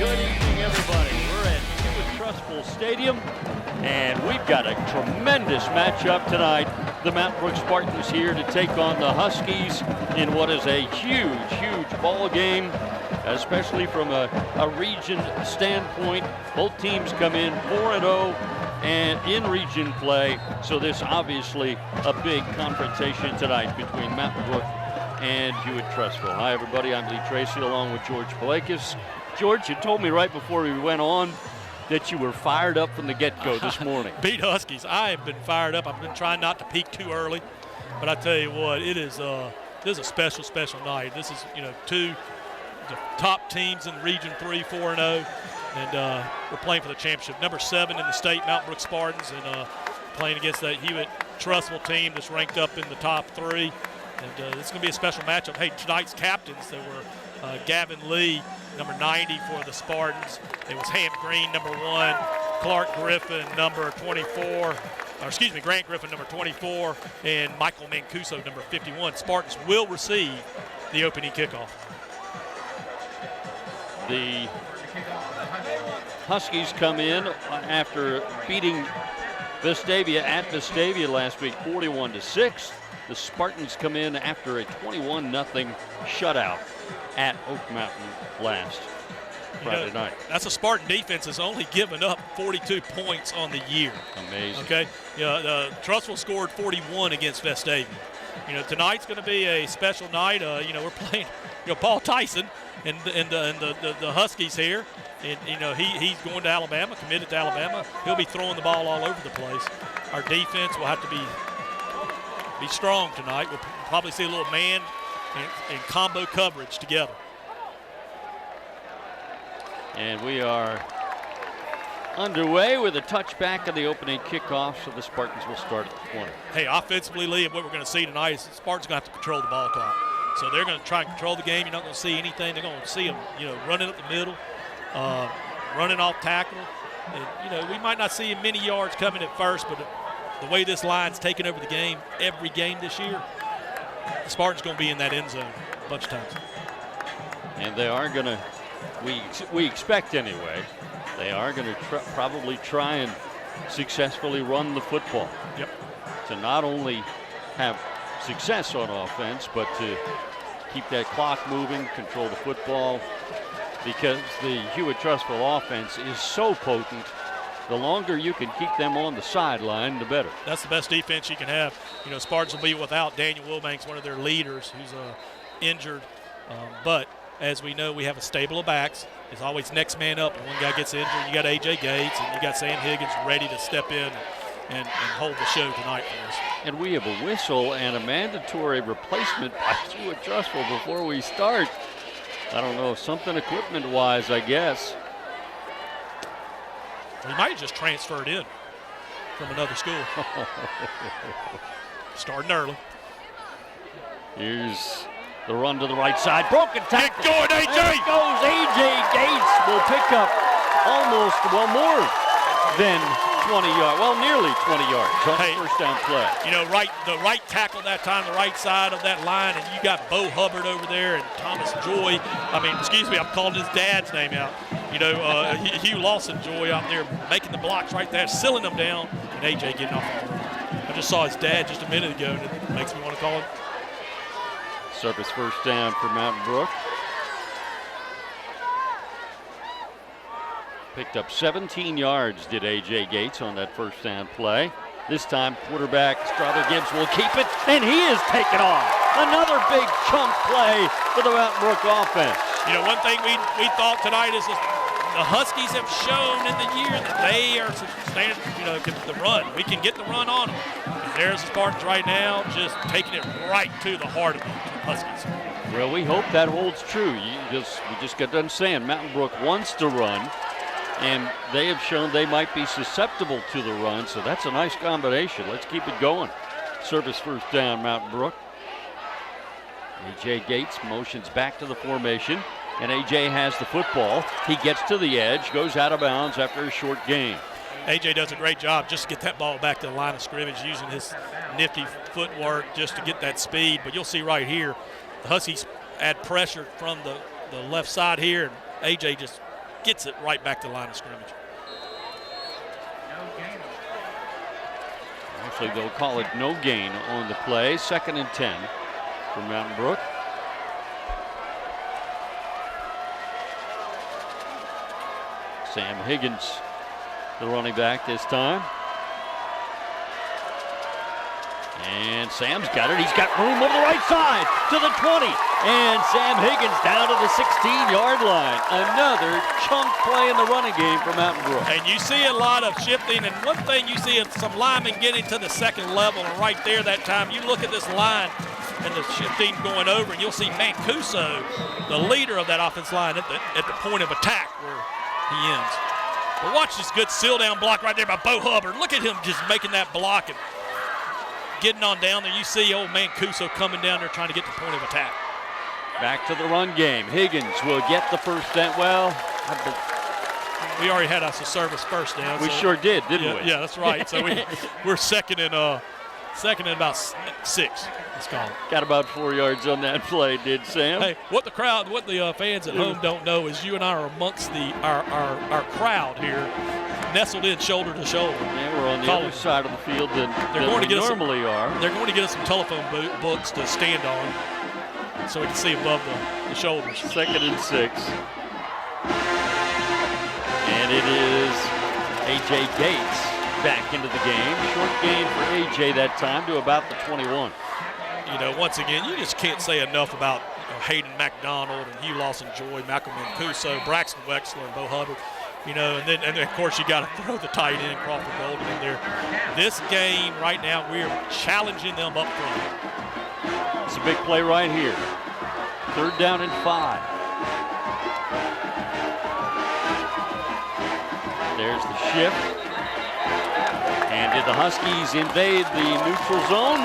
Good evening, everybody. We're at Hewitt Trussville Stadium, and we've got a tremendous matchup tonight. The Mountain Brook Spartans here to take on the Huskies in what is a huge ball game, especially from a region standpoint. Both teams come in 4-0 and in region play, so this obviously a big confrontation tonight between Mountain Brook and Hewitt Trussville. Hi, everybody. I'm Lee Tracy along with George Palakis. George, you told me right before we went on that you were fired up from the get-go this morning. Beat Huskies. I have been fired up. I've been trying not to peak too early, but I tell you what, this is a special night. This is, the top teams in Region 3, 4-0, and we're playing for the championship. Number 7 in the state, Mountain Brook Spartans, and playing against that Hewitt Trussville team that's ranked up in the top 3. And it's going to be a special matchup. Hey, tonight's captains, they were Gavin Lee, number 90 for the Spartans. It was Ham Green, number 1. Clark Griffin, number 24. Grant Griffin, number 24. And Michael Mancuso, number 51. Spartans will receive the opening kickoff. The Huskies come in after beating Vestavia at Vestavia last week, 41-6. The Spartans come in after a 21-0 shutout at Oak Mountain last Friday night. That's a Spartan defense that's only given up 42 points on the year. Amazing. Okay. Trussville scored 41 against Vestavia. Tonight's going to be a special night. We're playing, Paul Tyson and the Huskies here. And, he's going to Alabama, committed to Alabama. He'll be throwing the ball all over the place. Our defense will have to be strong tonight. We'll probably see a little man and combo coverage together. And we are underway with a touchback of the opening kickoff, so the Spartans will start at the 20. Hey, offensively, Lee, what we're going to see tonight is the Spartans going to have to control the ball clock. So they're going to try and control the game. You're not going to see anything. They're going to see them, running up the middle, running off tackle. And, we might not see many yards coming at first, but the way this line's taken over the game, every game this year, the Spartans going to be in that end zone a bunch of times. And they are going to, we expect anyway, they are going to probably try and successfully run the football. Yep. To not only have success on offense, but to keep that clock moving, control the football, because the Hewitt Trussville offense is so potent. The longer you can keep them on the sideline, the better. That's the best defense you can have. Spartans will be without Daniel Wilbanks, one of their leaders, who's injured. But as we know, we have a stable of backs. It's always next man up. When one guy gets injured, you got A.J. Gates and you got Sam Higgins ready to step in and hold the show tonight for us. And we have a whistle and a mandatory replacement by Hewitt Trussville before we start. I don't know, something equipment-wise, I guess. He might have just transferred in from another school. Starting early. Here's the run to the right side. Broken tackle. Get going, A.J. There goes A.J. Gates. Will pick up almost, more than 20 yards. Well, nearly 20 yards on the first down play. The right tackle that time, the right side of that line, and you got Bo Hubbard over there and Thomas Joy. I'm calling his dad's name out. Hugh Lawson Joy out there making the blocks right there, sealing them down, and A.J. getting off the field. I just saw his dad just a minute ago, and it makes me want to call him. Surface first down for Mountain Brook. Picked up 17 yards, did A.J. Gates on that first down play. This time, quarterback Strother Gibbs will keep it, and he is taken off. Another big chunk play for the Mountain Brook offense. One thing we thought tonight is the Huskies have shown in the year that they are standing, the run. We can get the run on them. And there's the Spartans right now, just taking it right to the heart of the Huskies. Well, we hope that holds true. We just got done saying Mountain Brook wants to run, and they have shown they might be susceptible to the run, so that's a nice combination. Let's keep it going. Service first down, Mountain Brook. A.J. Gates motions back to the formation, and A.J. has the football. He gets to the edge, goes out of bounds after a short gain. A.J. does a great job just to get that ball back to the line of scrimmage, using his nifty footwork just to get that speed. But you'll see right here, the Huskies add pressure from the left side here, and A.J. just gets it right back to the line of scrimmage. Actually, they'll call it no gain on the play. 2nd and 10 for Mountain Brook. Sam Higgins, the running back this time. And Sam's got it. He's got room over the right side to the 20. And Sam Higgins down to the 16-yard line. Another chunk play in the running game for Mountain Brook. And you see a lot of shifting. And one thing you see is some linemen getting to the second level. And right there that time, you look at this line and the shifting going over, and you'll see Mancuso, the leader of that offense line, at the point of attack where he ends. But watch this good seal-down block right there by Bo Hubbard. Look at him just making that block and getting on down there. You see old Mancuso coming down there trying to get to the point of attack. Back to the run game. Higgins will get the first down. Well, we already had us a service first down. We sure did, didn't we? Yeah, that's right. So we're second and about 6. Let's call it. Got about 4 yards on that play, did Sam? Hey, what the fans at home don't know is you and I are amongst our crowd here, nestled in shoulder to shoulder. Yeah, we're on the other side of the field than we normally are. They're going to get us some telephone books to stand on so we can see above the shoulders. 2nd and 6. And it is A.J. Gates back into the game. Short gain for A.J. that time to about the 21. You know, once again, you just can't say enough about Hayden McDonald and Hugh Lawson-Joy, Malcolm Mancuso, Braxton Wexler, and Bo Hubbard. You know, and then of course you got to throw the tight end Crawford Golden in there. This game right now, we are challenging them up front. It's a big play right here. 3rd down and 5. There's the shift. And did the Huskies invade the neutral zone?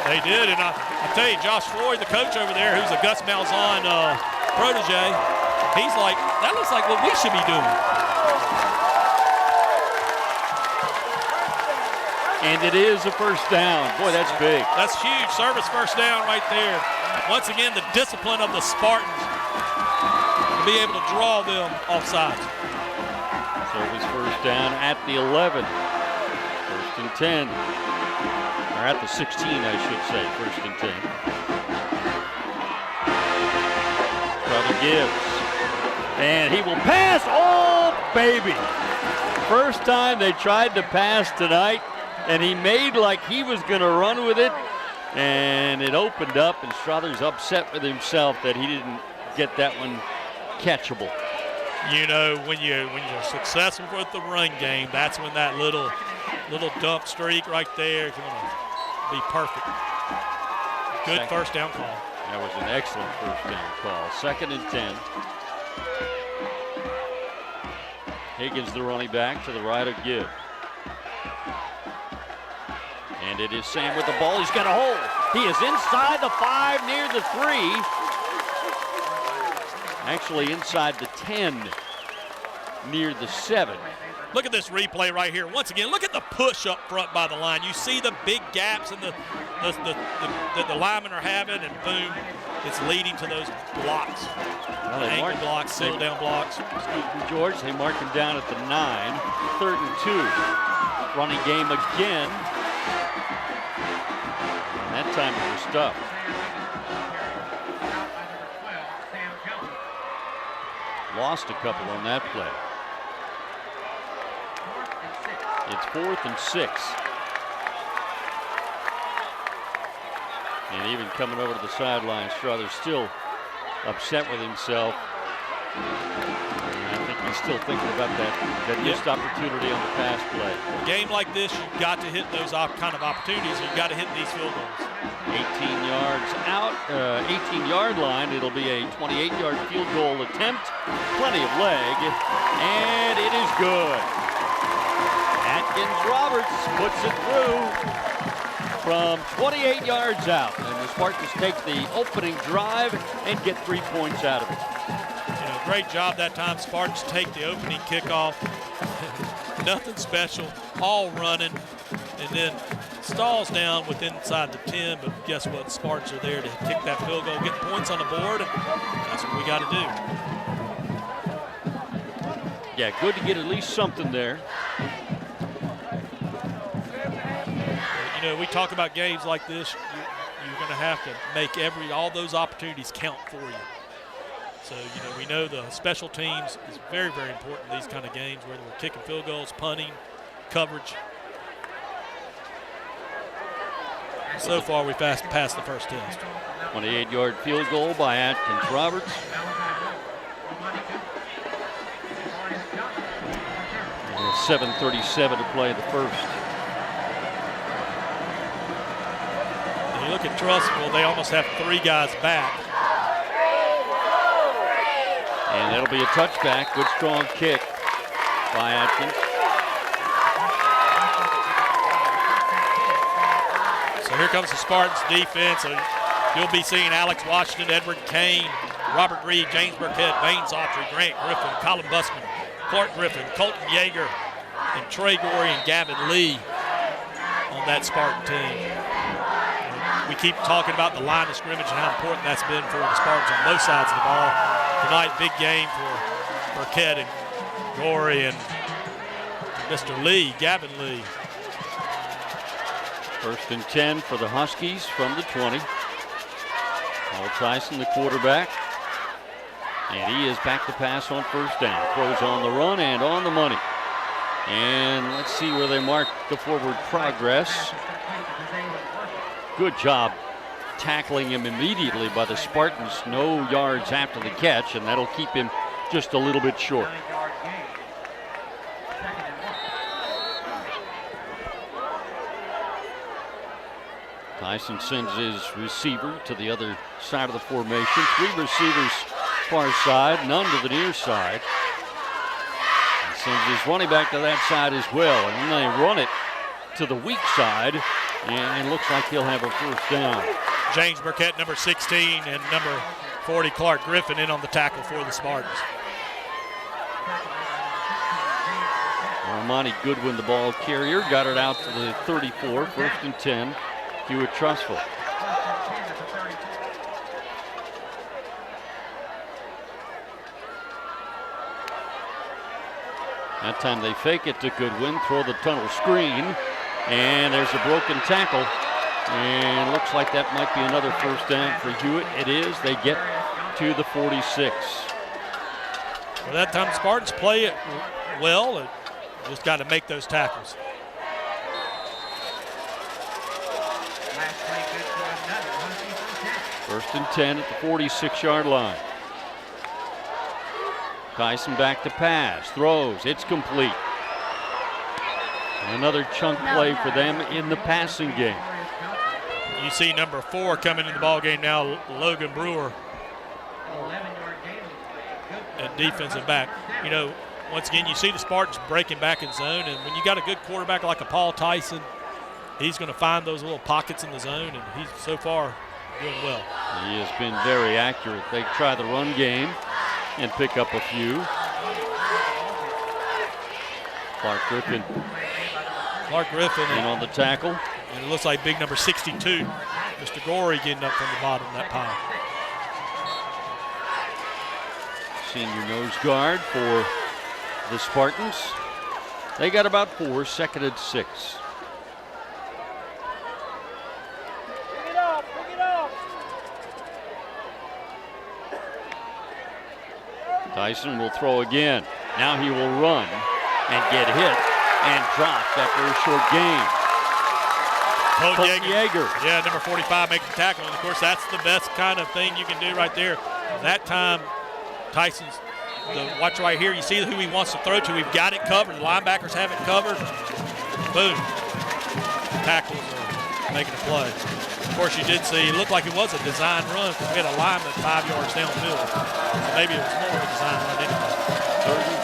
They did, and I tell you, Josh Floyd, the coach over there, who's a Gus Malzahn protege, he's like, that looks like what we should be doing. And it is a first down. Boy, that's big. That's huge. Service first down right there. Once again, the discipline of the Spartans to be able to draw them offsides. Service first down at the 11. 1st and 10. Or at the 16, I should say. 1st and 10. Brother Gibbs. And he will pass. Oh, baby. First time they tried to pass tonight, and he made like he was going to run with it, and it opened up, and Strother's upset with himself that he didn't get that one catchable. You know, when you're successful with the run game, that's when that little dump streak right there is going to be perfect. Good first down call. That was an excellent first down call. 2nd and 10. Higgins, the running back, to the right of Gibb. And it is Sam with the ball. He's got a hole. He is inside the 5, near the 3. Actually inside the 10, near the 7. Look at this replay right here. Once again, look at the push up front by the line. You see the big gaps that the linemen are having, and boom, it's leading to those blocks. Well, ankle blocks, seal down blocks. George, they mark him down at the 9. 3rd and 2. Running game again. And that time it was stuffed. Lost a couple on that play. It's 4th and 6. And even coming over to the sideline, Strother's still upset with himself. And I think he's still thinking about that missed opportunity on the pass play. A game like this, you've got to hit those kind of opportunities. You've got to hit these field goals. 18 yards out, 18-yard line. It'll be a 28-yard field goal attempt. Plenty of leg, and it is good. Atkins-Roberts puts it through from 28 yards out. And the Spartans take the opening drive and get 3 points out of it. You know, great job that time. Spartans take the opening kickoff. Nothing special, all running, and then stalls down within inside the 10, but guess what? Spartans are there to kick that field goal, get points on the board, and that's what we got to do. Yeah, good to get at least something there. You know, we talk about games like this, you're going to have to make all those opportunities count for you. So, you know, we know the special teams is very, very important in these kind of games, whether we're kicking field goals, punting, coverage. So far, we've passed the first test. 28-yard field goal by Atkins Roberts. And 7:37 to play the first. And you look at Trussville, they almost have 3 guys back. And that'll be a touchback. Good strong kick by Atkins. So here comes the Spartans defense. So you'll be seeing Alex Washington, Edward Kane, Robert Reed, James Burkett, Baines Autry, Grant Griffin, Colin Busman, Clark Griffin, Colton Yeager, and Trey Gorey and Gavin Lee on that Spartan team. We keep talking about the line of scrimmage and how important that's been for the Spartans on both sides of the ball. Tonight, big game for Burkett and Gorey and Mr. Lee, Gavin Lee. 1st and 10 for the Huskies from the 20. Paul Tyson, the quarterback. And he is back to pass on 1st down. Throws on the run and on the money. And let's see where they mark the forward progress. Good job tackling him immediately by the Spartans. No yards after the catch, and that'll keep him just a little bit short. Tyson sends his receiver to the other side of the formation. 3 receivers far side, none to the near side. He sends his running back to that side as well, and then they run it to the weak side, and it looks like he'll have a 1st down. James Burkett, number 16, and number 40, Clark Griffin, in on the tackle for the Spartans. Armani Goodwin, the ball carrier, got it out to the 34, 1st and 10, Hewitt Trussville. That time they fake it to Goodwin, throw the tunnel screen, and there's a broken tackle. And looks like that might be another 1st down for Hewitt. It is. They get to the 46. Well, that time the Spartans play it well. And just got to make those tackles. First and 10 at the 46-yard line. Tyson back to pass. Throws. It's complete. Another chunk play for them in the passing game. You see number 4 coming in the ball game now, Logan Brewer, at defensive back. You know, once again, you see the Spartans breaking back in zone, and when you got a good quarterback like a Paul Tyson, he's going to find those little pockets in the zone, and he's so far doing well. He has been very accurate. They try the run game and pick up a few. Clark Griffin in on the tackle. And it looks like big number 62, Mr. Gorey, getting up from the bottom of that pile. Senior nose guard for the Spartans. They got about 4, 2nd and 6. Bring it up. Tyson will throw again. Now he will run and get hit and dropped after a short gain. Colton Yeager. Yeah, number 45 making the tackle. And, of course, that's the best kind of thing you can do right there. That time, Tyson's, watch right here. You see who he wants to throw to. We've got it covered. The linebackers have it covered. Boom. Tackles are making a play. Of course, you did see, it looked like it was a design run because we had a lineman 5 yards downfield. So maybe it was more of a design run anyway.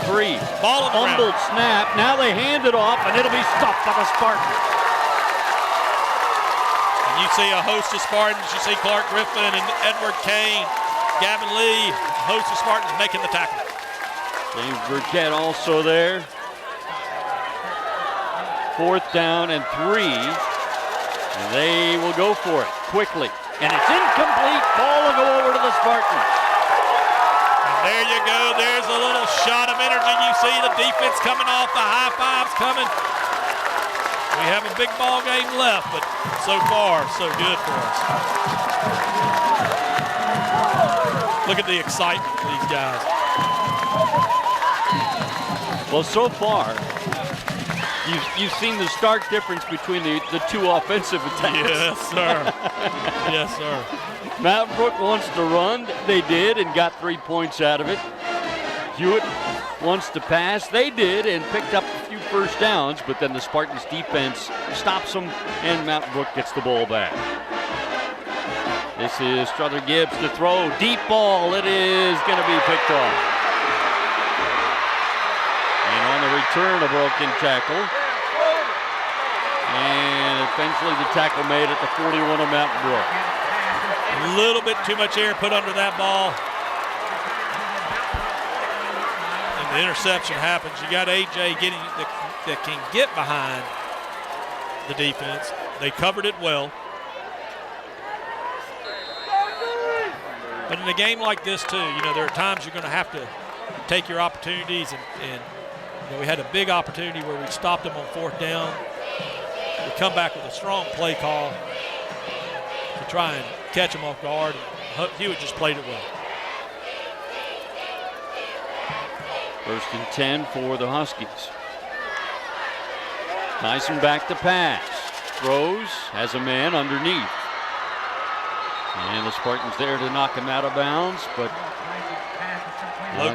3. Ball on the ground. Fumbled snap. Now they hand it off, and it'll be stuffed by the Spartans. You see a host of Spartans. You see Clark Griffin and Edward Kane, Gavin Lee, a host of Spartans making the tackle. James Burkett also there. 4th down and 3. And they will go for it quickly. And it's incomplete. Ball will go over to the Spartans. And there you go. There's a little shot of energy you see the defense coming off, the high fives coming. We have a big ball game left, but so far, so good for us. Look at the excitement for these guys. Well, so far, you've seen the stark difference between the two offensive attacks. Yes, sir. Yes, sir. Mountain Brook wants to run. They did and got 3 points out of it. Hewitt wants to pass. They did and picked up a few first downs, but then the Spartans defense stops them and Mountain Brook gets the ball back. This is Strother Gibbs to throw. Deep ball. It is going to be picked off. And on the return, a broken tackle. And eventually the tackle made at the 41 of Mountain Brook. A little bit too much air put under that ball. And the interception happens. You got AJ getting that can get behind the defense. They covered it well. But in a game like this too, there are times you're going to have to take your opportunities and we had a big opportunity where we stopped them on 4th down. We come back with a strong play call to try and catch them off guard. Hewitt just played it well. 1st and 10 for the Huskies. Tyson back to pass. Throws, has a man underneath. And the Spartans there to knock him out of bounds, but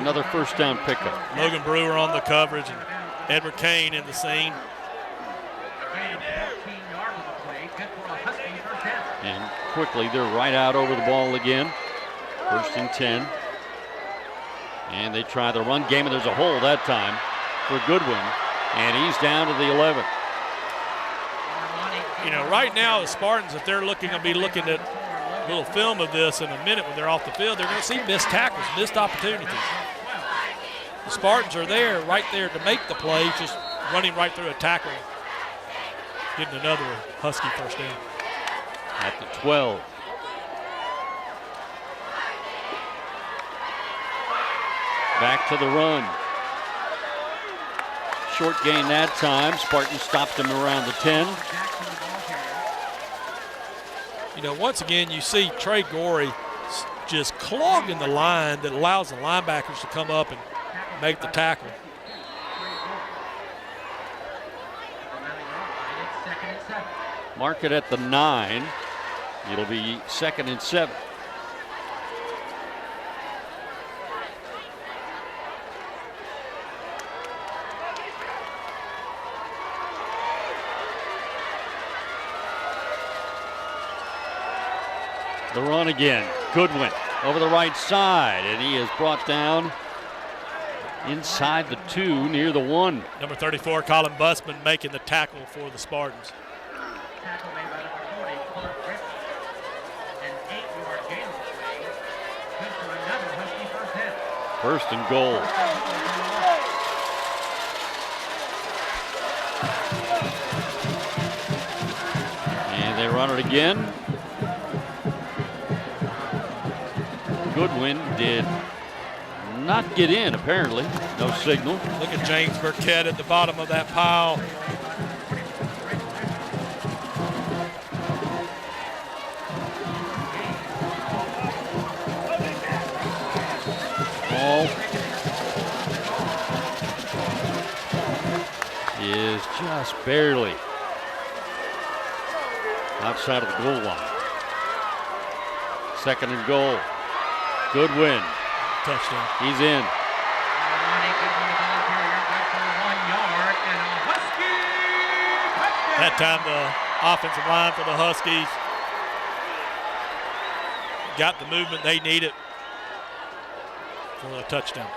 another first down pickup. Logan Brewer on the coverage and Edward Kane in the scene. And quickly they're right out over the ball again. 1st and 10. And they try the run game, and there's a hole that time for Goodwin. And he's down to the 11. Right now the Spartans, if they're going to be looking at a little film of this in a minute when they're off the field, they're going to see missed tackles, missed opportunities. The Spartans are there, right there to make the play, just running right through a tackle, getting another Husky first down. At the 12. Back to the run. Short gain that time. Spartans stopped him around the 10. Once again, you see Trey Gorey just clogging the line that allows the linebackers to come up and make the tackle. Mark it at the 9. It'll be 2nd and 7. The run again. Goodwin over the right side, and he is brought down inside the 2 near the 1. Number 34, Colin Busman, making the tackle for the Spartans. First and goal. And they run it again. Goodwin did not get in, apparently. No signal. Look at James Burkett at the bottom of that pile. Ball is just barely outside of the goal line. 2nd and goal. Goodwin. Touchdown. He's in. That time the offensive line for the Huskies got the movement they needed for a touchdown.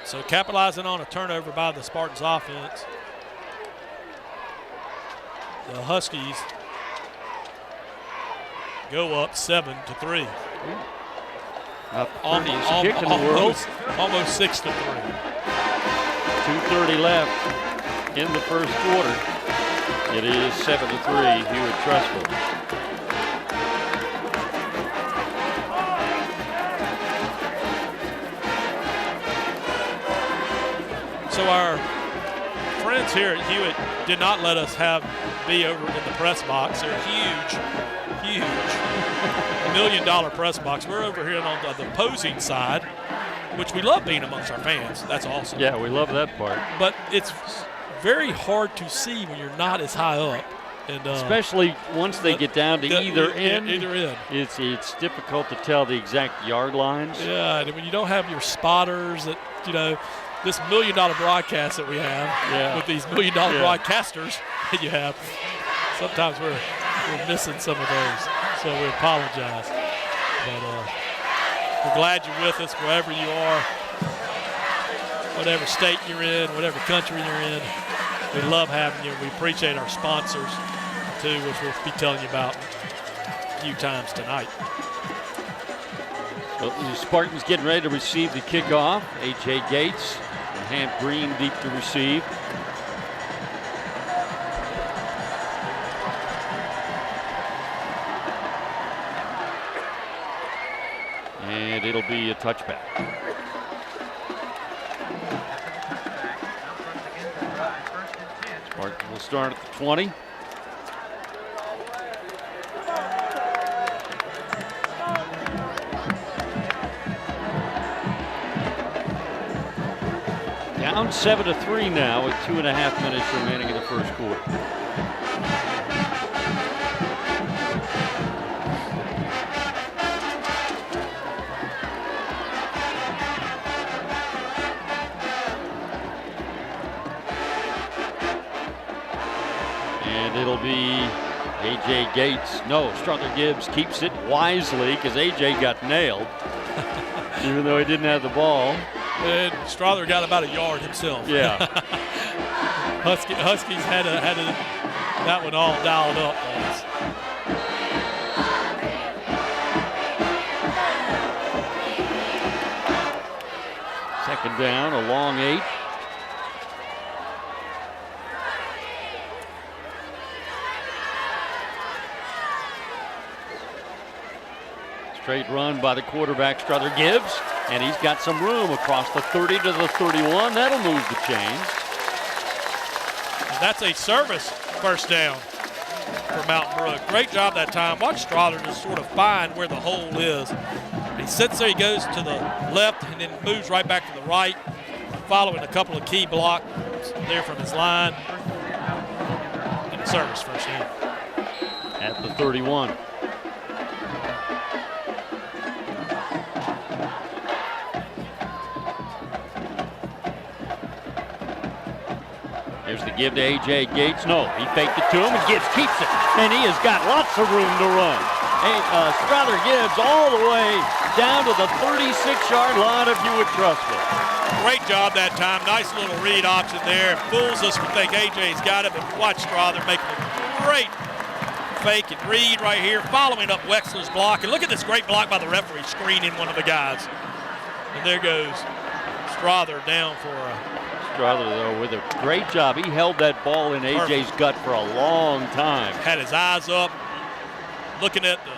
So capitalizing on a turnover by the Spartans offense, the Huskies go up 7-3. Almost 6-3. 2:30 left in the first quarter. It is 7-3 Hewitt Trussville. So our friends here at Hewitt did not let us be over in the press box. They're huge $1 million press box. We're over here on the opposing side, which we love being amongst our fans. That's awesome. Yeah, we love that part. But it's very hard to see when you're not as high up. And, especially once they get down to either end. Either end. It's difficult to tell the exact yard lines. Yeah, and when you don't have your spotters that, this $1 million broadcast that we have with these $1 million broadcasters that you have, sometimes we're missing some of those. So we apologize. But we're glad you're with us wherever you are, whatever state you're in, whatever country you're in. We love having you. We appreciate our sponsors, too, which we'll be telling you about a few times tonight. So the Spartans getting ready to receive the kickoff. A.J. Gates and Hamp Green deep to receive. And it'll be a touchback. Spartans will start at the 20. Down 7-3 now with 2.5 minutes remaining in the first quarter. And it'll be A.J. Gates. No, Strother Gibbs keeps it wisely because A.J. got nailed, even though he didn't have the ball. And Strother got about a yard himself. Yeah. Huskies had that one all dialed up. Second down, a long 8. Straight run by the quarterback, Strother Gibbs, and he's got some room across the 30 to the 31. That'll move the chains. That's a service first down for Mountain Brook. Great job that time. Watch Strother just sort of find where the hole is. He sits there, he goes to the left, and then moves right back to the right, following a couple of key blocks there from his line. And a service first down. At the 31. Here's the give to A.J. Gates. No, he faked it to him, and Gibbs keeps it. And he has got lots of room to run. Strother Gibbs all the way down to the 36-yard line of Hewitt Trussville. Great job that time. Nice little read option there. Fools us, we think A.J.'s got it, but watch Strother making a great fake and read right here, following up Wexler's block. And look at this great block by the referee, screening one of the guys. And there goes Strother down for a... Strother, though, with a great job. He held that ball in A.J.'s gut for a long time. Had his eyes up, looking at the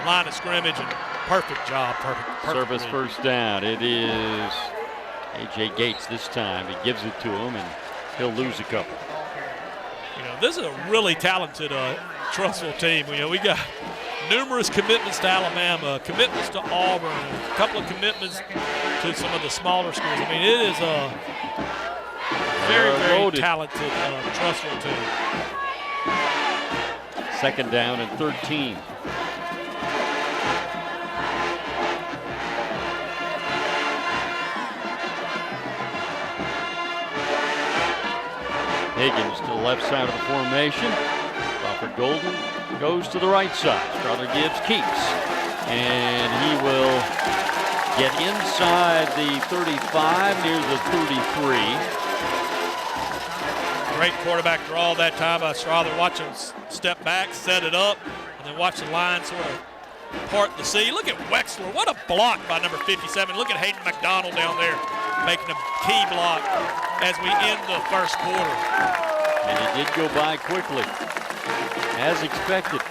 line of scrimmage, and perfect job. Perfect Service read. First down. It is A.J. Gates this time. He gives it to him, and he'll lose a couple. This is a really talented Trussville team. We got numerous commitments to Alabama, commitments to Auburn, a couple of commitments to some of the smaller schools. I mean, it is a very talented Trussville team. Second down and 13. Higgins to the left side of the formation. Crawford Golden goes to the right side. Strother Gibbs keeps. And he will get inside the 35 near the 33. Great quarterback draw that time by Strother. Watch him step back, set it up, and then watch the line sort of part the sea. Look at Wexler. What a block by number 57. Look at Hayden McDonald down there making a key block as we end the first quarter. And it did go by quickly. As expected,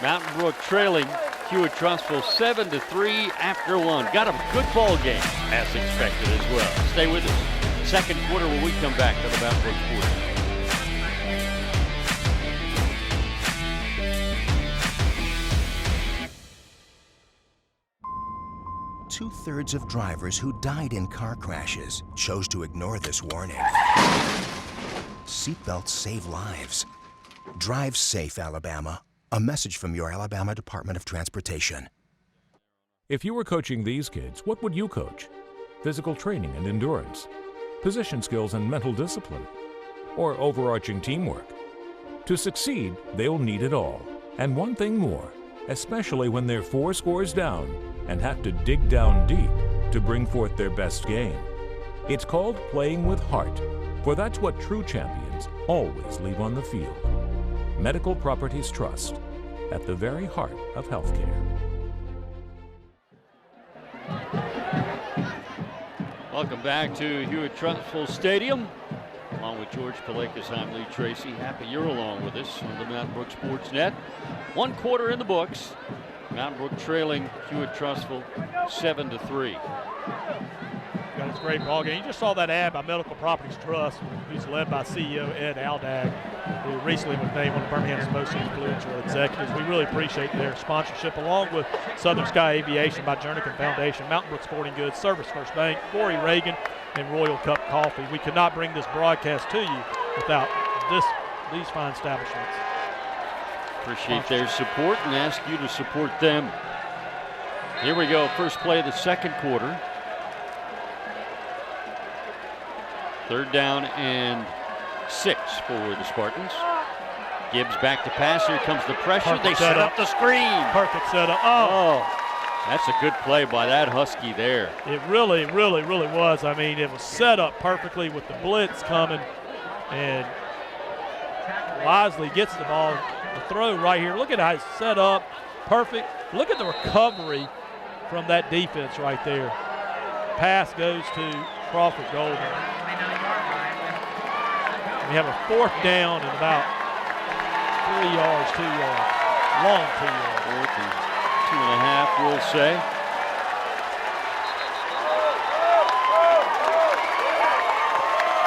Mountain Brook trailing Hewitt Trussville 7-3 after one. Got a good ball game as expected as well. Stay with us. second quarter when we come back to the Mountain Brook Sports. Two-thirds of drivers who died in car crashes chose to ignore this warning. Seatbelts save lives. Drive safe, Alabama. A message from your Alabama Department of Transportation. If you were coaching these kids, what would you coach? Physical training and endurance, position skills and mental discipline, or overarching teamwork? To succeed, they'll need it all. And one thing more, especially when they're 4 scores down and have to dig down deep to bring forth their best game. It's called playing with heart, for that's what true champions always leave on the field. Medical Properties Trust, at the very heart of healthcare. Welcome back to Hewitt Trussville Stadium. Along with George Palakas, I'm Lee Tracy. Happy you're along with us on the Mountain Brook Sports Net. 1 quarter in the books. Mountain Brook trailing Hewitt Trussville 7-3. Got his great ball game. You just saw that ad by Medical Properties Trust, who's led by CEO Ed Aldag, who recently was named one of Birmingham's most influential executives. We really appreciate their sponsorship, along with Southern Sky Aviation by Jernigan Foundation, Mountain Brook Sporting Goods, Service First Bank, Corey Reagan, and Royal Cup Coffee. We could not bring this broadcast to you without these fine establishments. Appreciate their support and ask you to support them. Here we go, first play of the second quarter. 3rd down and 6 for the Spartans. Gibbs back to pass. Here comes the pressure. Perfect they set up the screen. Perfect setup. Oh, that's a good play by that Husky there. It really, really, really was. I mean, it was set up perfectly with the blitz coming, and wisely gets the ball, the throw right here. Look at how it's set up. Perfect. Look at the recovery from that defense right there. Pass goes to Crawford Golden. We have a 4th down and about 3 yards, 2 yards, long 2 yards. 4th and 2.5, we'll say.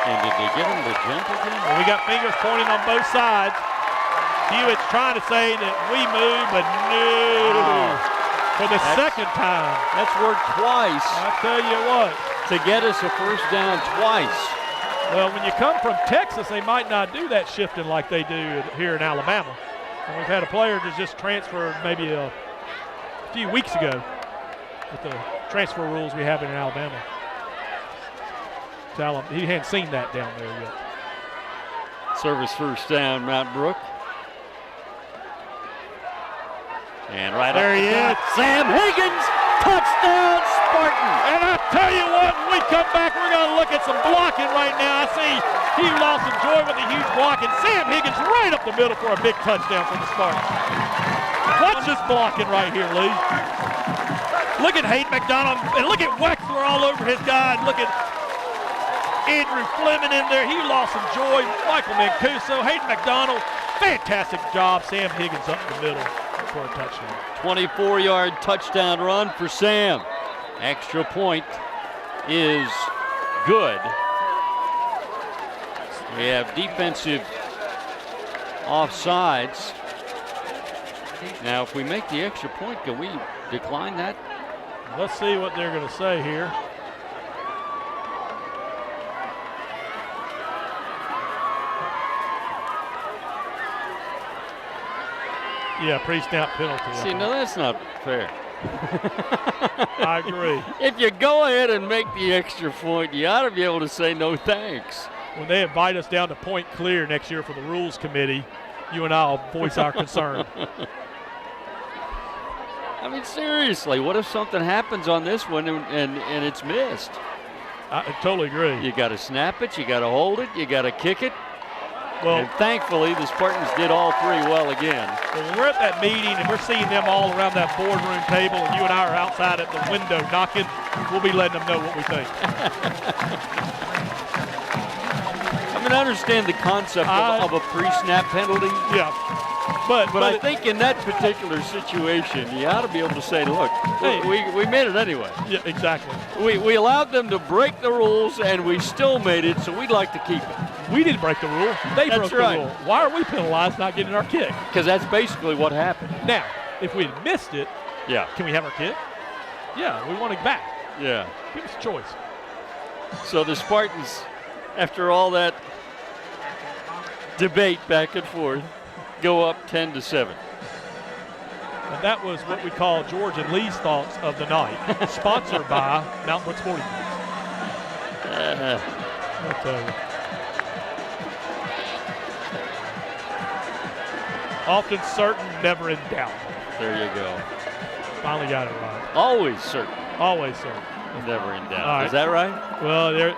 And did they get him to jump again? Well, we got fingers pointing on both sides. Hewitt's trying to say that we move, but no. For the second time. That's worked twice. I tell you what. To get us a first down twice. Well, when you come from Texas, they might not do that shifting like they do here in Alabama. And we've had a player that just transferred maybe a few weeks ago with the transfer rules we have in Alabama. He hadn't seen that down there yet. Service first down, Mountain Brook. And right there he is. Sam Higgins, touchdown Spartan. And I tell you what, when we come back, we're going to look at some blocking right now. I see Hugh Lawson Joy with a huge block, and Sam Higgins right up the middle for a big touchdown for the Spartans. Watch this blocking right here, Lee. Look at Hayden McDonald, and look at Wexler all over his guy. Look at Andrew Fleming in there, Hugh Lawson Joy, Michael Mancuso, Hayden McDonald. Fantastic job, Sam Higgins up the middle for a touchdown. 24-yard touchdown run for Sam. Extra point is good. We have defensive offsides. Now, if we make the extra point, can we decline that? Let's see what they're going to say here. Yeah, pre-snap penalty. See, no, that's not fair. I agree. If you go ahead and make the extra point, you ought to be able to say no thanks. When they invite us down to Point Clear next year for the Rules Committee, you and I will voice our concern. I mean, seriously, what if something happens on this one and it's missed? I totally agree. You got to snap it, you got to hold it, you got to kick it. Well, and thankfully, the Spartans did all 3 well again. Well, when we're at that meeting and we're seeing them all around that boardroom table and you and I are outside at the window knocking, we'll be letting them know what we think. I mean, I understand the concept of a pre-snap penalty. Yeah. But I think in that particular situation, you ought to be able to say, look, Hey. we made it anyway. Yeah, exactly. We allowed them to break the rules, and we still made it, so we'd like to keep it. We didn't break the rule. They That's broke right. the rule. Why are we penalized not getting our kick? Because that's basically what happened. Now, if we had missed it, Yeah. can we have our kick? Yeah, we want it back. Yeah. Give us a choice. So the Spartans, after all that debate back and forth, go up 10-7. And that was what we call George and Lee's thoughts of the night. Sponsored by Mountain Brook Sporting Goods. I'll tell you. Often certain, never in doubt. There you go. Finally got it right. Always certain, Always certain. never in doubt. All right. Is that right? Well, there.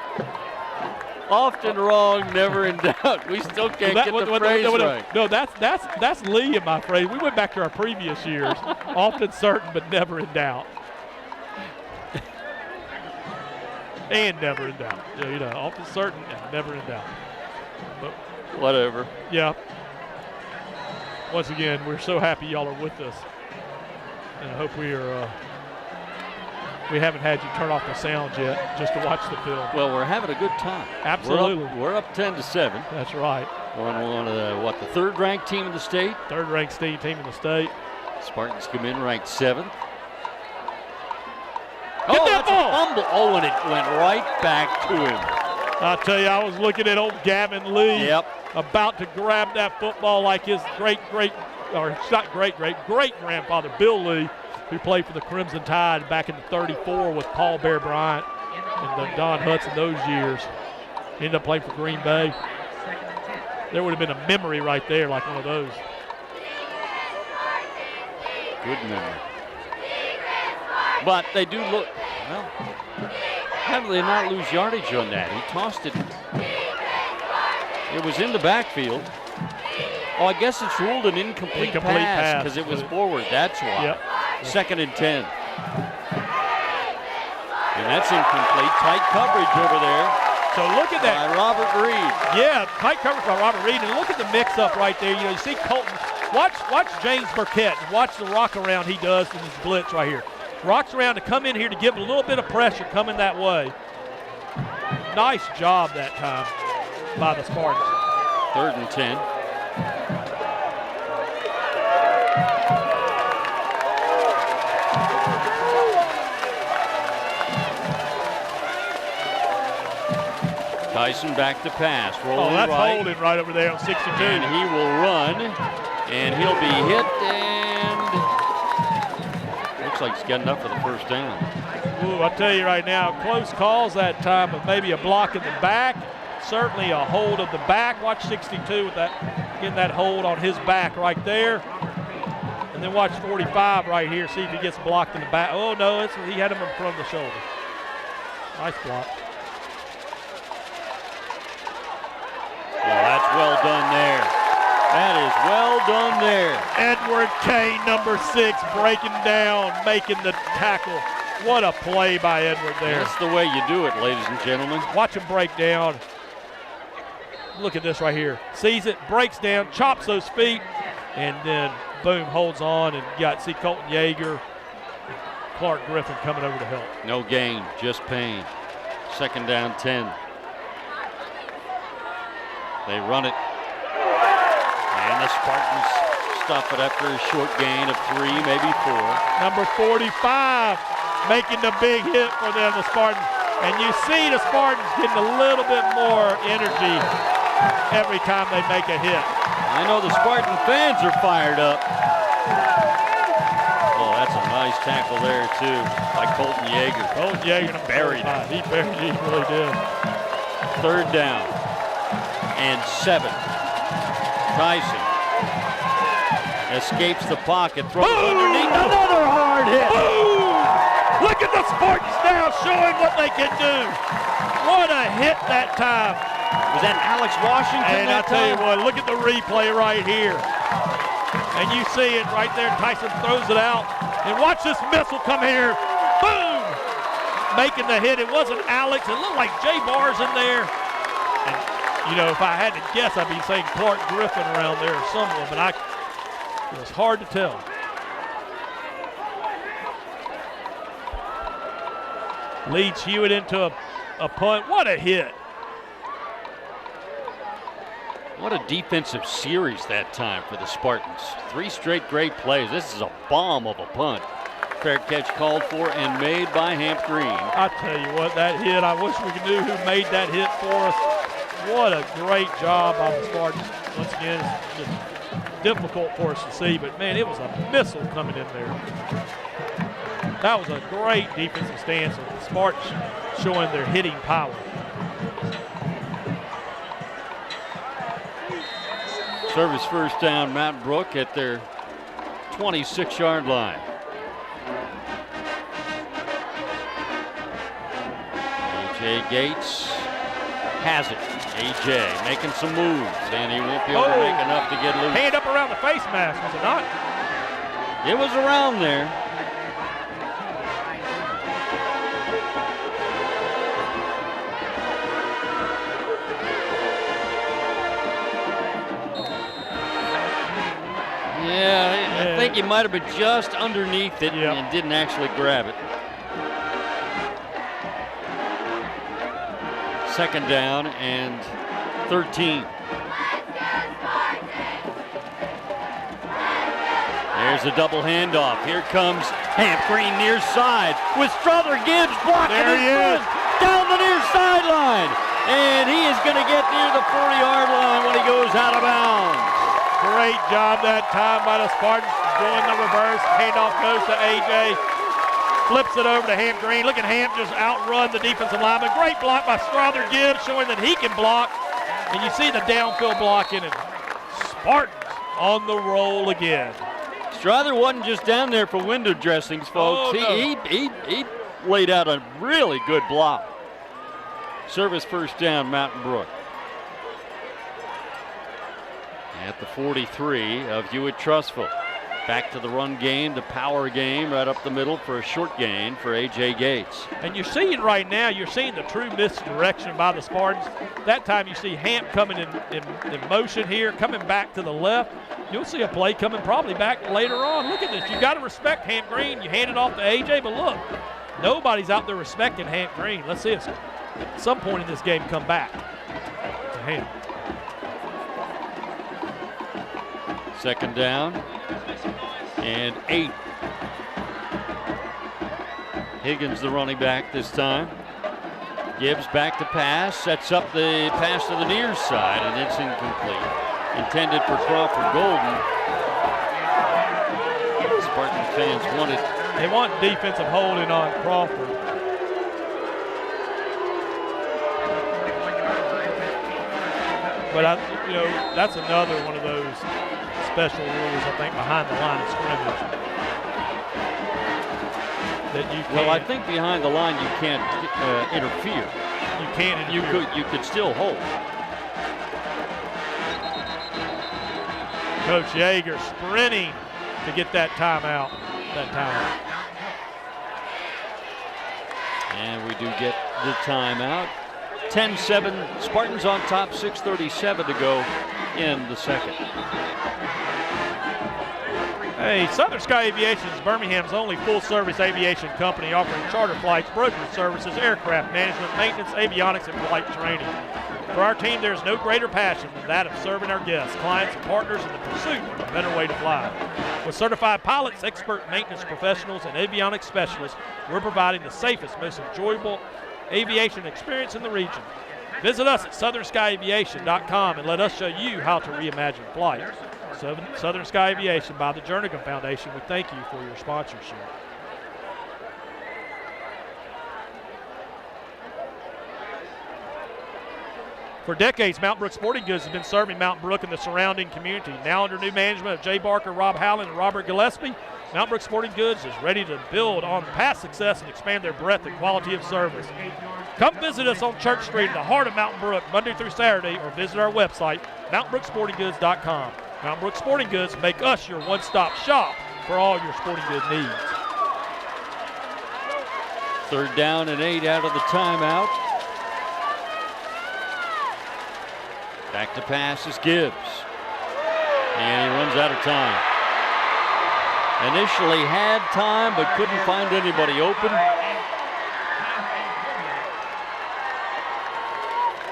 Often wrong, never in doubt. We still can't get the phrase right. No, that's Lee in my phrase. We went back to our previous years. Often certain, but never in doubt. And never in doubt. Yeah, you know, often certain and never in doubt. But Whatever. yeah. Once again, we're so happy y'all are with us, and I hope we haven't had you turn off the sound yet just to watch the film. Well, we're having a good time. Absolutely. We're up 10-7 That's right. on one of the third-ranked team in the state. Third-ranked team in the state. Spartans come in ranked 7th. Get that that's ball! a fumble. Oh, and it went right back to him. I'll tell you, I was looking at old Gavin Lee Yep. about to grab that football like his great-grandfather Bill Lee, who played for the Crimson Tide back in the 34 with Paul Bear Bryant and the Don Hudson those years. He ended up playing for Green Bay. There would have been a memory right there, like one of those. Good memory. But they do look, well, how do they not lose yardage on that? He tossed it. It was in the backfield. Oh, I guess it's ruled an incomplete pass because it was forward. That's why. Yep. 2nd and 10. And that's incomplete. Tight coverage over there So look at that. by Robert Reed. Yeah, tight coverage by Robert Reed. And look at the mix-up right there. You know, you see Colton. Watch James Burkett. Watch the rock around he does in his blitz right here. Rocks around to come in here to give a little bit of pressure coming that way. Nice job that time by the Spartans. 3rd and 10. Tyson back to pass, rolling Oh, that's right, holding right over there on 62. and he will run, and he'll be hit, and looks like he's got enough for the first down. Ooh, I'll tell you right now, close calls that time, but maybe a block in the back. Certainly a hold of the back. Watch 62 with that, getting that hold on his back right there. And then watch 45 right here, see if he gets blocked in the back. Oh, no, he had him in front of the shoulder. Nice block. Well, that's well done there. That is well done there. Edward Kane, number 6, breaking down, making the tackle. What a play by Edward there. That's the way you do it, ladies and gentlemen. Watch him break down. Look at this right here. Sees it, breaks down, chops those feet, and then boom, holds on, and see Colton Yeager, Clark Griffin coming over to help. No gain, just pain. 2nd down, 10. They run it. And the Spartans stuff it after a short gain of 3, maybe 4. Number 45 making the big hit for them, the Spartans. And you see the Spartans getting a little bit more energy every time they make a hit. I know the Spartan fans are fired up. Oh, that's a nice tackle there, too, by Colton Yeager. Colton Yeager buried him. He buried him, he really did. 3rd down and 7. Tyson escapes the pocket, throws underneath. Another hard hit. Boom! Look at the Spartans now showing what they can do. What a hit that time. Was that Alex Washington? And I'll tell you what, look at the replay right here. And you see it right there. Tyson throws it out. And watch this missile come here. Boom! Making the hit. It wasn't Alex. It looked like Jay Barr's in there. And, you know, if I had to guess, I'd be saying Clark Griffin around there or someone. But It was hard to tell. Leads Hewitt into a punt. What a hit. What a defensive series that time for the Spartans. 3 straight great plays. This is a bomb of a punt. Fair catch called for and made by Hamp Green. I tell you what, that hit, I wish we knew who made that hit for us. What a great job by the Spartans. Once again, it's just difficult for us to see, but man, it was a missile coming in there. That was a great defensive stance of the Spartans showing their hitting power. Service first down, Mount Brook at their 26-yard line. A.J. Gates has it. A.J. making some moves, and he won't be able to make enough to get loose. Hand up around the face mask, was it not? It was around there. Yeah, I think he might have been just underneath it and didn't actually grab it. Second down and 13. There's a double handoff. Here comes Hamp Green near side with Strother Gibbs blocking his run down the near sideline. And he is going to get near the 40-yard line when he goes out of bounds. Great job that time by the Spartans doing the reverse. Handoff goes to A.J. Flips it over to Hamp Green. Look at Hamp just outrun the defensive lineman. Great block by Strother Gibbs showing that he can block. And you see the downfield blocking, and Spartans on the roll again. Strother wasn't just down there for window dressings, folks. He laid out a really good block. Service first down, Mountain Brook. At the 43 of Hewitt Trussville. Back to the run game, the power game, right up the middle for a short gain for A.J. Gates. And you're seeing right now, you're seeing the true misdirection by the Spartans. That time you see Hamp coming in motion here, coming back to the left. You'll see a play coming probably back later on. Look at this. You got to respect Hamp Green. You hand it off to A.J., but look, nobody's out there respecting Hamp Green. Let's see us at some point in this game come back to Hamp. Second down and 8. Higgins the running back this time. Gibbs back to pass, sets up the pass to the near side, and it's incomplete. Intended for Crawford Golden. Spartan fans They want defensive holding on Crawford. But that's another one of those special rules, I think, behind the line of scrimmage. That you well, I think behind the line you can't interfere. You can't interfere. You could still hold. Coach Yeager sprinting to get that timeout. And we do get the timeout. 10-7, Spartans on top, 6:37 to go in the second. Hey, Southern Sky Aviation is Birmingham's only full-service aviation company offering charter flights, brokerage services, aircraft management, maintenance, avionics, and flight training. For our team, there is no greater passion than that of serving our guests, clients, and partners in the pursuit of a better way to fly. With certified pilots, expert maintenance professionals, and avionics specialists, we're providing the safest, most enjoyable aviation experience in the region. Visit us at southernskyAviation.com and let us show you how to reimagine flight. Southern Sky Aviation by the Jernigan Foundation, we thank you for your sponsorship. For decades, Mountain Brook Sporting Goods has been serving Mountain Brook and the surrounding community. Now under new management of Jay Barker, Rob Howland, and Robert Gillespie, Mountain Brook Sporting Goods is ready to build on past success and expand their breadth and quality of service. Come visit us on Church Street in the heart of Mountain Brook Monday through Saturday, or visit our website, mountainbrooksportinggoods.com. Mountain Brook Sporting Goods, make us your one-stop shop for all your sporting good needs. Third down and 8 out of the timeout. Back to pass is Gibbs. And he runs out of time. Initially had time, but couldn't find anybody open.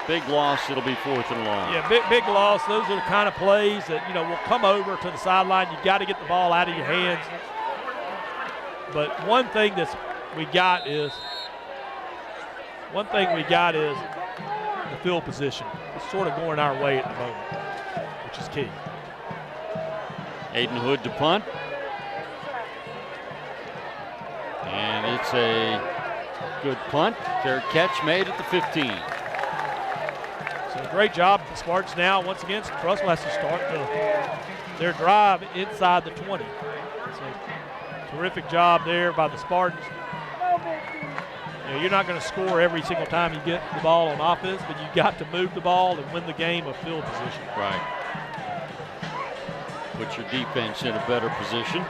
Big loss, it'll be 4th and long. Yeah, big loss. Those are the kind of plays that, you know, will come over to the sideline. You got to get the ball out of your hands. But one thing we got is the field position. It's sort of going our way at the moment, which is key. Aiden Hood to punt. And it's a good punt. Fair catch made at the 15. So great job. The Spartans now, once again, Trussville has to start their drive inside the 20. So terrific job there by the Spartans. You know, you're not going to score every single time you get the ball on offense, but you got to move the ball and win the game of field position. Right. Put your defense in a better position.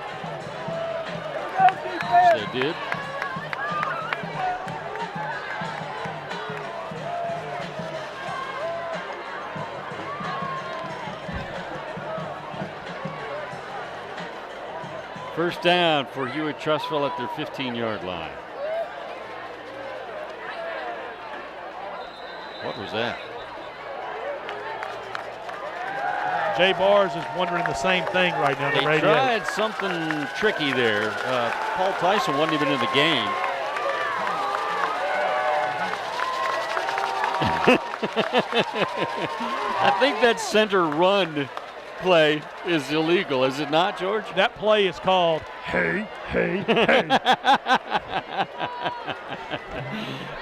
Yes, they did. First down for Hewitt Trussville at their 15-yard line. What was that? Jay Bars is wondering the same thing right now on the radio. They tried something tricky there. Paul Tyson wasn't even in the game. I think that center run play is illegal, is it not, George? That play is called hey, hey, hey.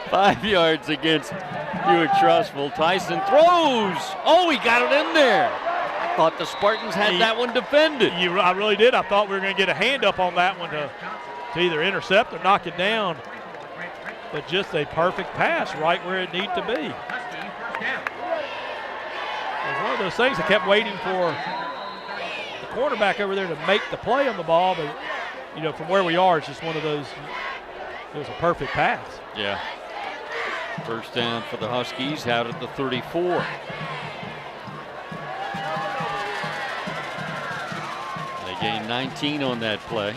5 yards against Hewitt Trussville. Tyson throws. Oh, he got it in there. I thought the Spartans had that one defended. I really did. I thought we were going to get a hand up on that one to either intercept or knock it down. But just a perfect pass right where it needed to be. It was one of those things I kept waiting for the quarterback over there to make the play on the ball, but you know, from where we are, it's just one of those. It was a perfect pass. Yeah. First down for the Huskies out at the 34. They gain 19 on that play.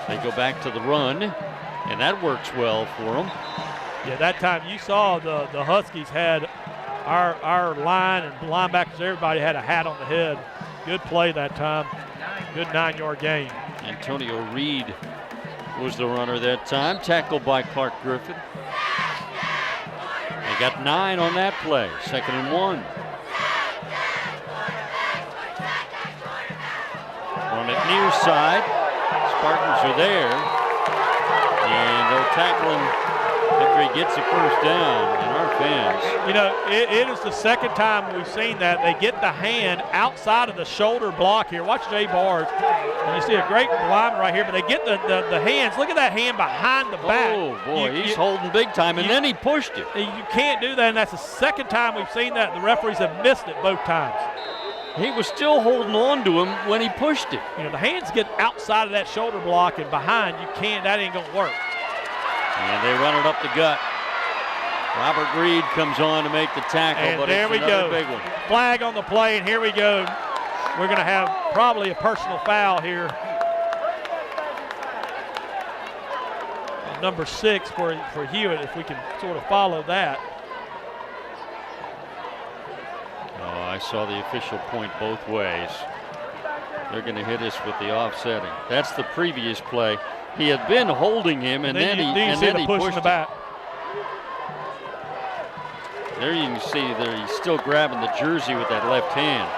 They go back to the run, and that works well for them. Yeah, that time you saw the Huskies had our line and linebackers, everybody had a hat on the head. Good play that time. Good 9-yard gain. Antonio Reed was the runner that time, tackled by Clark Griffin. They got 9 on that play, 2nd and 1. On it near side, Spartans are there, and they'll tackle him after he gets the first down. And our fans, you know, it is the second time we've seen that. They get the hand outside of the shoulder block here. Watch Jay Bars. And you see a great lineman right here, but they get the hands. Look at that hand behind the back. Oh, boy, he's holding big time, and then he pushed it. You can't do that, and that's the second time we've seen that. The referees have missed it both times. He was still holding on to him when he pushed it. You know, the hands get outside of that shoulder block and behind. You can't, that ain't going to work. And they run it up the gut. Robert Reed comes on to make the tackle, and but there it's another big one. Flag on the play, and here we go. We're going to have probably a personal foul here. Number 6 for Hewitt, if we can sort of follow that. Oh, I saw the official point both ways. They're going to hit us with the offsetting. That's the previous play. He had been holding him, and then he pushed the back. There you can see there he's still grabbing the jersey with that left hand.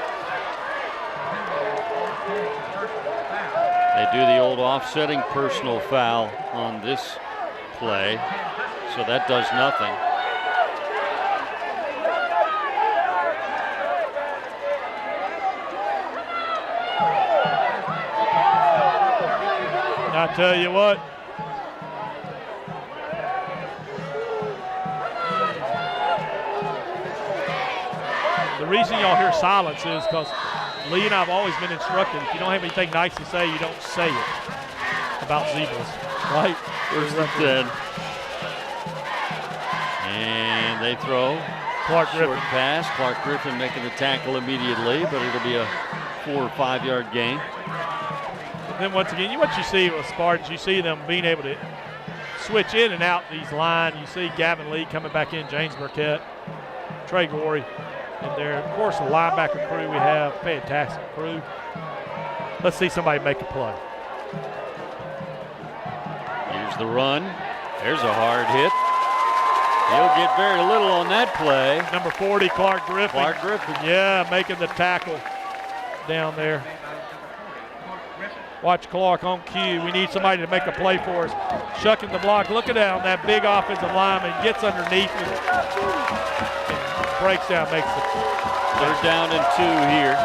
They do the old offsetting personal foul on this play, so that does nothing. I tell you what, the reason y'all hear silence is because Lee and I have always been instructed, if you don't have anything nice to say, you don't say it about zebras, right? First and 10. And they throw. Clark Griffin. Short pass. Clark Griffin making the tackle immediately, but it'll be a 4 or 5 yard gain. then once again, what you see with Spartans, you see them being able to switch in and out these lines. You see Gavin Lee coming back in, James Burkett, Trey Gorey in there. Of course, the linebacker crew we have, fantastic crew. Let's see somebody make a play. Here's the run. There's a hard hit. He'll get very little on that play. Number 40, Clark Griffin. Clark Griffin. Yeah, making the tackle down there. Watch Clark on cue. We need somebody to make a play for us. Shucking the block. Look at that on that big offensive lineman. Gets underneath and breaks down, makes it. They're down and 2 here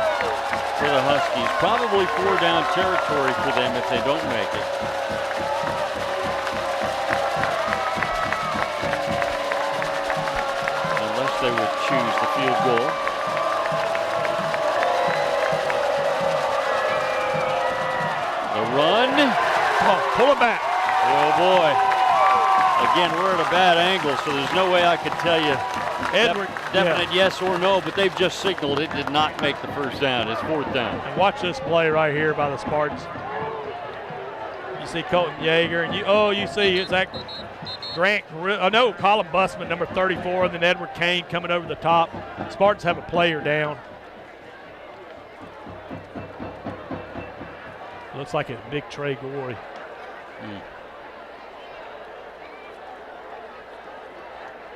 for the Huskies. Probably 4 down territory for them if they don't make it. Unless they would choose the field goal. The run. Come on, pull it back. Oh boy. Again, we're at a bad angle, so there's no way I could tell you Edward, definite yes or no, but they've just signaled it did not make the first down. It's 4th down. And watch this play right here by the Spartans. You see Colton Yeager, and you see it's that Grant, Colin Busman, number 34, and then Edward Kane coming over the top. Spartans have a player down. Looks like it's big Trey Gorey.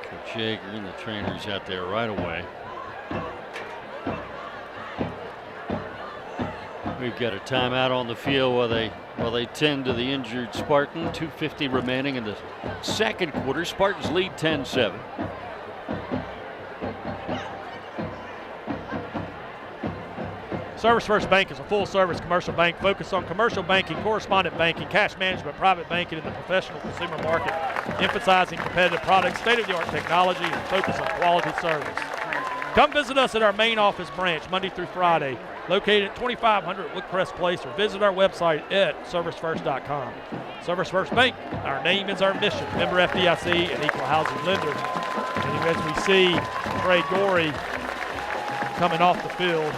Coach Yeager and the trainers out there right away. We've got a timeout on the field while they tend to the injured Spartan. 2:50 remaining in the second quarter. Spartans lead 10-7. Service First Bank is a full-service commercial bank focused on commercial banking, correspondent banking, cash management, private banking, and the professional consumer market, emphasizing competitive products, state-of-the-art technology, and focus on quality service. Come visit us at our main office branch Monday through Friday, located at 2500 Woodcrest Place, or visit our website at servicefirst.com. Service First Bank, our name is our mission. Member FDIC and equal housing lender. And as we see Trey Gorey coming off the field,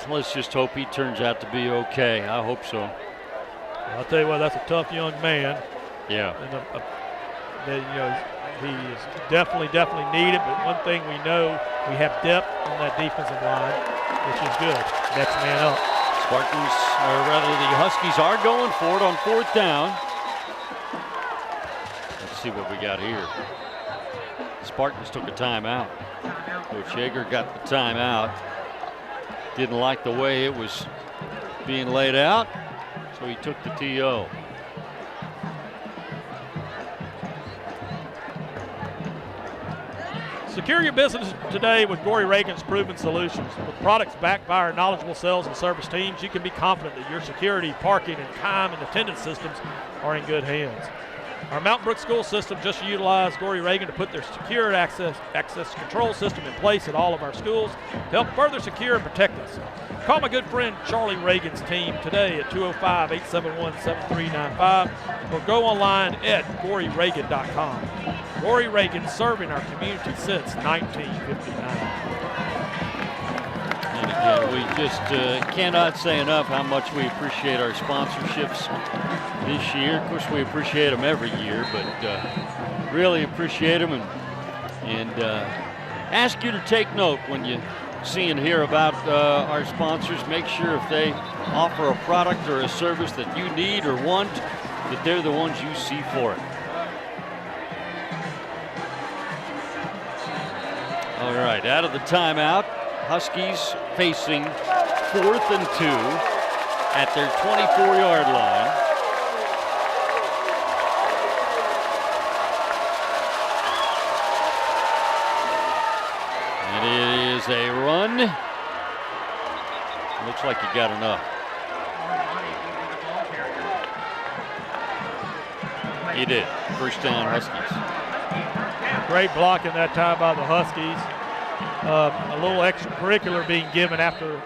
let's just hope he turns out to be okay. I hope so. I'll tell you what, that's a tough young man. Yeah. And he is definitely needed. But one thing we know, we have depth on that defensive line, which is good. Next man up. Spartans, or rather the Huskies, are going for it on 4th down. Let's see what we got here. Spartans took a timeout. Coach Yeager got the timeout. Didn't like the way it was being laid out, so he took the TO. Secure your business today with Gorey Reagan's proven solutions. With products backed by our knowledgeable sales and service teams, you can be confident that your security, parking, and time and attendance systems are in good hands. Our Mountain Brook school system just utilized Gorey Reagan to put their secure access control system in place at all of our schools to help further secure and protect us. Call my good friend Charlie Reagan's team today at 205-871-7395 or go online at GoreyReagan.com. Gorey Reagan, serving our community since 1959. And again, we just cannot say enough how much we appreciate our sponsorships this year. Of course, we appreciate them every year, but really appreciate them and ask you to take note when you see and hear about our sponsors. Make sure if they offer a product or a service that you need or want, that they're the ones you see for it. All right, out of the timeout, Huskies facing 4th and 2 at their 24-yard line. And it is a run. Looks like you got enough. He did. First down, Huskies. Great blocking that time by the Huskies. A little extracurricular being given after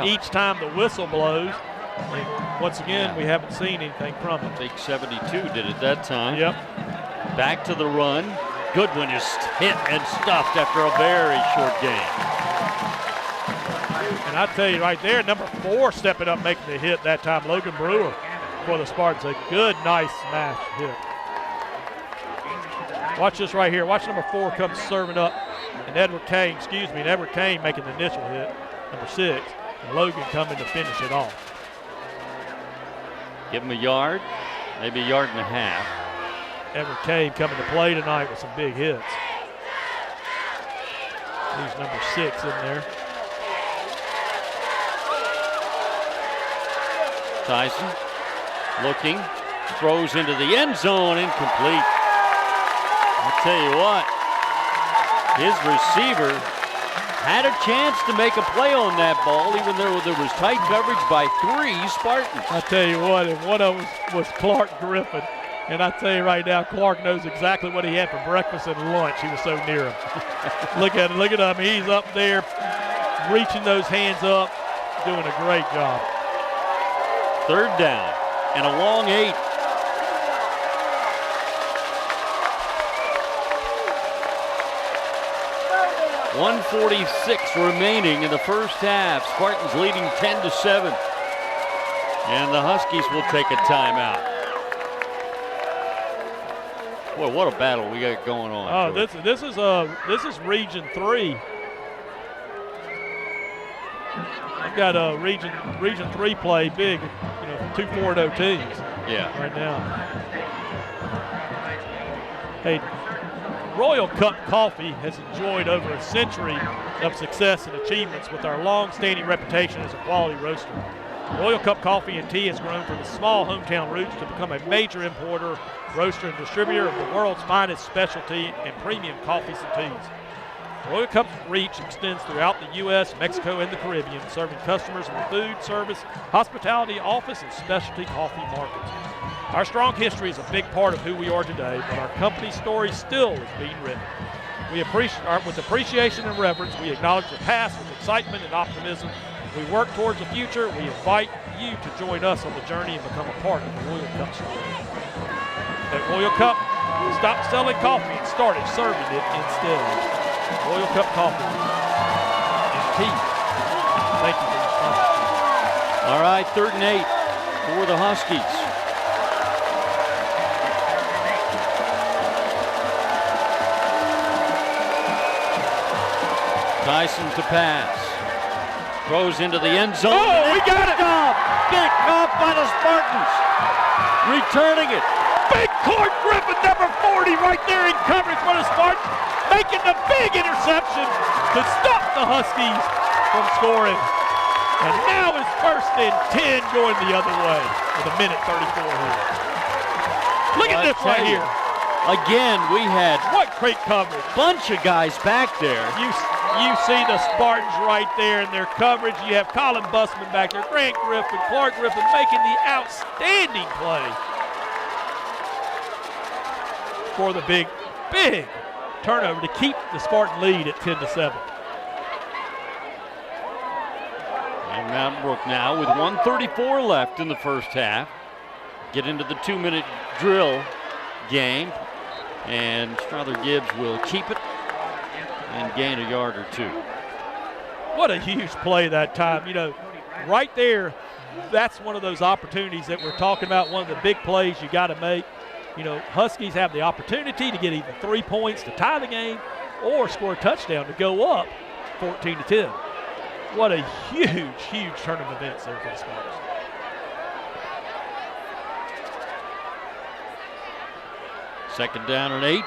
each time the whistle blows. And once again, we haven't seen anything from it. Big 72 did it that time. Yep. Back to the run. Goodwin is hit and stuffed after a very short game. And I tell you right there, number 4 stepping up making the hit that time, Logan Brewer for the Spartans. A good, nice smash hit. Watch this right here. Watch number 4 come serving up. And Edward Kane making the initial hit, number 6. And Logan coming to finish it off. Give him a yard, maybe a yard and a half. Edward Kane coming to play tonight with some big hits. He's number 6 in there. Tyson looking, throws into the end zone, incomplete. I'll tell you what, his receiver had a chance to make a play on that ball, even though there was tight coverage by 3 Spartans. I tell you what, and one of them was Clark Griffin. And I tell you right now, Clark knows exactly what he had for breakfast and lunch. He was so near him. Look at him. He's up there, reaching those hands up, doing a great job. 3rd down and a long 8. .146 remaining in the first half. Spartans leading 10-7. And the Huskies will take a timeout. Boy, what a battle we got going on. Oh, this is Region 3. I've got a Region 3 play big, 2 4-0 teams. Yeah. Right now. Hey, Royal Cup Coffee has enjoyed over a century of success and achievements with our long-standing reputation as a quality roaster. Royal Cup Coffee and Tea has grown from its small hometown roots to become a major importer, roaster, and distributor of the world's finest specialty and premium coffees and teas. Royal Cup's reach extends throughout the U.S., Mexico, and the Caribbean, serving customers in the food, service, hospitality, office, and specialty coffee markets. Our strong history is a big part of who we are today, but our company's story still is being written. With appreciation and reverence, we acknowledge the past with excitement and optimism. We work towards the future. We invite you to join us on the journey and become a part of the Royal Cup story. At Royal Cup, we stopped selling coffee and started serving it instead. Royal Cup Coffee and Tea. Thank you for your sponsorship. All right, 3rd and 8 for the Huskies. Tyson to pass. Throws into the end zone. Oh, we got it! Picked off by the Spartans. Returning it. Big Clark Griffin, number 40, right there in coverage for the Spartans, making the big interception to stop the Huskies from scoring. And now it's 1st and 10 going the other way with 1:34 here. Look at this right here. Again, we had What great coverage. bunch of guys back there. You see the Spartans right there in their coverage. You have Colin Busman back there, Grant Griffin, Clark Griffin making the outstanding play for the big turnover to keep the Spartan lead at 10-7. And Mountain Brook now with 1:34 left in the first half. Get into the 2-minute drill game. And Strother Gibbs will keep it and gain a yard or 2. What a huge play that time. Right there, that's one of those opportunities that we're talking about, one of the big plays you got to make. Huskies have the opportunity to get either 3 points to tie the game or score a touchdown to go up 14-10. What a huge turn of events there for the Spartans. Second down and 8.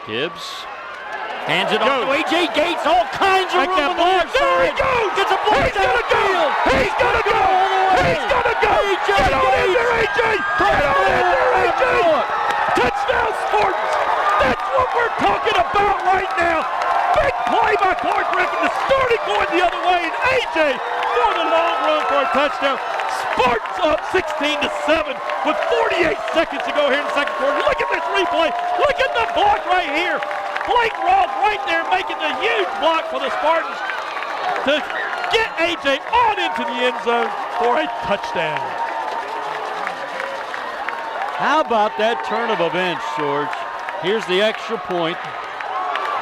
Gibbs hands it off to A.J. Gates. All kinds of room on the left side. There he goes. Gets a block down the field. He's going to go. He's going to go. Get on in there, A.J. Get on in there, A.J. Touchdown, Spartans. That's what we're talking about right now. Big play by Clark Griffin. The starting going the other way, and A.J. for the long run for a touchdown. Spartans up 16-7 with 48 seconds to go here in the second quarter. Look at this replay. Look at the block right here. Blake Roth right there making the huge block for the Spartans to get A.J. on into the end zone for a touchdown. How about that turn of events, George? Here's the extra point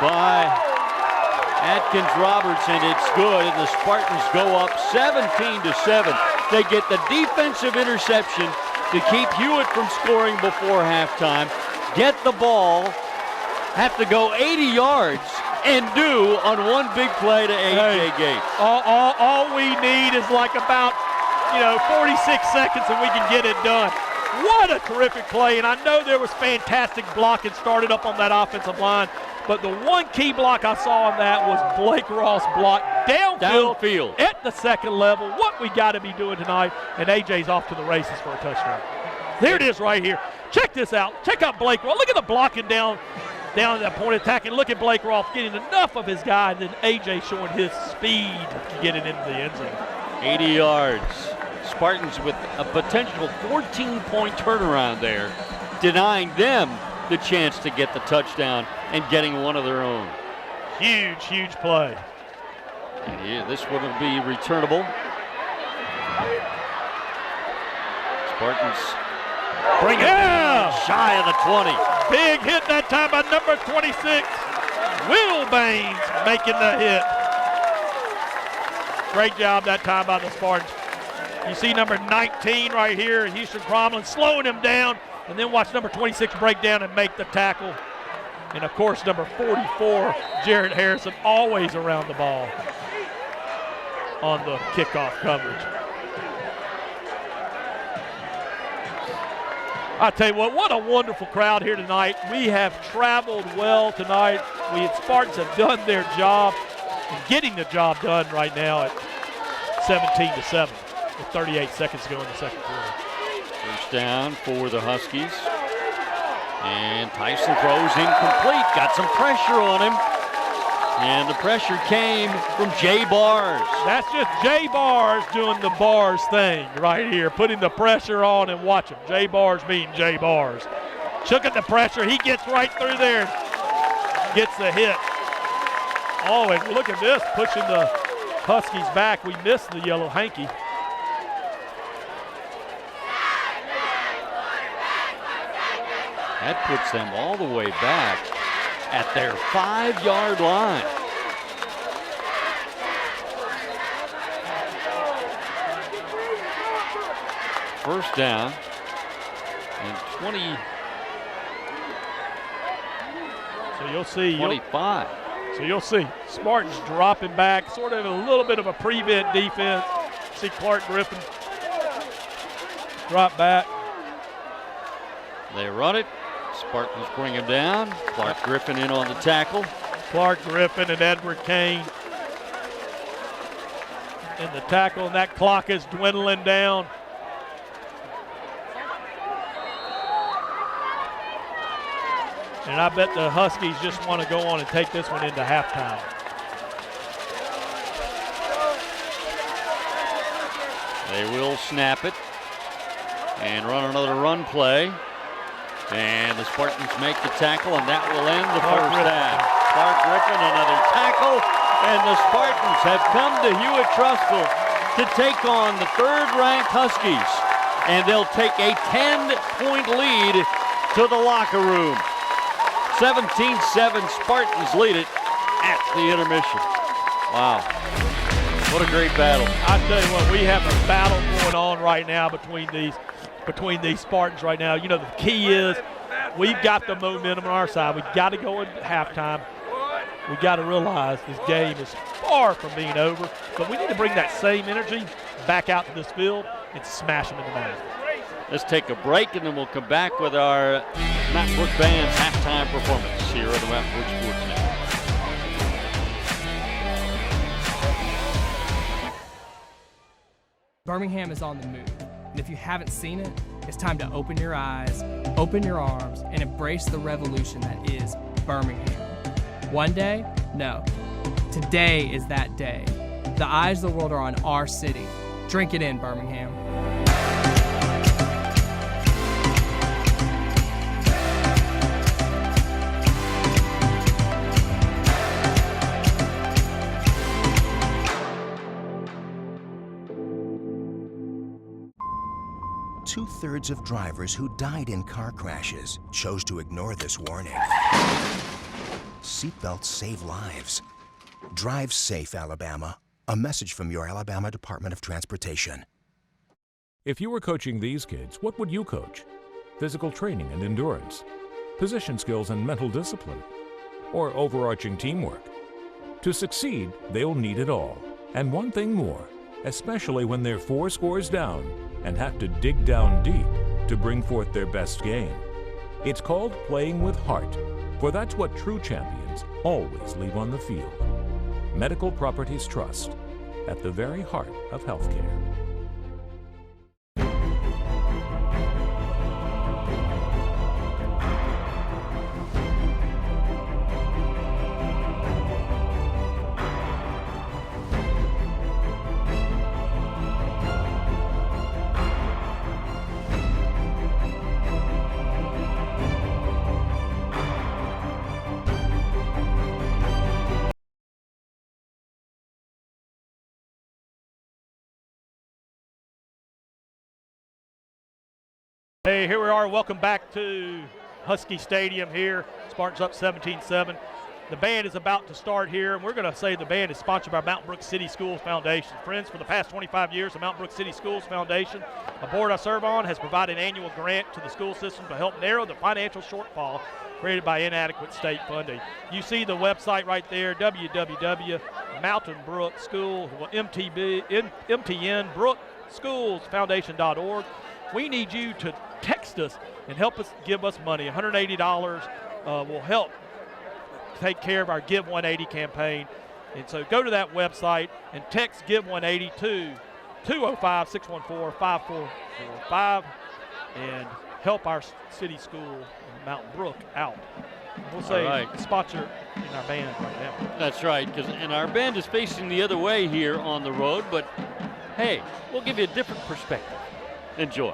by Atkins Robertson. It's good, and the Spartans go up 17-7. They get the defensive interception to keep Hewitt from scoring before halftime. Get the ball, have to go 80 yards, and do on one big play to A.J. Gates. All we need is like about 46 seconds and we can get it done. What a terrific play, and I know there was fantastic blocking started up on that offensive line, but the one key block I saw on that was Blake Ross block downfield at the second level. What we got to be doing tonight, and A.J.'s off to the races for a touchdown. There it is right here. Check this out. Check out Blake Ross. Look at the blocking down at that point of attack, and look at Blake Ross getting enough of his guy, and then A.J. showing his speed to get it into the end zone. 80 yards. Spartans with a potential 14-point turnaround there, denying them the chance to get the touchdown and getting one of their own. Huge play. And yeah, this one will be returnable. Spartans bring it down shy of the 20. Big hit that time by number 26. Will Baines making the hit. Great job that time by the Spartans. You see number 19 right here, Houston Cromlin, slowing him down, and then watch number 26 break down and make the tackle. And of course, number 44, Jared Harrison, always around the ball on the kickoff coverage. I tell you what a wonderful crowd here tonight. We have traveled well tonight. Spartans have done their job and getting the job done right now at 17-7 with 38 seconds to go in the second quarter. First down for the Huskies. And Tyson throws incomplete. Got some pressure on him. And the pressure came from Jay Bars. That's just Jay Bars doing the Bars thing right here, putting the pressure on, and watch him. Jay Bars being Jay Bars. Shook at the pressure. He gets right through there, gets the hit. Oh, and look at this, pushing the Huskies back. We missed the yellow hanky. That puts them all the way back at their 5-yard line. First down and 20. So you'll see. 25. So you'll see Spartans dropping back, sort of a little bit of a prevent defense. See Clark Griffin drop back. They run it. Spartans bring him down. Clark Griffin in on the tackle. Clark Griffin and Edward Kane in the tackle, and that clock is dwindling down. And I bet the Huskies just want to go on and take this one into halftime. They will snap it and run another run play. And the Spartans make the tackle, and that will end the first half. Clark Griffin, another tackle, and the Spartans have come to Hewitt Trussville to take on the third-ranked Huskies. And they'll take a 10-point lead to the locker room. 17-7, Spartans lead it at the intermission. Wow, what a great battle. I tell you what, we have a battle going on right now between these Spartans right now. You know, the key is we've got the momentum on our side. We've got to go into halftime. We've got to realize this game is far from being over, but we need to bring that same energy back out to this field and smash them in the mouth. Let's take a break, and then we'll come back with our Matt Brook Band's halftime performance here on the Matt Brook Sports Network. Birmingham is on the move, and if you haven't seen it, it's time to open your eyes, open your arms, and embrace the revolution that is Birmingham. One day? No. Today is that day. The eyes of the world are on our city. Drink it in, Birmingham. 2/3 of drivers who died in car crashes chose to ignore this warning. Seatbelts save lives. Drive safe, Alabama. A message from your Alabama Department of Transportation. If you were coaching these kids, what would you coach? Physical training and endurance, position skills and mental discipline, or overarching teamwork? To succeed, they'll need it all. And one thing more, especially when they're 4 scores down and have to dig down deep to bring forth their best game. It's called playing with heart, for that's what true champions always leave on the field. Medical Properties Trust, at the very heart of healthcare. Hey, here we are. Welcome back to Husky Stadium here. Spartans up 17-7. The band is about to start here, and we're going to say the band is sponsored by Mountain Brook City Schools Foundation. Friends, for the past 25 years, the Mountain Brook City Schools Foundation, a board I serve on, has provided an annual grant to the school system to help narrow the financial shortfall created by inadequate state funding. You see the website right there, www.mountainbrookschoolsfoundation.org. We need you to text us and help us give us money. $180 will help take care of our Give 180 campaign. And so go to that website and text Give 180 to 205-614-5445 and help our city school in Mountain Brook out. We'll say sponsor in our band right now. That's right, and our band is facing the other way here on the road, but hey, we'll give you a different perspective. Enjoy.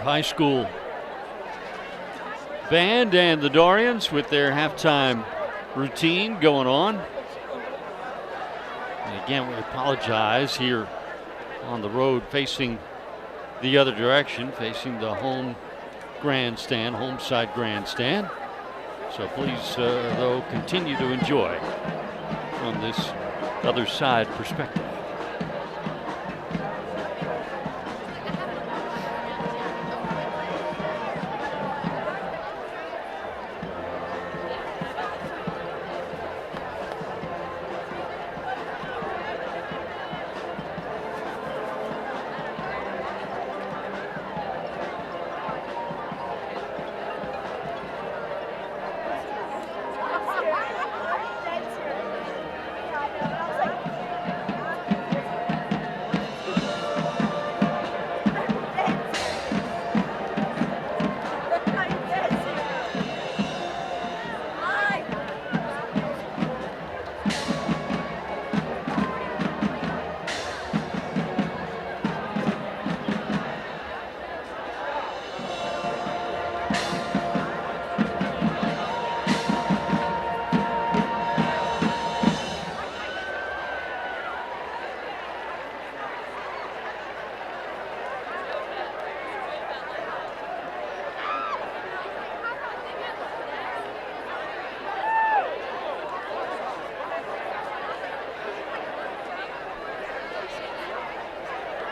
High School band and the Dorians with their halftime routine going on. And again, we apologize here on the road facing the other direction, facing the home grandstand, home side grandstand. So please, though, continue to enjoy from this other side perspective.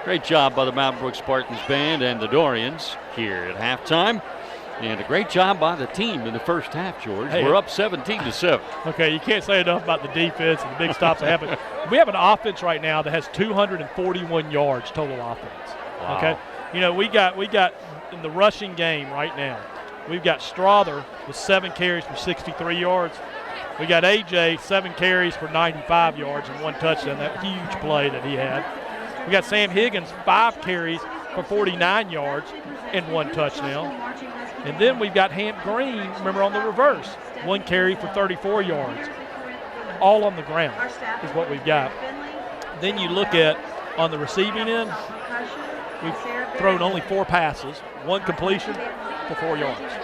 Great job by the Mountain Brook Spartans band and the Dorians here at halftime. And a great job by the team in the first half, George. Hey, we're up 17-7. Okay, you can't say enough about the defense and the big stops that happen. We have an offense right now that has 241 yards total offense. Wow. Okay, you know, we got in the rushing game right now, we've got Strother with 7 carries for 63 yards. We got AJ 7 carries for 95 yards and 1 touchdown. That huge play that he had. We got Sam Higgins 5 carries for 49 yards and 1 touchdown. And then we've got Hamp Green, remember, on the reverse, 1 carry for 34 yards. All on the ground is what we've got. Then you look at on the receiving end, we've thrown only 4 passes, 1 completion for 4 yards.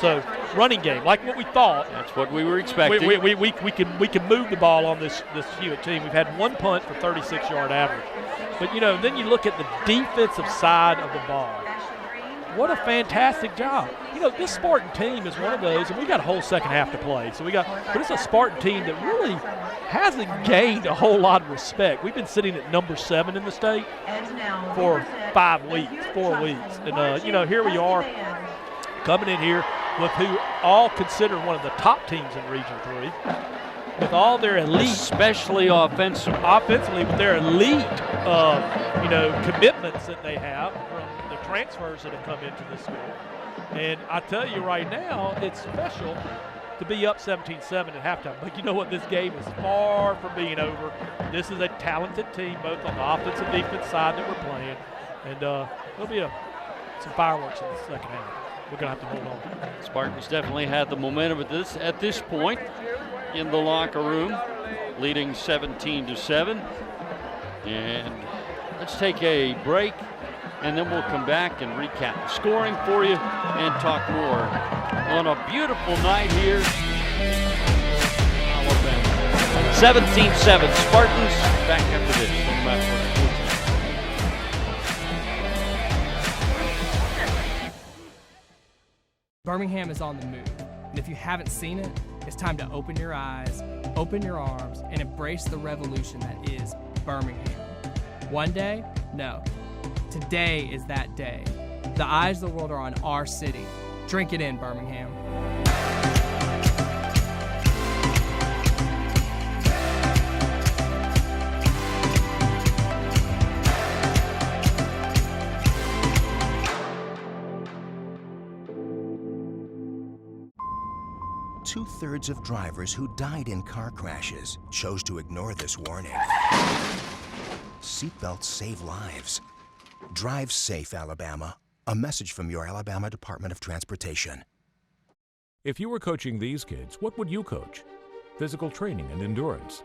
So running game, like what we thought. That's what we were expecting. We can move the ball on this Hewitt team. We've had 1 punt for 36-yard average. But, you know, then you look at the defensive side of the ball. What a fantastic job. You know, this Spartan team is one of those, and we got a whole second half to play. So but it's a Spartan team that really hasn't gained a whole lot of respect. We've been sitting at number 7 in the state for 4 weeks. And, you know, here we are coming in here with who all considered one of the top teams in Region 3. With all their elite, especially offensively, with their elite, you know, commitments that they have from the transfers that have come into this school. And I tell you right now, it's special to be up 17-7 at halftime. But you know what? This game is far from being over. This is a talented team, both on the offensive and defense side that we're playing. And there'll be some fireworks in the second half. We're going to have to hold on. Spartans definitely had the momentum at this point in the locker room, leading 17-7. And let's take a break, and then we'll come back and recap the scoring for you and talk more on a beautiful night here. 17-7 Spartans. Back after this on Mount Brook Sports. Birmingham is on the move, and if you haven't seen it, it's time to open your eyes, open your arms, and embrace the revolution that is Birmingham. One day? No. Today is that day. The eyes of the world are on our city. Drink it in, Birmingham. Two-thirds of drivers who died in car crashes chose to ignore this warning. Seatbelts save lives. Drive safe, Alabama. A message from your Alabama Department of Transportation. If you were coaching these kids, what would you coach? Physical training and endurance,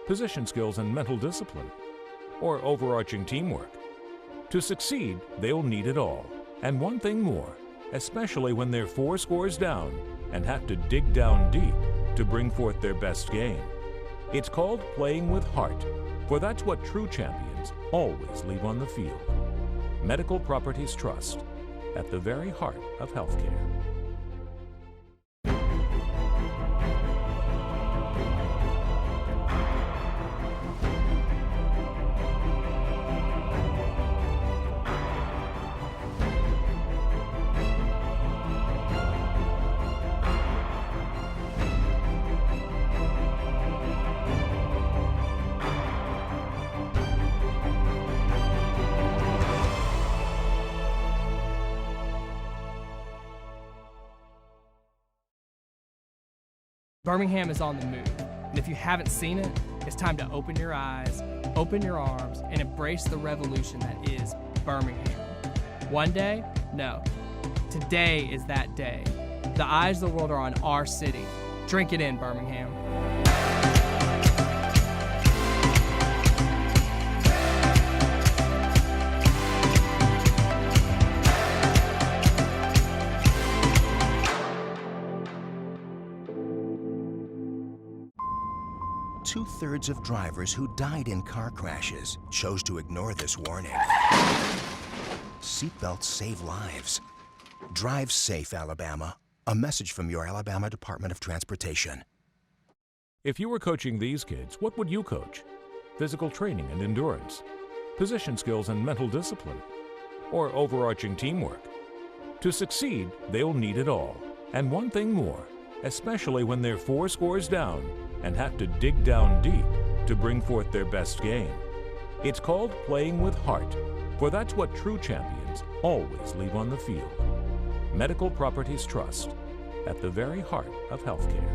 position skills and mental discipline, or overarching teamwork? To succeed, they'll need it all. And one thing more, especially when they're 4 scores down and have to dig down deep to bring forth their best game. It's called playing with heart, for that's what true champions always leave on the field. Medical Properties Trust, at the very heart of healthcare. Birmingham is on the move, and if you haven't seen it, it's time to open your eyes, open your arms, and embrace the revolution that is Birmingham. One day? No. Today is that day. The eyes of the world are on our city. Drink it in, Birmingham. Two-thirds of drivers who died in car crashes chose to ignore this warning. Seatbelts save lives. Drive safe, Alabama. A message from your Alabama Department of Transportation. If you were coaching these kids, what would you coach? Physical training and endurance, position skills and mental discipline, or overarching teamwork? To succeed, they'll need it all. And one thing more, especially when they're 4 scores down and have to dig down deep to bring forth their best game. It's called playing with heart, for that's what true champions always leave on the field. Medical Properties Trust, at the very heart of healthcare.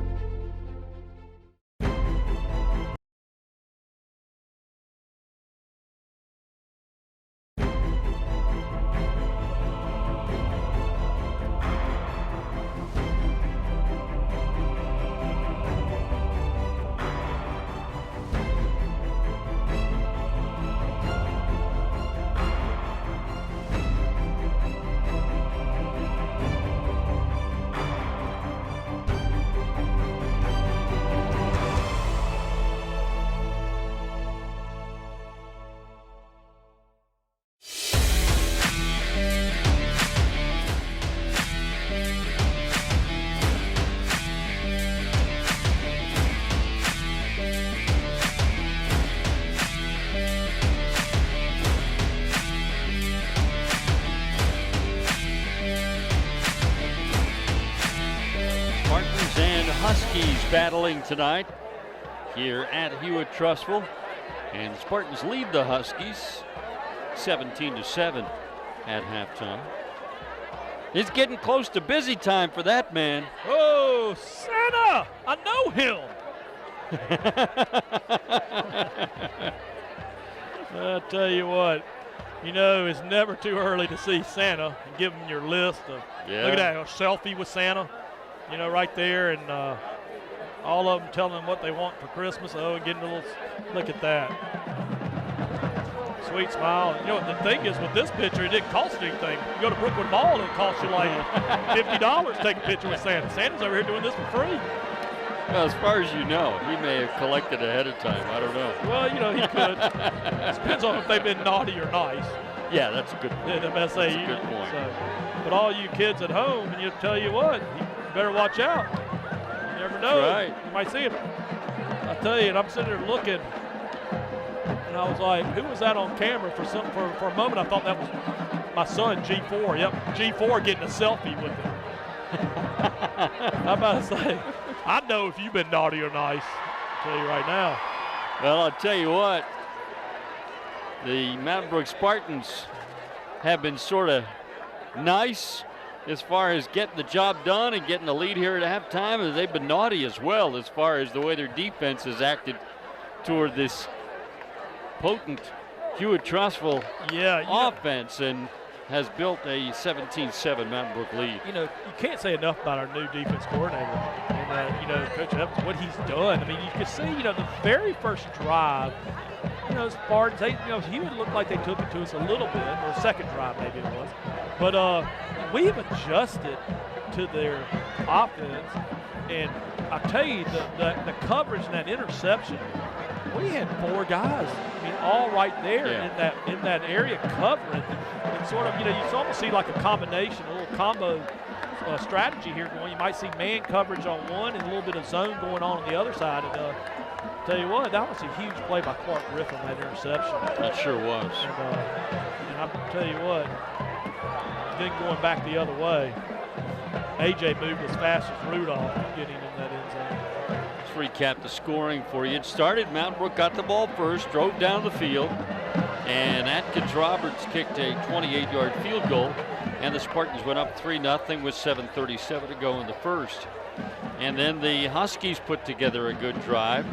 Huskies battling tonight here at Hewitt Trussville, and the Spartans lead the Huskies 17-7 at halftime. It's getting close to busy time for that man. Oh, Santa! I know him. I'll tell you what, you know, it's never too early to see Santa and give him your list of, look at that, a selfie with Santa, you know, right there, and all of them telling them what they want for Christmas. Oh, and getting a little, look at that. Sweet smile. You know what the thing is with this picture, it didn't cost anything. You go to Brookwood Mall, it'll cost you like $50 to take a picture with Santa. Santa's over here doing this for free. Well, as far as you know, he may have collected ahead of time. I don't know. Well, you know, he could. It depends on if they've been naughty or nice. Yeah, that's a good point. That's a good point. So, but all you kids at home, and you tell you what, you better watch out. You never know. Right. You might see him. I tell you, and I'm sitting there looking, and I was like, who was that on camera? For a moment, I thought that was my son, G4. Yep, G4 getting a selfie with him. I'm about to say, I know if you've been naughty or nice. I'll tell you right now. Well, I'll tell you what, the Mountain Brook Spartans have been sort of nice as far as getting the job done and getting the lead here at halftime, and they've been naughty as well as far as the way their defense has acted toward this potent Hewitt Trussville offense, and has built a 17-7 Mountain Brook lead. You know, you can't say enough about our new defense coordinator and, you know, Coach Evans, what he's done. I mean, you can see, you know, the very first drive, Spartans, Hewitt looked like they took it to us a little bit, or second drive maybe it was. But we've adjusted to their offense, and I tell you, the coverage and that interception, we had 4 guys, all right there in that area covering, and sort of, you almost see like a combination, a little combo strategy here going. You might see man coverage on one and a little bit of zone going on the other side. And tell you what, that was a huge play by Clark Griffin, that interception. That sure was. And I tell you what, then going back the other way, AJ moved as fast as Rudolph getting in that end zone. Let's recap the scoring for you. It started, Mountain Brook got the ball first, drove down the field, and Atkins Roberts kicked a 28-yard field goal, and the Spartans went up 3-0 with 7:37 to go in the first. And then the Huskies put together a good drive,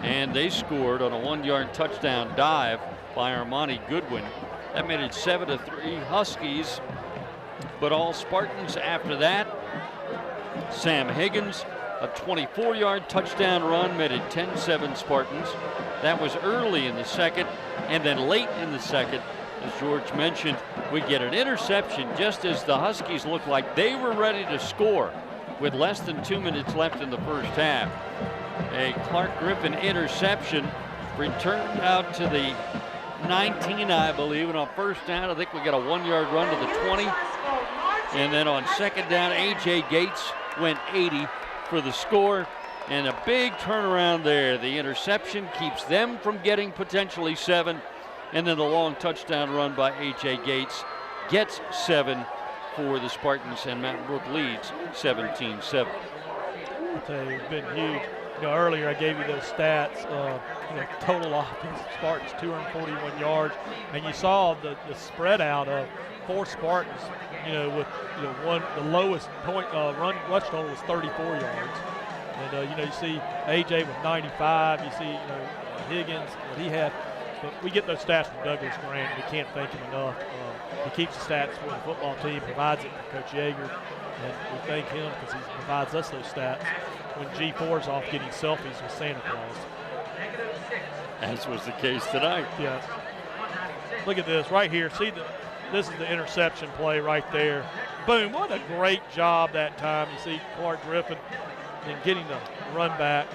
and they scored on a 1-yard touchdown dive by Armani Goodwin. That made it 7-3 Huskies, but all Spartans after that. Sam Higgins, a 24-yard touchdown run, made it 10-7 Spartans. That was early in the second, and then late in the second, as George mentioned, we get an interception just as the Huskies looked like they were ready to score with less than 2 minutes left in the first half. A Clark Griffin interception returned out to the 19, I believe, and on first down, I think we got a 1-yard run to the 20. And then on second down, A.J. Gates went 80 for the score, and a big turnaround there. The interception keeps them from getting potentially 7, and then the long touchdown run by A.J. Gates gets 7 for the Spartans, and Mountain Brook leads 17-7. I'll tell you, it's been huge. Earlier I gave you those stats. Total offense, Spartans 241 yards, and you saw the spread out of 4 Spartans. The lowest point rush total was 34 yards, and you see AJ with 95. You see Higgins, what he had. But we get those stats from Douglas Grant. We can't thank him enough. He keeps the stats for the football team, provides it for Coach Yeager, and we thank him because he provides us those stats when G4's off getting selfies with Santa Claus. As was the case tonight. Yeah. Look at this right here. See, this is the interception play right there. Boom, what a great job that time. You see Clark Griffin and getting the run back.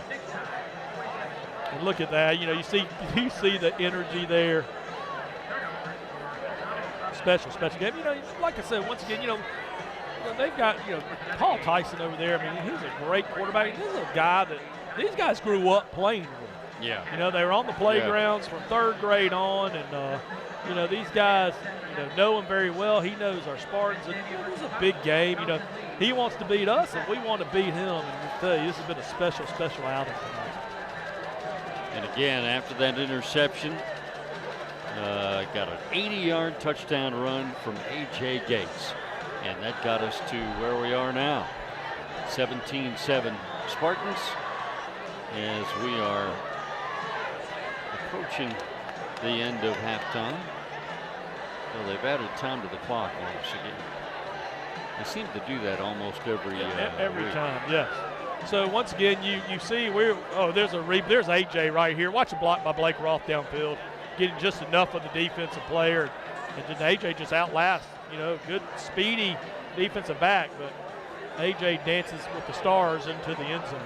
And look at that. You see the energy there. Special game. Like I said, once again, they've got, Paul Tyson over there. He's a great quarterback. This is a guy that these guys grew up playing with. Yeah. They were on the playgrounds from 3rd grade on, and, these guys, know him very well. He knows our Spartans, and this is a big game. He wants to beat us, and we want to beat him. And I tell you, this has been a special outing tonight. And again, after that interception, got an 80-yard touchdown run from A.J. Gates. And that got us to where we are now. 17-7 Spartans, as we are approaching the end of halftime. Well, they've added time to the clock once again. They seem to do that almost every week. Time, yes. So once again, you see there's AJ right here. Watch a block by Blake Roth downfield, getting just enough of the defensive player, and then AJ just outlasts. Good speedy defensive back, but AJ dances with the stars into the end zone.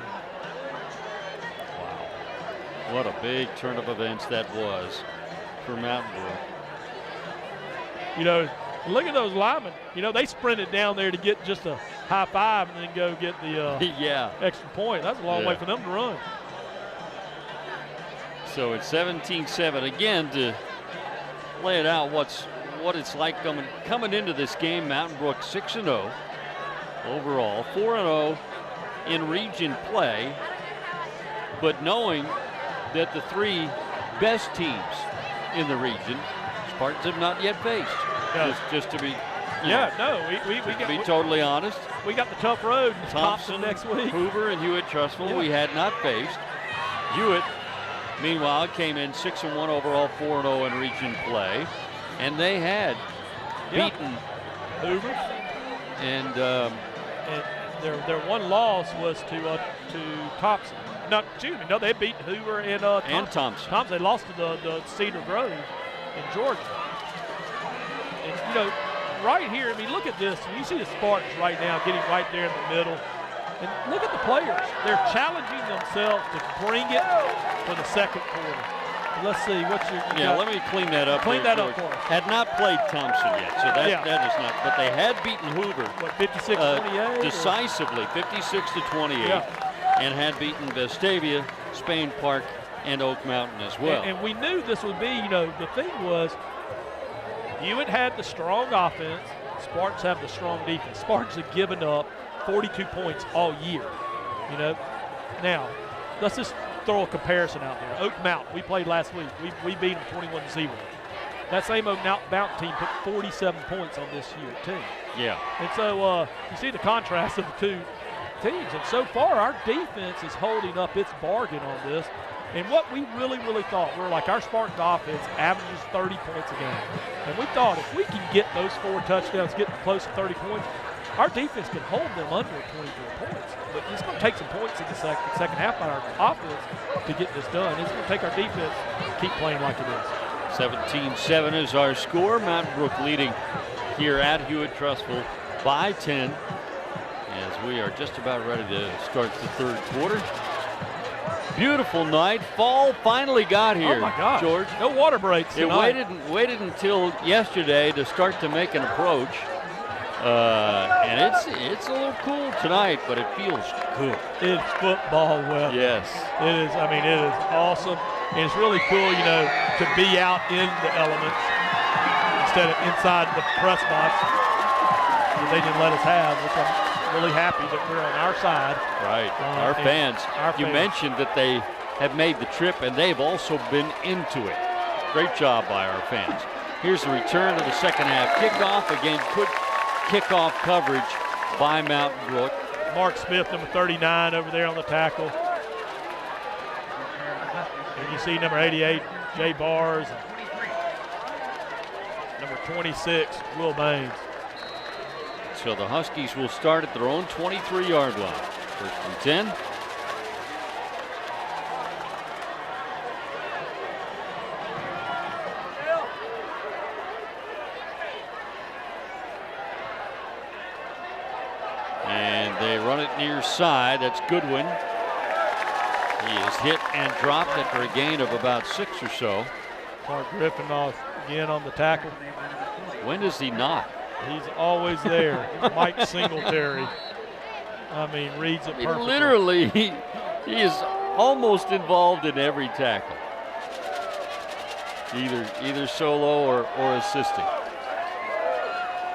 Wow, what a big turn of events that was for Mountain Brook. Look at those linemen. They sprinted down there to get just a high five and then go get the extra point. That's a long way for them to run. So it's 17-7 again. To lay it out, what it's like coming into this game. Mountain Brook 6-0 overall, 4-0 in region play, but knowing that the 3 best teams in the region, Spartans have not yet faced. Just to be, to be totally honest. We got the tough road. Thompson next week. Hoover and Hewitt Trussville we had not faced. Hewitt, meanwhile, came in 6-1 overall, 4-0 in region play, and they had beaten Hoover. And their one loss was to Thompson. No, they beat Hoover and Thompson. They lost to the Cedar Grove in Georgia. And, right here, I mean, look at this. You see the Spartans right now getting right there in the middle. And look at the players. They're challenging themselves to bring it for the second quarter. Let's see what's your. Let me clean that up. Clean that up for us. Had not played Thompson yet, so that is not. But they had beaten Hoover. What, 56-28? Decisively, 56-28, and had beaten Vestavia, Spain Park, and Oak Mountain as well. And we knew this would be. The thing was, Hewitt had the strong offense. Spartans have the strong defense. Spartans have given up 42 points all year. Now let's just throw a comparison out there. Oak Mountain, we played last week. We beat them 21-0. That same Oak Mountain team put 47 points on this Hewitt team. Yeah. And so you see the contrast of the two teams. And so far, our defense is holding up its bargain on this. And what we really, really thought, we're like, our Spartan offense averages 30 points a game. And we thought if we can get those 4 touchdowns, get close to 30 points, our defense can hold them under 24 points. But it's going to take some points in the second half by our offense to get this done. It's going to take our defense to keep playing like it is. 17-7 is our score. Mountain Brook leading here at Hewitt Trussville by 10 as we are just about ready to start the third quarter. Beautiful night. Fall finally got here. Oh my gosh. George. No water breaks tonight. It waited until yesterday to start to make an approach. And it's a little cool tonight, but it feels good. It's football weather. Yes. It is. I mean, it is awesome. And it's really cool, to be out in the elements instead of inside the press box that they didn't let us have, which I'm really happy that we're on our side. Right. Our fans. You mentioned that they have made the trip, and they've also been into it. Great job by our fans. Here's the return of the second half kickoff. Again, good kickoff coverage by Mountain Brook. Mark Smith, number 39, over there on the tackle. And you see number 88, Jay Bars. Number 26, Will Baines. So the Huskies will start at their own 23-yard line. First and 10. And they run it near side. That's Goodwin. He is hit and dropped after a gain of about 6 or so. Clark Griffin off again on the tackle. When does he not? He's always there. Mike Singletary. I mean, reads it perfectly. Literally, he is almost involved in every tackle. Either solo or assisting.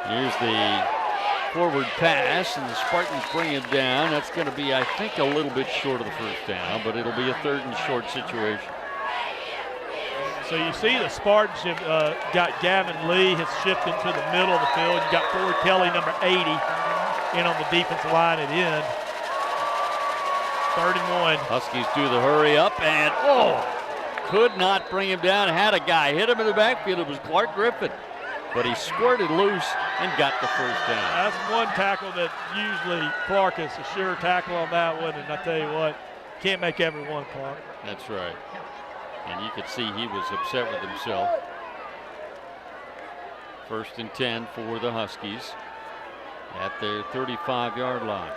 Here's the forward pass, and the Spartans bring it down. That's going to be, I think, a little bit short of the first down, but it'll be a third and short situation. So you see the Spartans have got Gavin Lee has shifted to the middle of the field. You got Ford Kelly, number 80, in on the defensive line at end. 3rd and 1. Huskies do the hurry up, and could not bring him down. Had a guy hit him in the backfield. It was Clark Griffin, but he squirted loose and got the first down. That's one tackle that usually Clark is a sure tackle on that one, and I tell you what, can't make every one, Clark. That's right. And you could see he was upset with himself. 1st and 10 for the Huskies at their 35-yard line.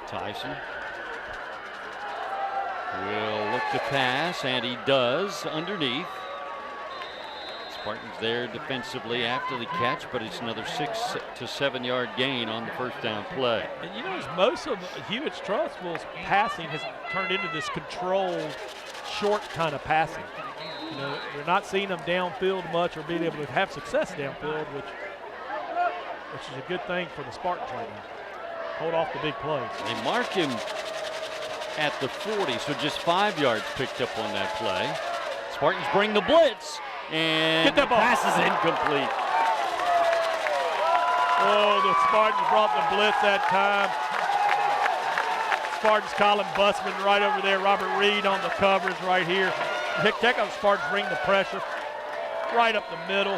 Tyson will look to pass, and he does underneath. Spartans there defensively after the catch, but it's another 6 to 7 yard gain on the first down play. And as most of Hewitt's Trussville's passing has turned into this controlled, short kind of passing. We're not seeing them downfield much or being able to have success downfield, which is a good thing for the Spartans right now. Hold off the big plays. They mark him at the 40, so just 5 yards picked up on that play. Spartans bring the blitz. And get that ball. Pass is incomplete. Oh, the Spartans brought the blitz that time. Spartans, Colin Busman right over there. Robert Reed on the coverage right here. Check out the Spartans bring the pressure right up the middle.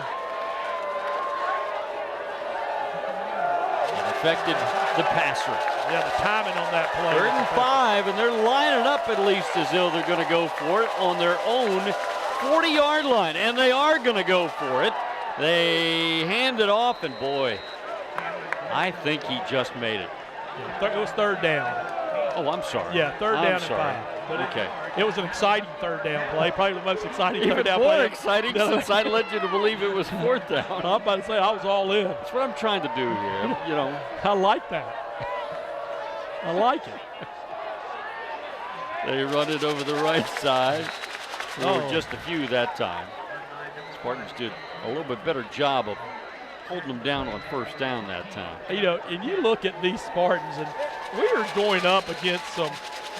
And affected the pass rush. Yeah, the timing on that play. 3rd and 5, and they're lining up at least as though they're going to go for it on their own 40-yard line, and they are going to go for it. They hand it off, and boy, I think he just made it. Yeah, it was 3rd down. Oh, I'm sorry. Yeah, 3rd down and sorry. 5. But Okay. It was an exciting 3rd down play, probably the most exciting Even 3rd down more play. exciting since I led you to believe it was 4th down. I'm about to say I was all in. That's what I'm trying to do here, you know. I like that. I like it. They run it over the right side. There were Oh. just a few that time. Spartans did a little bit better job of holding them down on 1st down that time. You know, and you look at these Spartans, and we are going up against some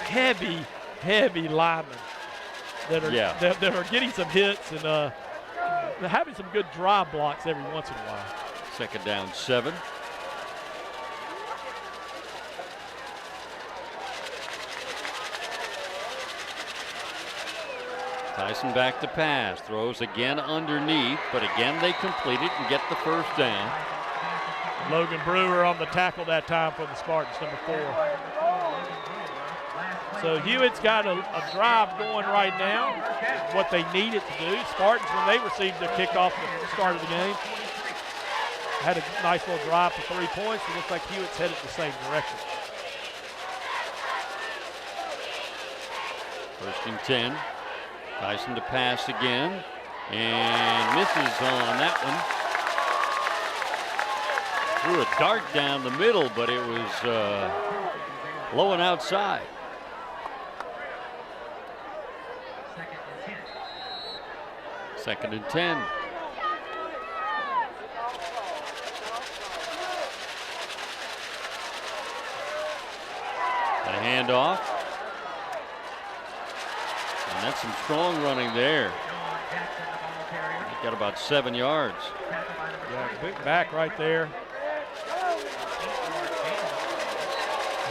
heavy linemen that are that are getting some hits and having some good drive blocks every once in a while. 2nd down, 7. Tyson back to pass, throws again underneath, but again they complete it and get the 1st down. Logan Brewer on the tackle that time for the Spartans, number 4. So Hewitt's got a drive going right now, what they needed to do. Spartans, when they received their kickoff at the start of the game, had a nice little drive for 3 points. It looks like Hewitt's headed the same direction. 1st and 10. Tyson to pass again, and misses on that one. Threw a dart down the middle, but it was low and outside. 2nd and 10. A handoff. And that's some strong running there. He got about 7 yards. Yeah, big back right there.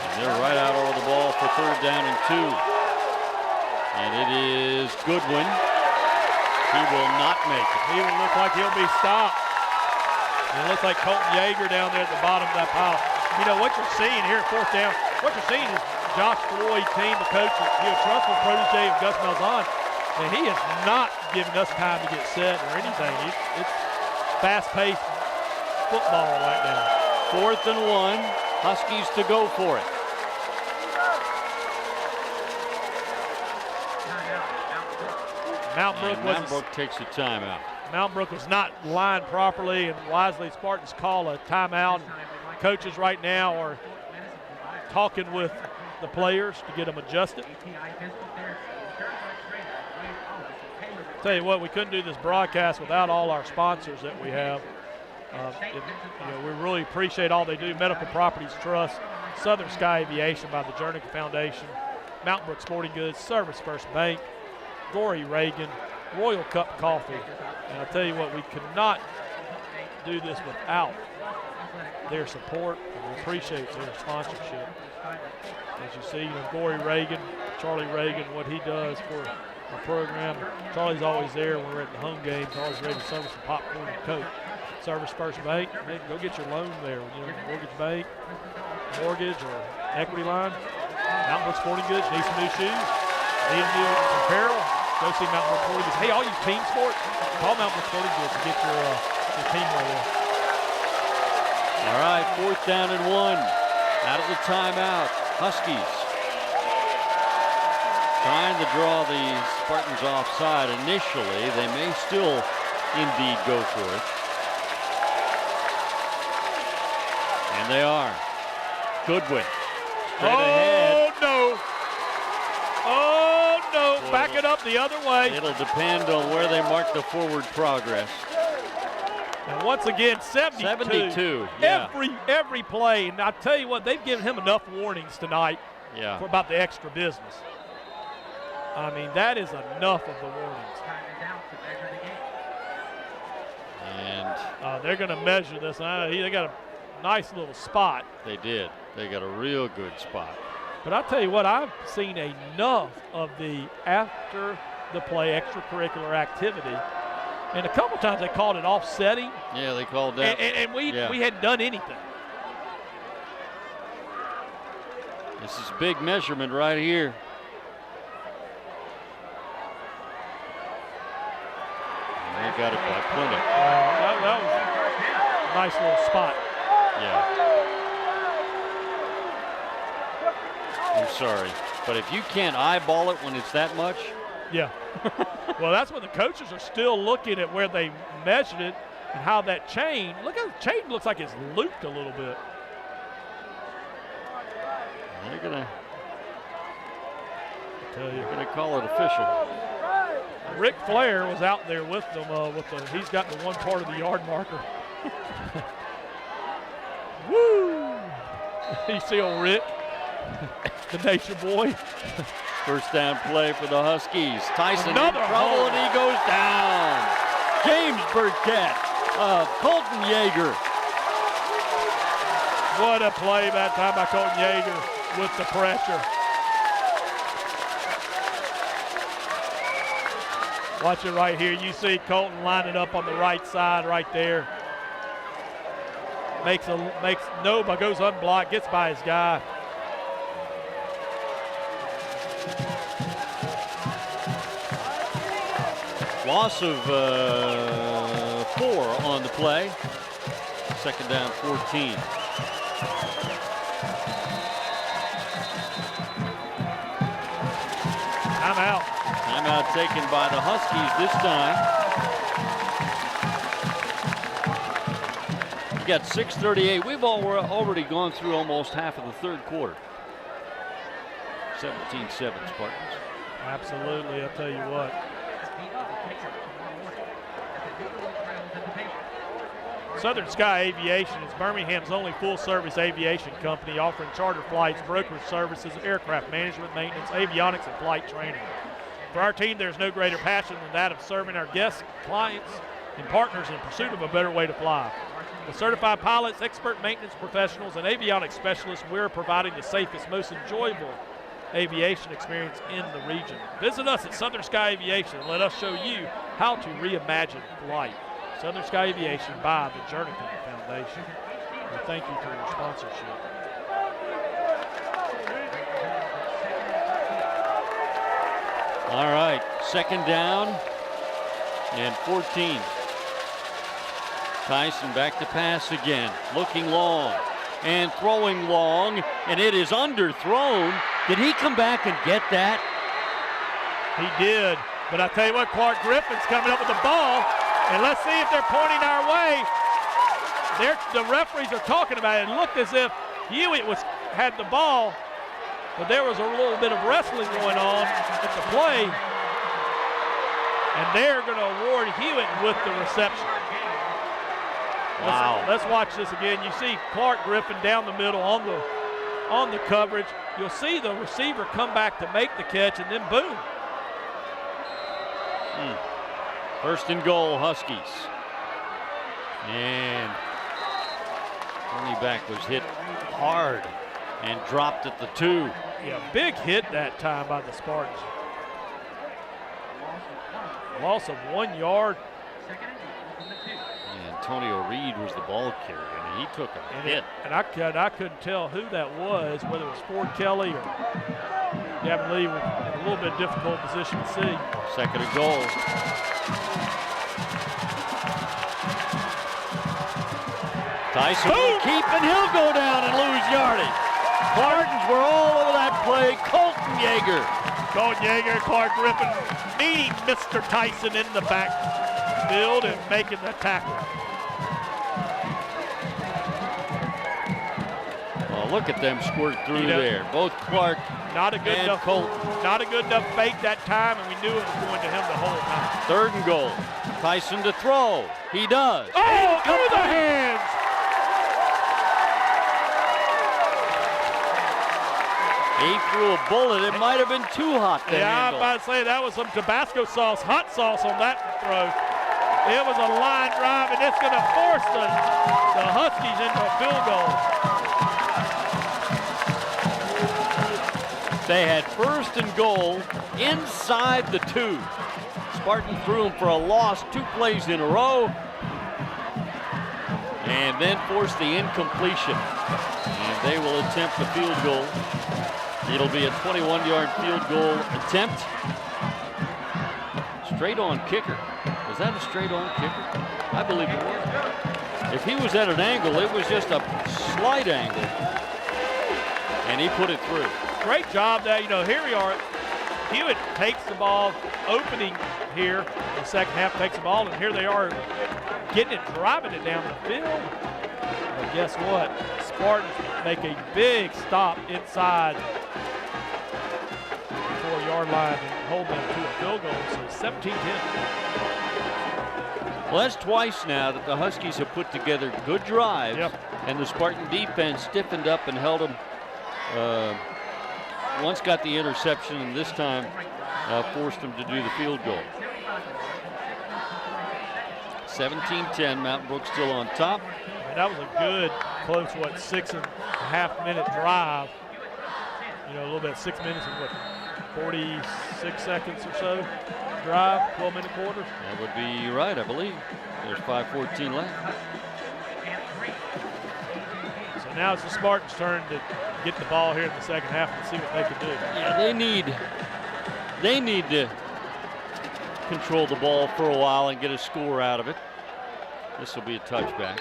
And they're right out over the ball for 3rd down and 2. And it is Goodwin. He will not make it. He will look like he'll be stopped. And it looks like Colton Yeager down there at the bottom of that pile. You know, what you're seeing here at 4th down, what you're seeing is Josh Floyd, team, the coach at Hewitt Trussville, protege of Gus Malzahn, and he is not giving us time to get set or anything. It's fast-paced football right now. 4th and 1, Huskies to go for it. Mount Brook takes a timeout. Mount Brook was not lined properly, and wisely Spartans call a timeout. Coaches right now are talking with the players to get them adjusted. Tell you what, we couldn't do this broadcast without all our sponsors that we have. We really appreciate all they do. Medical Properties Trust, Southern Sky Aviation by the Jernigan Foundation, Mountain Brook Sporting Goods, Service First Bank, Gory Reagan, Royal Cup Coffee. And I tell you what, we could not do this without their support, and we appreciate their sponsorship. As you see, Gory Reagan, Charlie Reagan, what he does for our program. Charlie's always there when we're at the home games, always ready to serve some popcorn and Coke. Service First Bank, hey, go get your loan there. Mortgage bank, mortgage or equity line. Mountain Brook Sporting Goods, need some new shoes, need new apparel. Go see Mountain Brook Sporting Goods. Hey, all you team sports, call Mountain Brook Sporting Goods to get your team ready. All right, 4th down and 1. Out of the timeout, Huskies trying to draw the Spartans offside initially. They may still indeed go for it. And they are. Goodwin straight ahead. No. Oh, no. Boy, Back it up the other way. It'll depend on where they mark the forward progress. And once again, 72. 72, yeah. Every play. And I tell you what, they've given him enough warnings tonight for about the extra business. I mean, that is enough of the warnings. And they're going to measure this. They got a nice little spot. They did. They got a real good spot. But I'll tell you what, I've seen enough of the after the play extracurricular activity. And a couple times they called it offsetting. Yeah, they called that. And we hadn't done anything. This is a big measurement right here. They got it by plenty. That was a nice little spot. Yeah. I'm sorry, but if you can't eyeball it when it's that much. Yeah. Well, that's when the coaches are still looking at where they measured it and how that chain. Look at the chain, looks like it's looped a little bit. They're gonna call it official. Ric Flair was out there with them. He's got the one part of the yard marker. Woo! You see old Rick, the nature boy. First down play for the Huskies. Tyson Another in trouble hole. and he goes down. James Burkett, Colton Yeager. What a play that time by Colton Yeager with the pressure. Watch it right here. You see Colton lining up on the right side right there. Nobody goes unblocked, gets by his guy. Loss of 4 on the play. Second down, 14. Timeout. Timeout taken by the Huskies this time. You got 6:38. We've already gone through almost half of the third quarter. 17-7 Spartans. Absolutely, I'll tell you what. Southern Sky Aviation is Birmingham's only full-service aviation company offering charter flights, brokerage services, aircraft management, maintenance, avionics, and flight training. For our team, there's no greater passion than that of serving our guests, clients, and partners in pursuit of a better way to fly. With certified pilots, expert maintenance professionals, and avionics specialists, we're providing the safest, most enjoyable aviation experience in the region. Visit us at Southern Sky Aviation and let us show you how to reimagine flight. Southern Sky Aviation by the Jernigan Foundation. We thank you for your sponsorship. All right, second down and 14. Tyson back to pass again, looking long and throwing long, and it is underthrown. Did he come back and get that? He did, but I tell you what, Clark Griffin's coming up with the ball, and let's see if they're pointing our way. The referees are talking about it. It looked as if Hewitt had the ball, but there was a little bit of wrestling going on at the play, and they're going to award Hewitt with the reception. Wow. Let's watch this again. You see Clark Griffin down the middle on the coverage. You'll see the receiver come back to make the catch, and then boom. First and goal, Huskies. And running back was hit hard and dropped at the 2. Yeah, big hit that time by the Spartans. Loss of 1 yard. Antonio Reed was the ball carrier, and he took a hit. And I couldn't tell who that was, whether it was Ford Kelly or Gavin Lee, was in a little bit difficult position to see. Second and goal. Tyson will keep, and he'll go down and lose yardage. Spartans were all over that play. Colton Yeager. Colton Yeager, Clark Griffin meeting Mr. Tyson in the backfield and making the tackle. Oh, look at them squirt through there. Both Clark not a good and enough Colton. Not a good enough fake that time, and we knew it was going to him the whole time. Third and goal. Tyson to throw. He does. Oh, through the hands. He threw a bullet. It might have been too hot to I'm handle. about to say that was some Tabasco sauce, hot sauce on that throw. It was a line drive, and it's going to force the Huskies into a field goal. They had first and goal inside the 2. Spartan threw him for a loss 2 plays in a row. and then force the incompletion. And they will attempt the field goal. It'll be a 21-yard field goal attempt. Straight on kicker. Was that a straight on kicker? I believe it was. If he was at an angle, it was just a slight angle. And he put it through. Great job that, here we are. Hewitt takes the ball, opening here in the second half, takes the ball, and here they are getting it, driving it down the field. But guess what? Spartans make a big stop inside the 4-yard line and hold them to a field goal. So 17-10. Well, that's twice now that the Huskies have put together good drives, and the Spartan defense stiffened up and held them. Once got the interception, and this time forced them to do the field goal. 17-10, Mountain Brook still on top. And that was a good, close, 6.5 minute drive. A little bit, 6 minutes and 46 seconds or so drive, 12-minute quarter. That would be right, I believe. There's 5:14 left. So now it's the Spartans' turn to get the ball here in the second half and see what they can do. Yeah, they need to control the ball for a while and get a score out of it. This will be a touchback.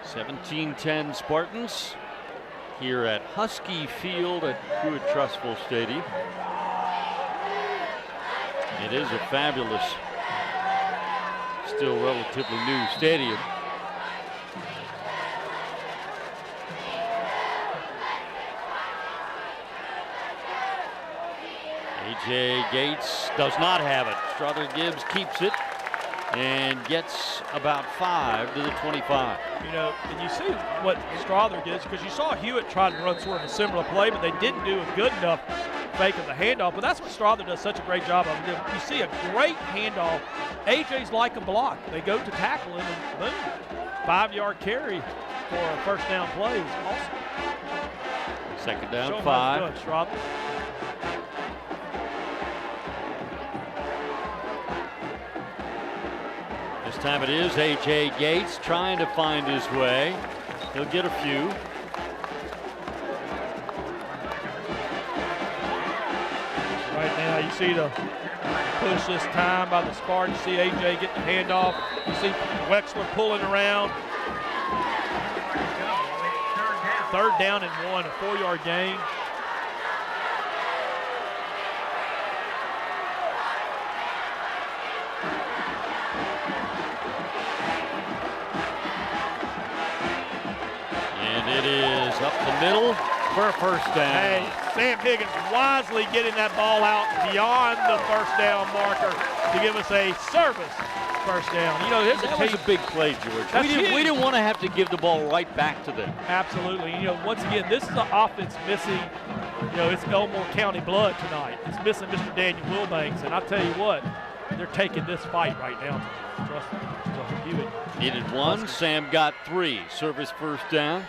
(17-10) Spartans here at Husky Field at Hewitt Trussville Stadium. It is a fabulous, still relatively new stadium. A.J. Gates does not have it. Strother Gibbs keeps it and gets about 5 to the 25. And you see what Strother gets, because you saw Hewitt try to run sort of a similar play, but they didn't do a good enough fake of the handoff. But that's what Strother does such a great job of. You see a great handoff. AJ's like a block. They go to tackle him, and boom, 5-yard carry for a first down play is awesome. Second down, 5. Good, Strother. This time it is A.J. Gates trying to find his way. He'll get a few. Right now you see the push this time by the Spartans. You see A.J. get the handoff. You see Wexler pulling around. Third down and 1, a 4-yard gain. It is up the middle for a first down. Hey, Sam Higgins wisely getting that ball out beyond the first down marker to give us a service first down. That was a big play, George. We didn't want to have to give the ball right back to them. Absolutely. Once again, this is an offense missing, it's Elmore County blood tonight. It's missing Mr. Daniel Wilbanks, and I'll tell you what, they're taking this fight right now to Hewitt. Needed 1. Sam got 3. Service first down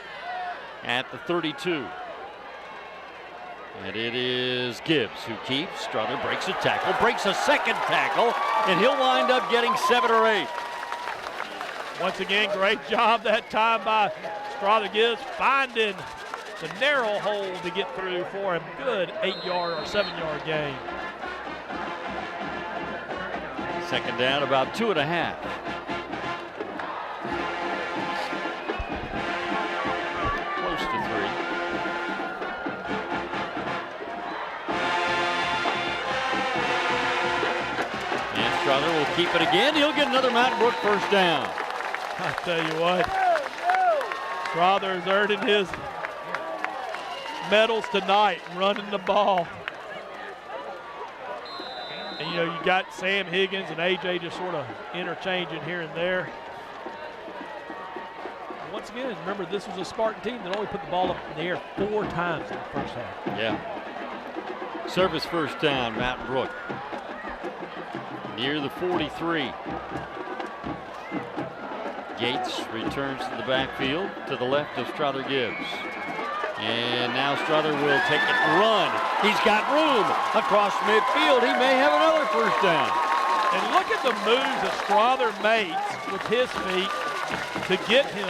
at the 32. And it is Gibbs who keeps. Strother breaks a tackle, breaks a second tackle, and he'll wind up getting 7 or 8. Once again, great job that time by Strother Gibbs, finding the narrow hole to get through for a good 8-yard or 7-yard gain. Second down, about 2.5. Close to 3. And Strother will keep it again. He'll get another Mountain Brook first down. I tell you what, Strother is earning his medals tonight, running the ball. And you got Sam Higgins and AJ just sort of interchanging here and there. Once again, remember, this was a Spartan team that only put the ball up in the air 4 times in the first half. Yeah. Service first down, Mountain Brook. Near the 43. Gates returns to the backfield to the left of Strother Gibbs. And now Strother will take it and run. He's got room across midfield. He may have another first down. And look at the moves that Strother makes with his feet to get him,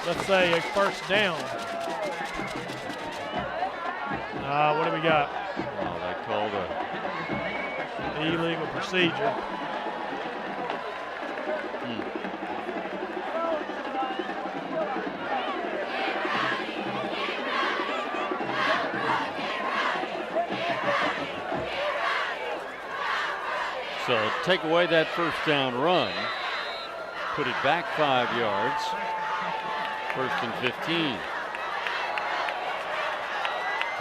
let's say, a first down. What do we got? Oh, they called a illegal procedure. So take away that first down run, put it back 5 yards, 1st and 15.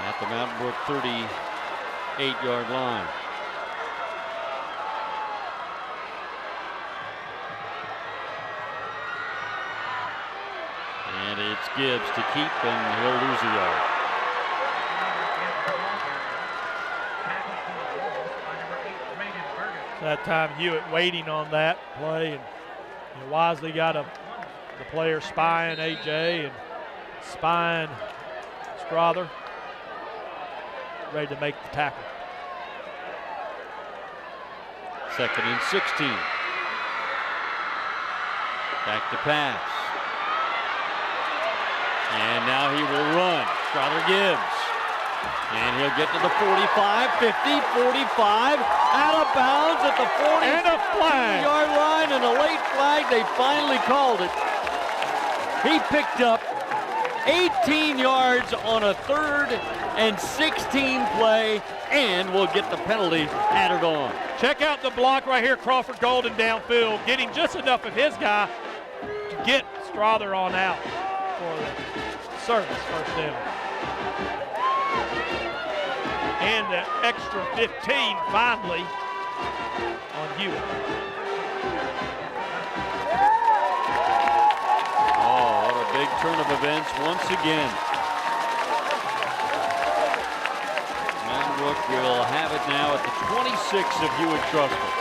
At the Mountain Brook 38-yard line. And it's Gibbs to keep, and he'll lose a yard. That time Hewitt waiting on that play, and wisely got the player spying AJ and spying Strother, ready to make the tackle. 2nd and 16. Back to pass. And now he will run. Strother Gibbs. And he'll get to the 45, 50, 45, out of bounds at the 40. And a flag. Yard line, and a late flag. They finally called it. He picked up 18 yards on a 3rd and 16 play, and will get the penalty added on. Check out the block right here, Crawford Golden downfield, getting just enough of his guy to get Strother on out for the service first down. And the extra 15 finally on Hewitt. Oh, what a big turn of events once again. Mountain Brook will have it now at the 26 of Hewitt Trussville.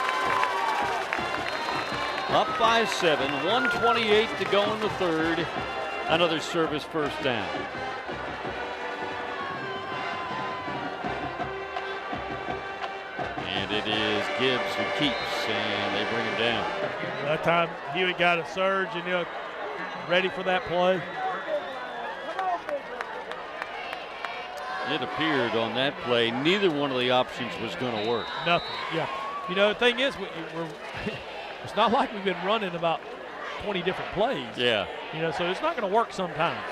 Up by 7, 1:28 to go in the 3rd. Another service first down. And it is Gibbs who keeps, and they bring him down. That time Hewitt got a surge and ready for that play. It appeared on that play neither one of the options was going to work. Nothing, yeah. The thing is, it's not like we've been running about 20 different plays. Yeah. So it's not going to work sometimes.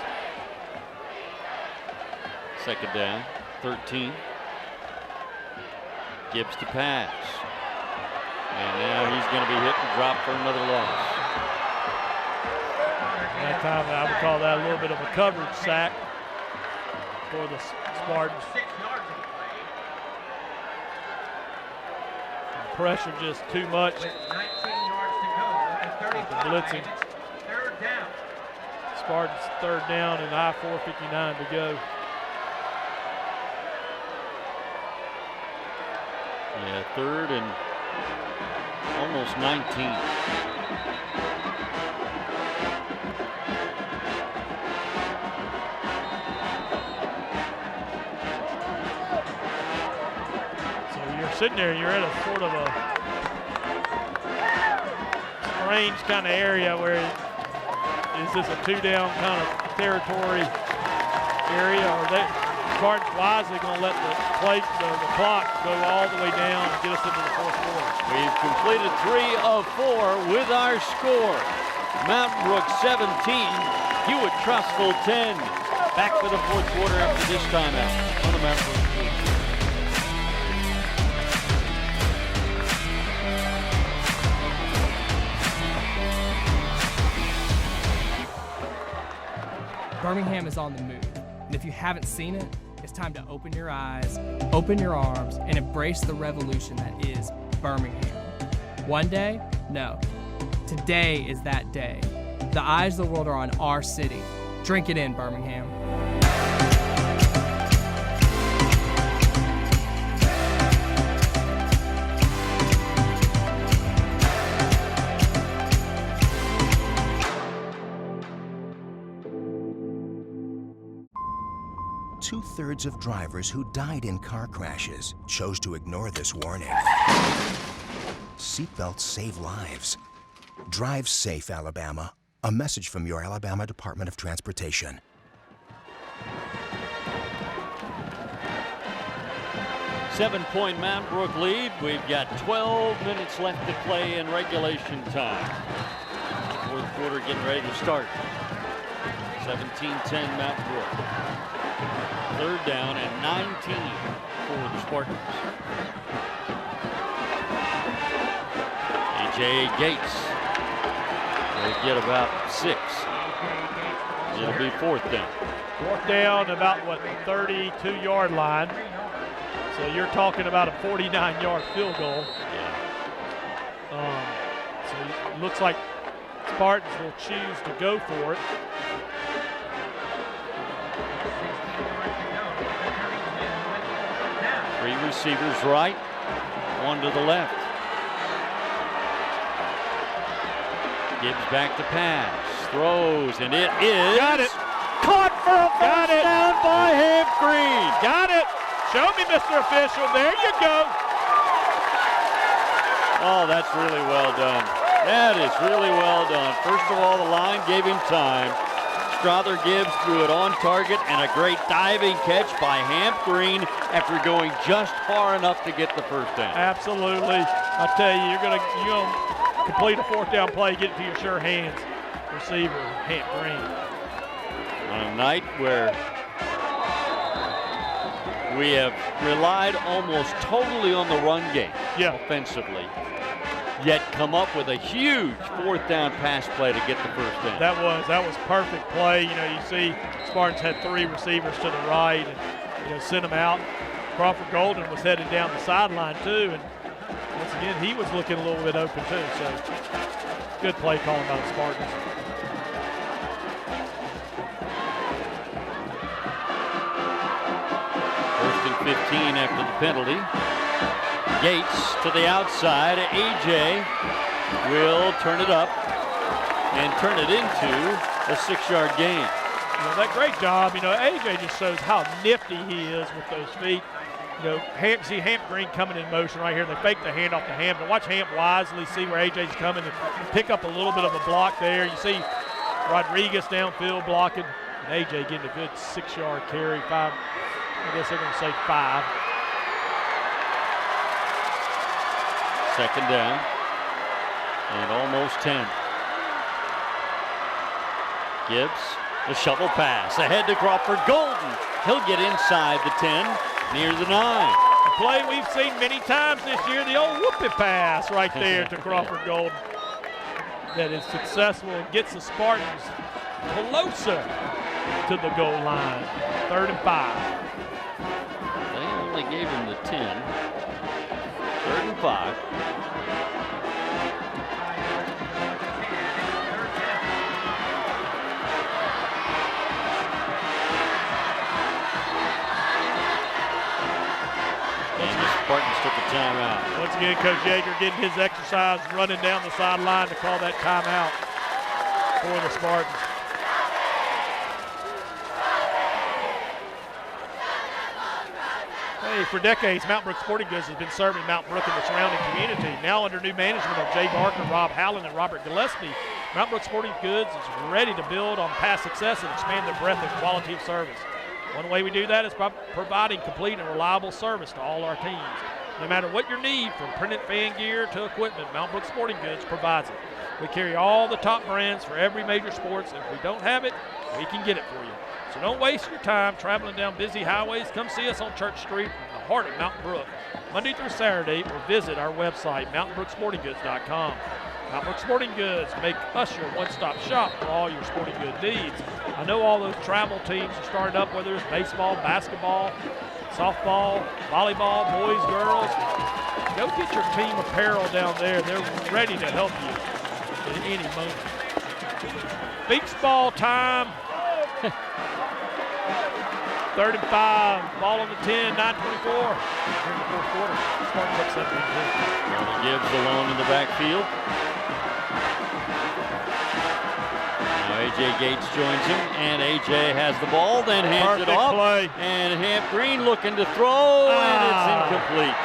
2nd down, 13. Gibbs to pass. And now he's going to be hit and dropped for another loss. That time I would call that a little bit of a coverage sack for the Spartans. The pressure just too much. The blitzing. Spartans 3rd down and I-459 to go. Yeah, 3rd and almost 19. So you're sitting there, you're at a sort of a strange kind of area where is this a 2-down kind of territory area, or they Spartans wisely going to let the clock go all the way down and get us into the 4th quarter. We've completed 3 of 4 with our score. Mountain Brook 17, Hewitt Trussville 10. Back for the 4th quarter after this timeout on the Mountain Brook Sports. Birmingham is on the move, and if you haven't seen it, it's time to open your eyes, open your arms, and embrace the revolution that is Birmingham. One day? No. Today is that day. The eyes of the world are on our city. Drink it in, Birmingham. 2/3 of drivers who died in car crashes chose to ignore this warning. Seatbelts save lives. Drive safe, Alabama. A message from your Alabama Department of Transportation. Seven-point Mountain Brook lead. We've got 12 minutes left to play in regulation time. Fourth quarter getting ready to start. 17-10 Mountain Brook. Third down and 19 for the Spartans. A.J. Gates will get about 6. It'll be fourth down. Fourth down, about what, the 32-yard line. So you're talking about a 49-yard field goal. Yeah. So it looks like Spartans will choose to go for it. Three receivers right, one to the left. Gibbs back to pass, throws, and it is Got it. caught for a Got first it. down by Hamp Green. Got it. Show me, Mr. Official. There you go. Oh, that's really well done. That is really well done. First of all, the line gave him time. Strother Gibbs threw it on target, and a great diving catch by Hamp Green after going just far enough to get the first down. Absolutely. I tell you, you're gonna complete a fourth down play, get it to your sure hands. Receiver, Hamp Green. On a night where we have relied almost totally on the run game offensively, yet come up with a huge fourth down pass play to get the first down. That was perfect play. You know, you see Spartans had 3 receivers to the right and, sent them out. Crawford Golden was headed down the sideline too, and once again, he was looking a little bit open too, so good play calling by the Spartans. First and 15 after the penalty. Gates to the outside. A.J. will turn it up and turn it into a 6-yard gain. That great job. A.J. just shows how nifty he is with those feet. See Hamp Green coming in motion right here. They fake the handoff to Hamp. And watch Hamp wisely see where A.J.'s coming and pick up a little bit of a block there. You see Rodriguez downfield blocking. And A.J. getting a good 6-yard carry. 5. I guess they're going to say 5. Second down and almost 10. Gibbs, the shovel pass ahead to Crawford Golden. He'll get inside the 10, near the 9. A play we've seen many times this year, the old whoopie pass right there to Crawford Golden. That is successful and gets the Spartans closer to the goal line. 3rd and 5. They only gave him the 10. 3rd and 5. And the Spartans took a timeout. Once again, Coach Yeager getting his exercise, running down the sideline to call that timeout for the Spartans. Hey, for decades, Mountain Brook Sporting Goods has been serving Mountain Brook and the surrounding community. Now under new management of Jay Barker, Rob Howland, and Robert Gillespie, Mountain Brook Sporting Goods is ready to build on past success and expand their breadth and quality of service. One way we do that is by providing complete and reliable service to all our teams. No matter what your need, from printed fan gear to equipment, Mountain Brook Sporting Goods provides it. We carry all the top brands for every major sports, and if we don't have it, we can get it for you. So don't waste your time traveling down busy highways. Come see us on Church Street in the heart of Mountain Brook, Monday through Saturday, or visit our website, mountainbrooksportinggoods.com. Mountain Brook Sporting Goods make us your one-stop shop for all your sporting good needs. I know all those travel teams are starting up, whether it's baseball, basketball, softball, volleyball, boys, girls. Go get your team apparel down there. They're ready to help you at any moment. Beach ball time. 3rd and 5, ball on the 10, 9:24 in the fourth quarter. Spartans up 17-10. Gibbs alone in the backfield. Now A.J. Gates joins him, and A.J. has the ball, then hands it off. Play. And Hamp Green looking to throw, and it's incomplete.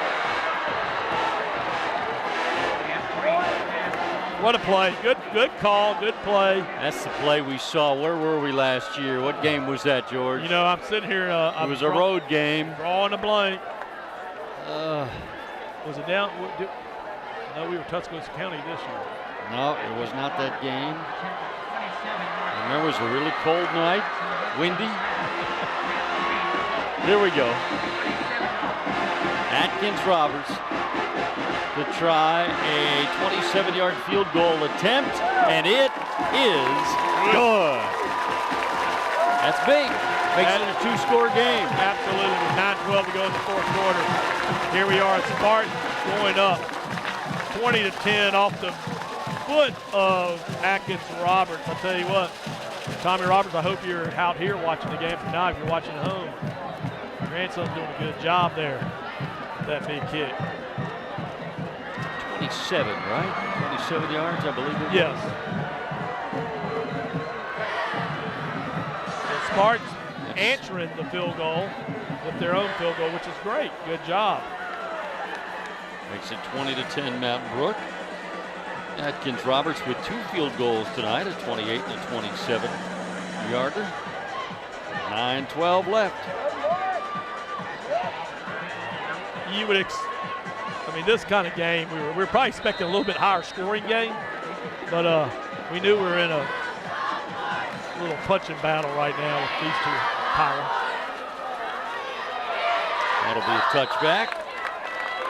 What a play. Good call, good play. That's the play we saw. Where were we last year? What game was that, George? You know, I'm sitting here. It was a road game. Drawing a blank. Was it down? No, we were Tuscaloosa County this year. No, it was not that game. I remember it was a really cold night, windy. Here we go. Atkins Roberts to try a 27-yard field goal attempt, and it is good. That's big. Makes it a two-score game. Absolutely, with 9:12 to go in the fourth quarter. Here we are, Spartans going up 20-10 off the foot of Atkins Roberts. I'll tell you what, Tommy Roberts, I hope you're out here watching the game tonight. If you're watching at home, your grandson's doing a good job there with that big kick. 27, right? 27 yards, I believe it was. Yes. The Spartans answering the field goal with their own field goal, which is great. Good job. Makes it 20-10 Mountain Brook. Atkins Roberts with 2 field goals tonight, a 28 and a 27-yarder. 9:12 left. You would I mean, this kind of game, we were probably expecting a little bit higher scoring game, but we knew we were in a little punching battle right now with these two pirates. That'll be a touchback.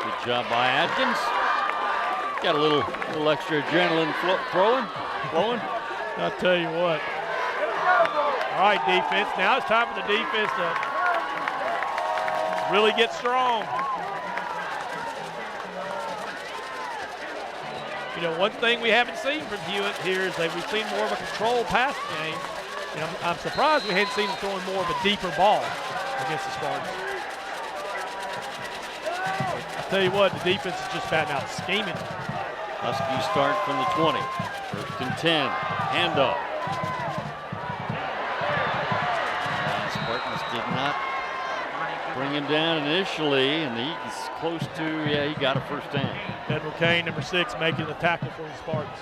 Good job by Atkins. Got a little extra adrenaline flowing. I'll tell you what. All right, defense. Now it's time for the defense to really get strong. You know, one thing we haven't seen from Hewitt here is that we've seen more of a controlled pass game. And I'm surprised we hadn't seen him throwing more of a deeper ball against the Spartans. I'll tell you what, the defense is just about now scheming. Huskies start from the 20. 1st and 10. Handoff. And Spartans did not bring him down initially, and he's close to, he got a first down. Edward Kane, number 6, making the tackle for the Spartans.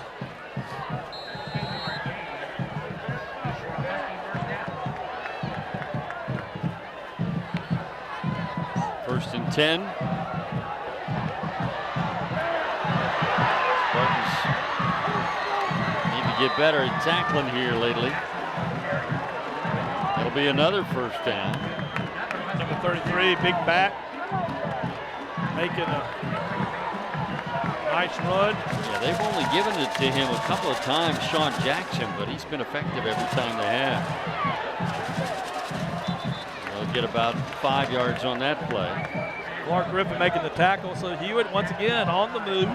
First and 10. Spartans need to get better at tackling here lately. It'll be another first down. Number 33, big back, making a nice run. Yeah, they've only given it to him a couple of times, Sean Jackson, but he's been effective every time they have. They'll get about 5 yards on that play. Clark Griffin making the tackle, so Hewitt once again on the move.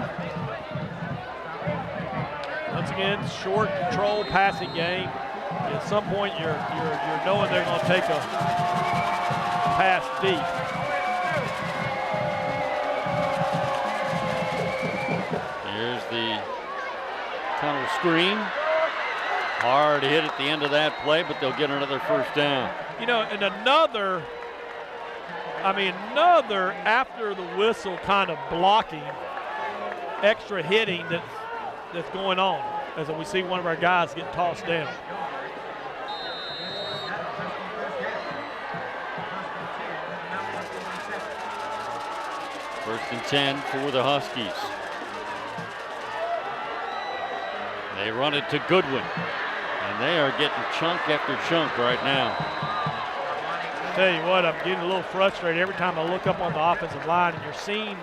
Once again, short control passing game. At some point, you're knowing they're going to take a pass deep. Here's the tunnel screen. Hard hit at the end of that play, but they'll get another first down. You know, and another after the whistle kind of blocking, extra hitting that's going on as we see one of our guys get tossed down. First and 10 for the Huskies. They run it to Goodwin, and they are getting chunk after chunk right now. Tell you what, I'm getting a little frustrated every time I look up on the offensive line, and you're seeing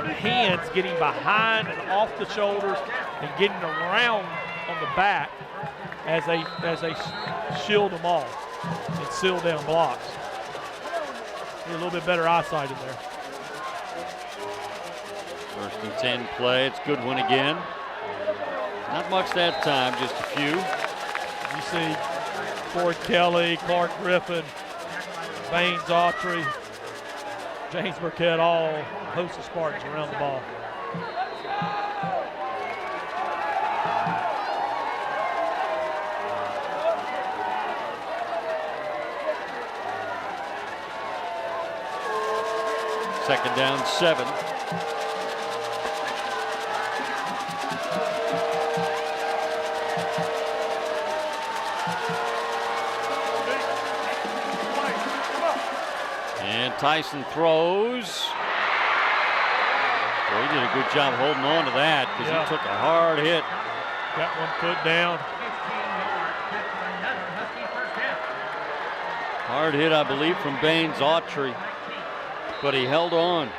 the hands getting behind and off the shoulders and getting around on the back as they shield them off and seal down blocks. Need a little bit better eyesight in there. First and 10 play. It's Goodwin again. Not much that time, just a few. You see Ford Kelly, Clark Griffin, Baines Autry, James Burkett, all a host of Spartans around the ball. Second down, 7. And Tyson throws. Well, he did a good job holding on to that because he took a hard hit. Got 1 foot down. Hard hit, I believe, from Baines Autry, but he held on.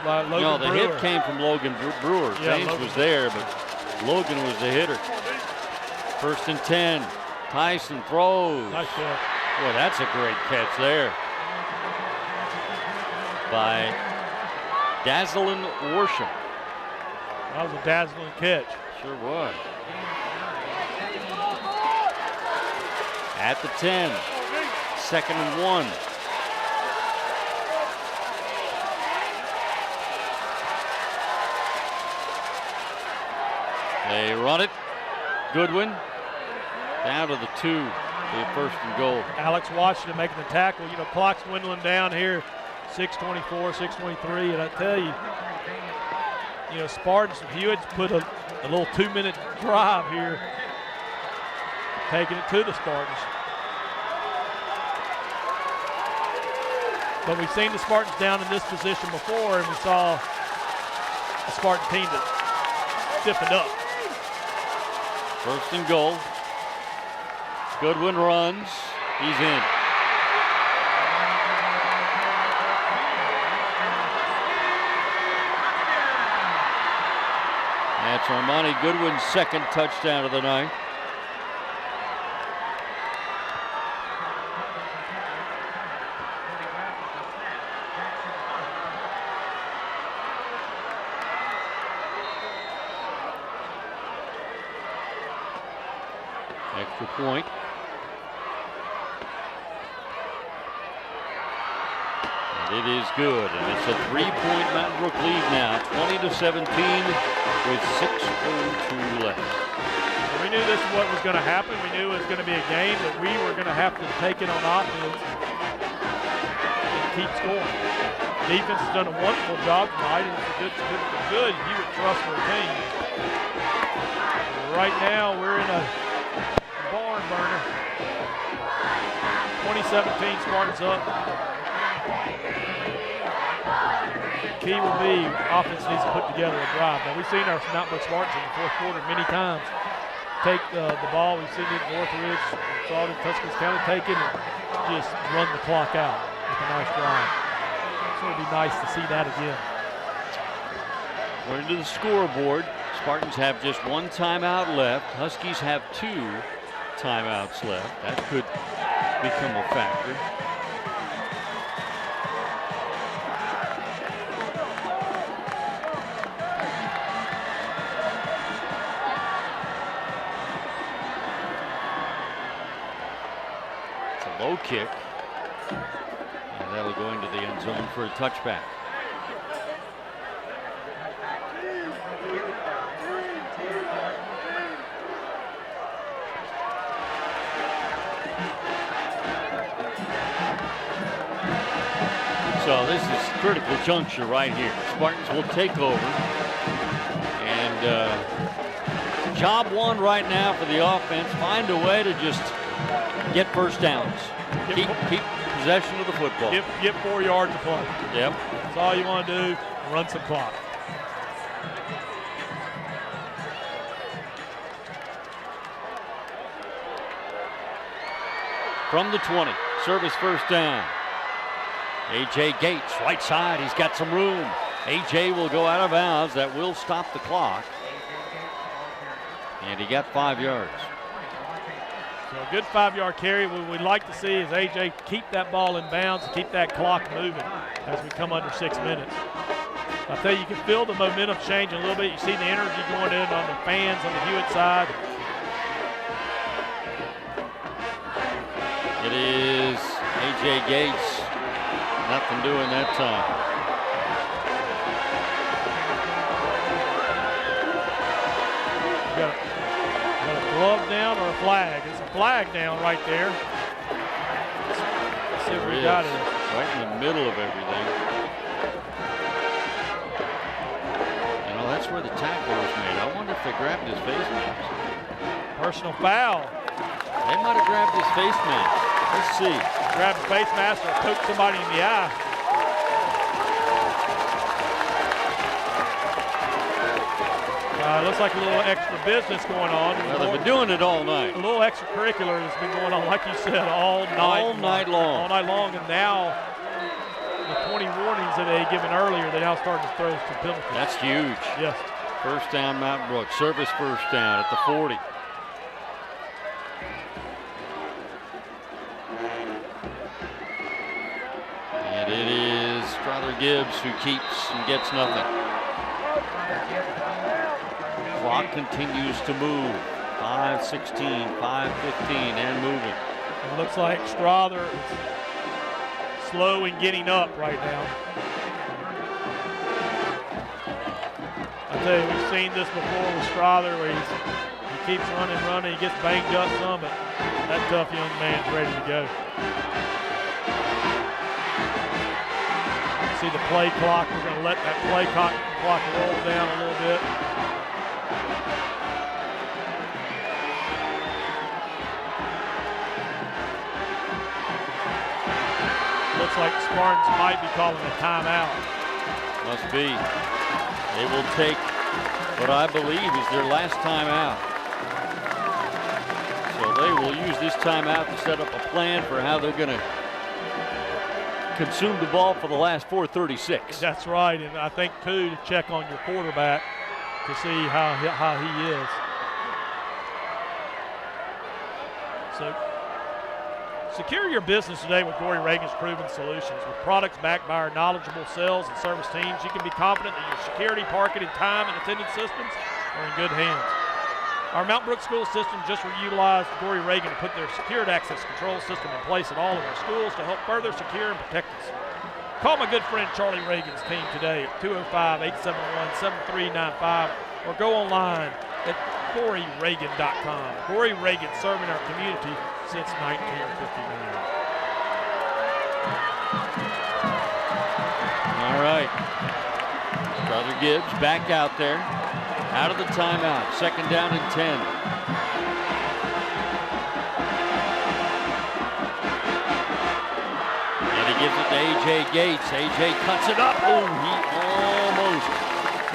No, the hit came from Logan Brewer. Baines was there, but Logan was the hitter. 1st and 10. Tyson throws. Nice catch. Boy, that's a great catch there by Dazzlin Worsham. That was a dazzling catch. Sure was. At the 10. 2nd and 1. They run it. Goodwin down to the 2. The 1st and goal. Alex Washington making the tackle. You know, clock's dwindling down here. 6:24, 6:23, and I tell you, you know, Spartans and Hewitt's put a little 2-minute drive here, taking it to the Spartans. But we've seen the Spartans down in this position before, and we saw a Spartan team that stiffened up. 1st and goal. Goodwin runs. He's in. That's Armani Goodwin's 2nd touchdown of the night. Extra point. And it is good, and it's a 3-point Mountain Brook lead now, 20-17 with 6:02 left. We knew this is what was going to happen. We knew it was going to be a game that we were going to have to take it on offense and keep scoring. Defense has done a wonderful job tonight, and it's a good Hewitt Trussville team. Right now, we're in a barn burner. 2017, Spartans up. Key will be offense needs to put together a drive. Now we've seen our Mountain Brook Spartans in the 4th quarter many times take the ball. We've seen it in Northridge, saw it in Tuscaloosa County, take it and just run the clock out with a nice drive. So it'd be nice to see that again. According to the scoreboard, Spartans have just 1 timeout left. Huskies have 2 timeouts left. That could become a factor. It's a low kick, and that'll go into the end zone for a touchback. So this is a critical juncture right here. Spartans will take over. And job 1 right now for the offense. Find a way to just get first downs. Keep possession of the football. Get 4 yards to play. Yep. That's all you want to do. Run some clock. From the 20. Service 1st down. A.J. Gates, right side, he's got some room. A.J. will go out of bounds. That will stop the clock. And he got 5 yards. So a good 5-yard carry. What we'd like to see is A.J. keep that ball in bounds and keep that clock moving as we come under 6 minutes. I tell you, you can feel the momentum changing a little bit. You see the energy going in on the fans on the Hewitt side. It is A.J. Gates. Nothing doing that time. Got a glove down or a flag? It's a flag down right there. see if There we is. got it. Right in the middle of everything. You know, that's where the tackle was made. I wonder if they grabbed his face mask. Personal foul. They might have grabbed his face mask. Let's see. Grabbed the face mask or poked somebody in the eye. Looks like a little extra business going on. Well, they've been doing it all night. A little extracurricular has been going on, like you said, all night. All night long. All night long, and now the 20 warnings that they had given earlier, they now starting to throw some penalties. That's huge. Yes. First down, Mountain Brook. Service first down at the 40. And it is Strother Gibbs who keeps and gets nothing. Clock continues to move. 5:16, 5:15, and moving. It looks like Strother is slow in getting up right now. I tell you, we've seen this before with Strother where he keeps running, he gets banged up some, but that tough young man's ready to go. See the play clock, we're going to let that play clock roll down a little bit. Looks like Spartans might be calling a timeout. Must be. They will take what I believe is their last timeout. So they will use this timeout to set up a plan for how they're going to consume the ball for the last 4:36. That's right, and I think too to check on your quarterback to see how he is. So secure your business today with Gory Reagan's Proven Solutions. With products backed by our knowledgeable sales and service teams, you can be confident that your security, parking, and time and attendance systems are in good hands. Our Mountain Brook School System just utilized Gory Reagan to put their secured access control system in place at all of our schools to help further secure and protect us. Call my good friend Charlie Reagan's team today at 205-871-7395 or go online at GoryReagan.com. Gory Reagan, serving our community since 1959. All right. Strother Gibbs back out there. Out of the timeout. Second down and 10. And he gives it to A.J. Gates. A.J. cuts it up. Oh, he almost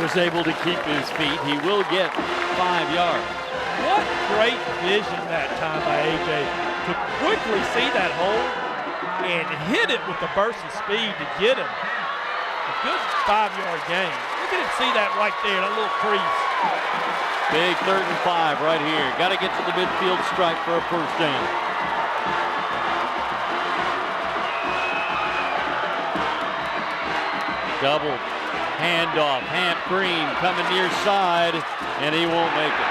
was able to keep his feet. He will get 5 yards. What great vision that time by A.J. to quickly see that hole and hit it with the burst of speed to get him. A good 5-yard gain. Look at him see that right there, that little crease. Big 3rd and 5 right here. Got to get to the midfield stripe for a first down. Double handoff. Hamp Green coming near side, and he won't make it.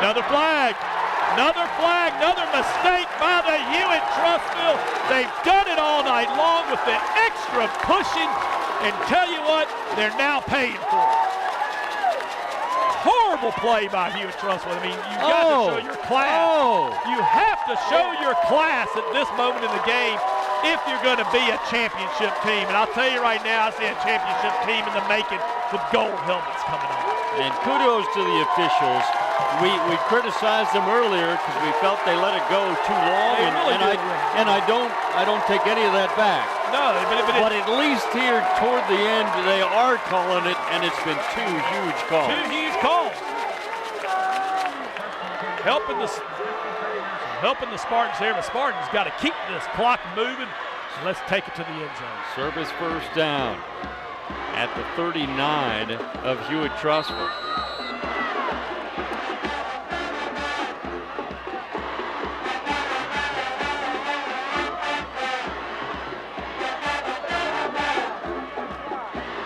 Another flag, another mistake by the Hewitt Trussville. They've done it all night long with the extra pushing, and tell you what, they're now paying for it. Horrible play by Hewitt Trussville. I mean, you've got to show your class. You have to show your class at this moment in the game if you're going to be a championship team. And I'll tell you right now, I see a championship team in the making with gold helmets coming on. And kudos to the officials. We criticized them earlier because we felt they let it go too long, and I don't take any of that back. No, but at least here toward the end, they are calling it, and it's been 2 huge calls. 2 huge calls. Helping the Spartans here. The Spartans got to keep this clock moving. So let's take it to the end zone. Service first down at the 39 of Hewitt Trussville.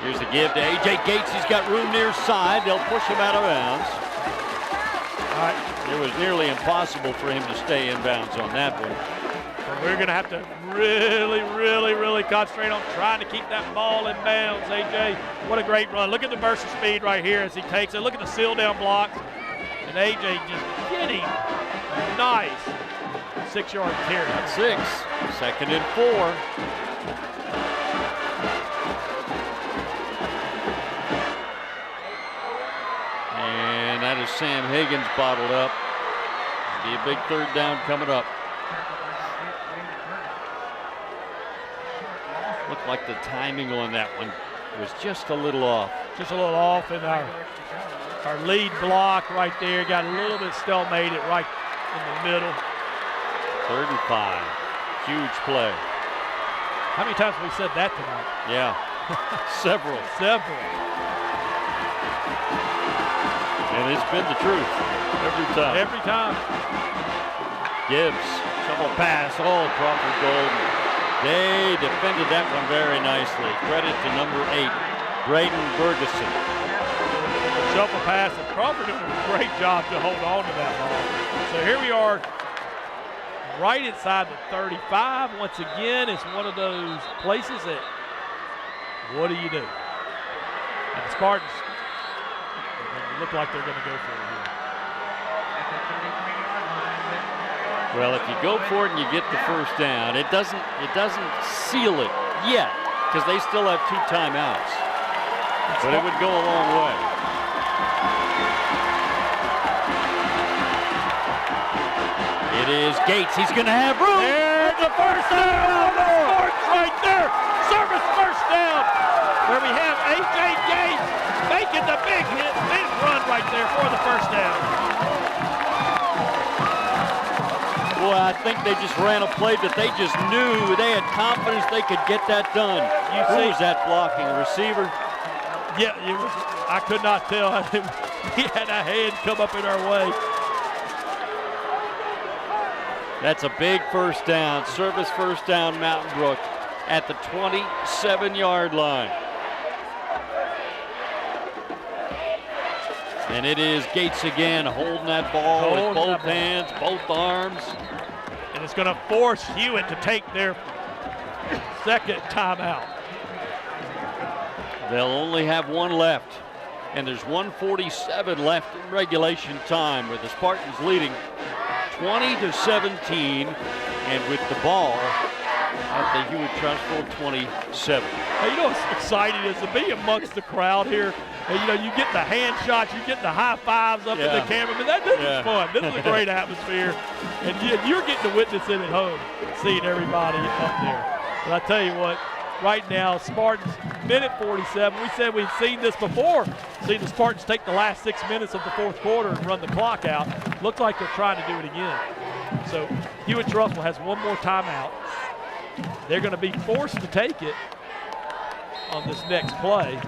Here's the give to A.J. Gates. He's got room near side. They'll push him out of bounds. All right. It was nearly impossible for him to stay in bounds on that one. So we're going to have to really concentrate on trying to keep that ball in bounds, A.J. What a great run. Look at the burst of speed right here as he takes it. Look at the seal down blocks. And A.J. just getting nice 6-yard carry. That's 6. 2nd and 4. And that is Sam Higgins bottled up. Be a big 3rd down coming up. Looked like the timing on that one was just a little off. Just a little off, and our lead block right there got a little bit stalemated right in the middle. 3rd and 5. Huge play. How many times have we said that tonight? Yeah, several. And it's been the truth every time. Every time. Gibbs, shovel pass, Crawford Golden. They defended that one very nicely. Credit to number 8, Braden Bergeson. Shuffle pass, and Crawford doing a great job to hold on to that ball. So here we are right inside the 35. Once again, it's one of those places that, what do you do? And the Spartans look like they're going to go for it here. Well, if you go for it and you get the 1st down, it doesn't seal it yet because they still have 2 timeouts. But it would go a long way. It is Gates. He's going to have room. There's the 1st down. The Spartans right there. Service 1st down. Where we have A.J. Gates making the big run right there for the 1st down. Boy, I think they just ran a play that they just knew. They had confidence they could get that done. Who was that blocking? A receiver? Yeah, it was. I could not tell. He had a hand come up in our way. That's a big 1st down. Service 1st down, Mountain Brook at the 27-yard line. And it is Gates again holding that ball with both hands, both arms. And it's going to force Hewitt to take their 2nd timeout. They'll only have 1 left. And there's 1:47 left in regulation time with the Spartans leading 20-17. And with the ball at the Hewitt Trussville 27. Hey, you know what's exciting is to be amongst the crowd here. And, you know, you get the hand shots, you get the high fives up in the camera. But this is fun. This is a great atmosphere. And you're getting to witness it at home, seeing everybody up there. But I tell you what, right now, Spartans, minute 47. We said we'd seen this before. Seen the Spartans take the last 6 minutes of the 4th quarter and run the clock out. Looks like they're trying to do it again. So Hewitt Trussville has 1 more timeout. They're going to be forced to take it on this next play.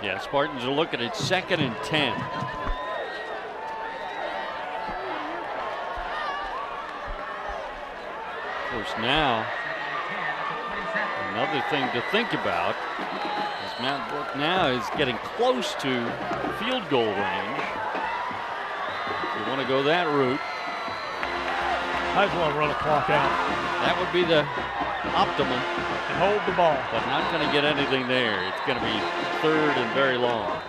Yeah, Spartans are looking at 2nd and 10. Of course, now another thing to think about is Mountain Brook now is getting close to field goal range. If you want to go that route, I just want to run a clock out. that would be the optimum. And hold the ball. But not going to get anything there. It's going to be 3rd and very long.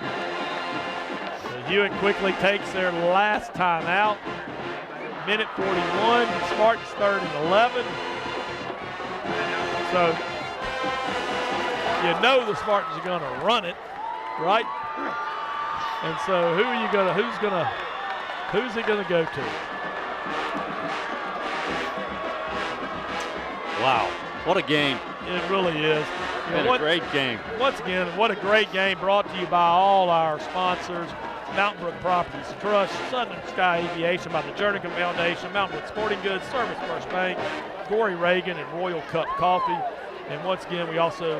So Hewitt quickly takes their last time out. Minute 41. Spartans 3rd and 11. So you know the Spartans are going to run it, right? And so who's it going to go to? Wow, what a game. It really is. It's been a great game. Once again, what a great game brought to you by all our sponsors. Mountain Brook Properties Trust, Southern Sky Aviation by the Jernigan Foundation, Mountain Brook Sporting Goods, Service First Bank, Gory Reagan, and Royal Cup Coffee. And once again, we also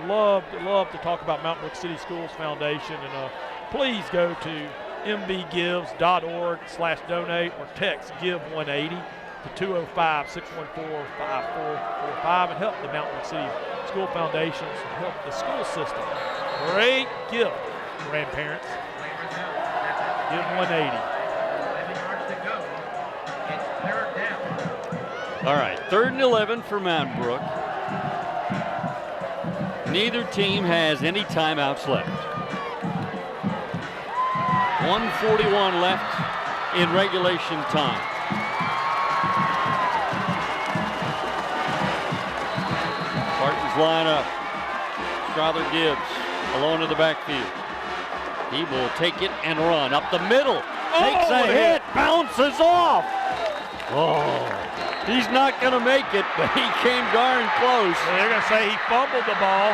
love to talk about Mountain Brook City Schools Foundation. And please go to mbgives.org/donate or text GIVE180 to 205-614-5445 and help the Mountain Brook City School Foundations help the school system. Great gift, grandparents. Give 180. All right, 3rd and 11 for Mountain Brook. Neither team has any timeouts left. 1:41 left in regulation time. line up. Strother Gibbs alone in the backfield. He will take it and run up the middle. Takes a hit, bounces off. Oh, he's not going to make it, but he came darn close. And they're going to say he fumbled the ball.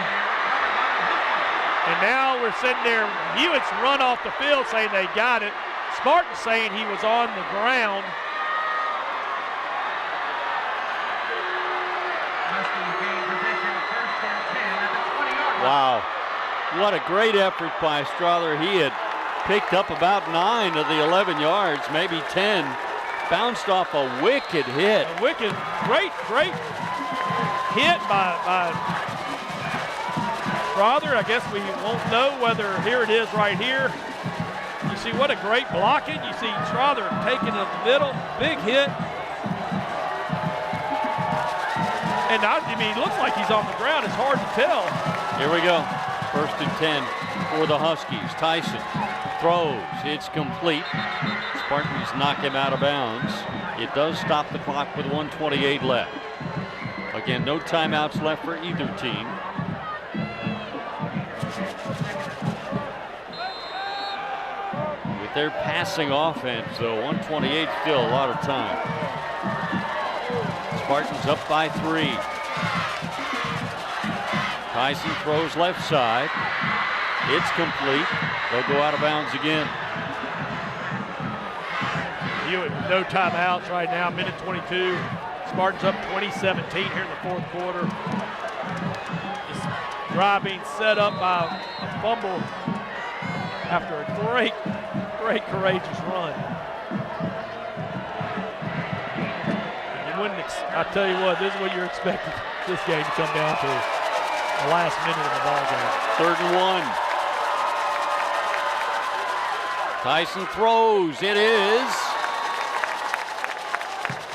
And now we're sitting there, Hewitt's run off the field saying they got it. Spartan's saying he was on the ground. Wow, what a great effort by Strother. He had picked up about 9 of the 11 yards, maybe 10. Bounced off a wicked hit. A wicked, great hit by Strother. I guess we won't know whether, here it is right here. You see what a great blocking. You see Strother taking it in the middle, big hit. And I mean, it looks like he's on the ground. It's hard to tell. Here we go. 1st and 10 for the Huskies. Tyson throws. It's complete. Spartans knock him out of bounds. It does stop the clock with 1:28 left. Again, no timeouts left for either team. With their passing offense, though, 1:28 still a lot of time. Spartans up by 3. Tyson throws left side. It's complete. They'll go out of bounds again. Hewitt, no timeouts right now, minute 22. Spartans up 20-17 here in the 4th quarter. This drive being set up by a fumble after a great courageous run. You wouldn't, I tell you what, this is what you're expecting this game to come down to. The last minute of the ball game. 3rd and 1. Tyson throws. It is.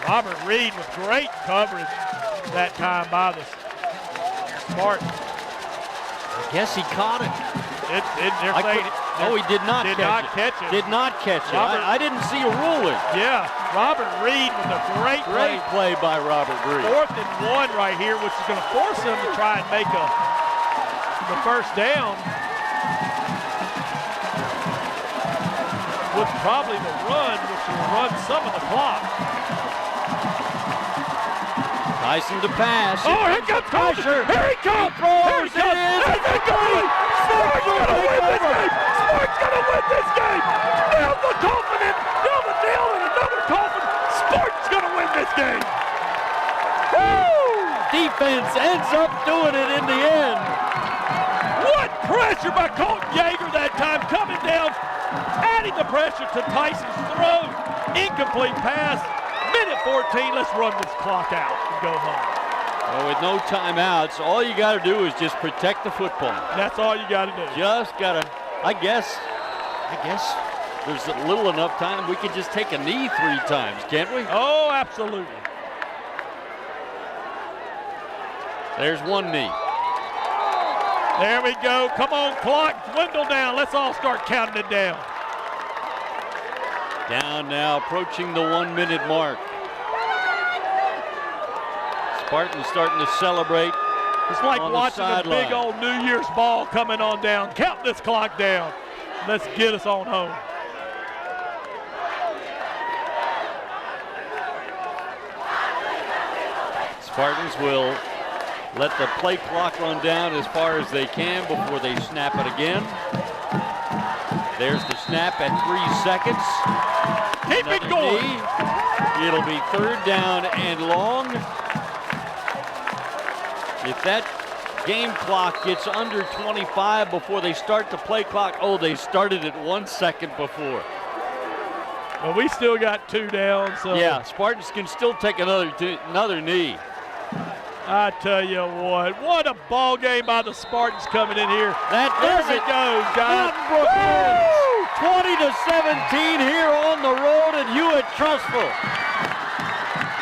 Robert Reed with great coverage that time by the Spartans. I guess he caught it. No, he did not catch it. Did not catch it. I didn't see a ruling. Yeah, Robert Reed with a great play by Robert Reed. 4th and 1 right here, which is going to force him to try and make the first down. With probably the run, which will run some of the clock. Tyson to pass. Oh, here comes pressure. Here he comes. Here he comes. There's the goal. Sparks going to win this game. Sparks going to win this game. Nail the coffin in. Nail the nail in another coffin. Sparks going to win this game. Woo! Defense ends up doing it in the end. What pressure by Colton Yeager that time, coming down, adding the pressure to Tyson's throw. Incomplete pass. Minute 14, let's run this clock out and go home. Well, with no timeouts, all you got to do is just protect the football. That's all you got to do. Just got to, I guess there's a little enough time we could just take a knee 3 times, can't we? Oh, absolutely. There's one knee. There we go. Come on, clock, dwindle down. Let's all start counting it down. Down now, approaching the 1-minute mark. Spartans starting to celebrate. It's like watching a big old New Year's ball coming on down. Count this clock down. Let's get us on home. Spartans will let the play clock run down as far as they can before they snap it again. There's the snap at 3 seconds. Keep it going. Knee. It'll be 3rd down and long. If that game clock gets under 25 before they start the play clock, oh, they started it 1 second before. Well, we still got 2 down, so. Yeah, Spartans can still take another knee. I tell you what a ball game by the Spartans coming in here. That does it. Goes, guys. Brook wins 20-17 here on the road at Hewitt Trussville.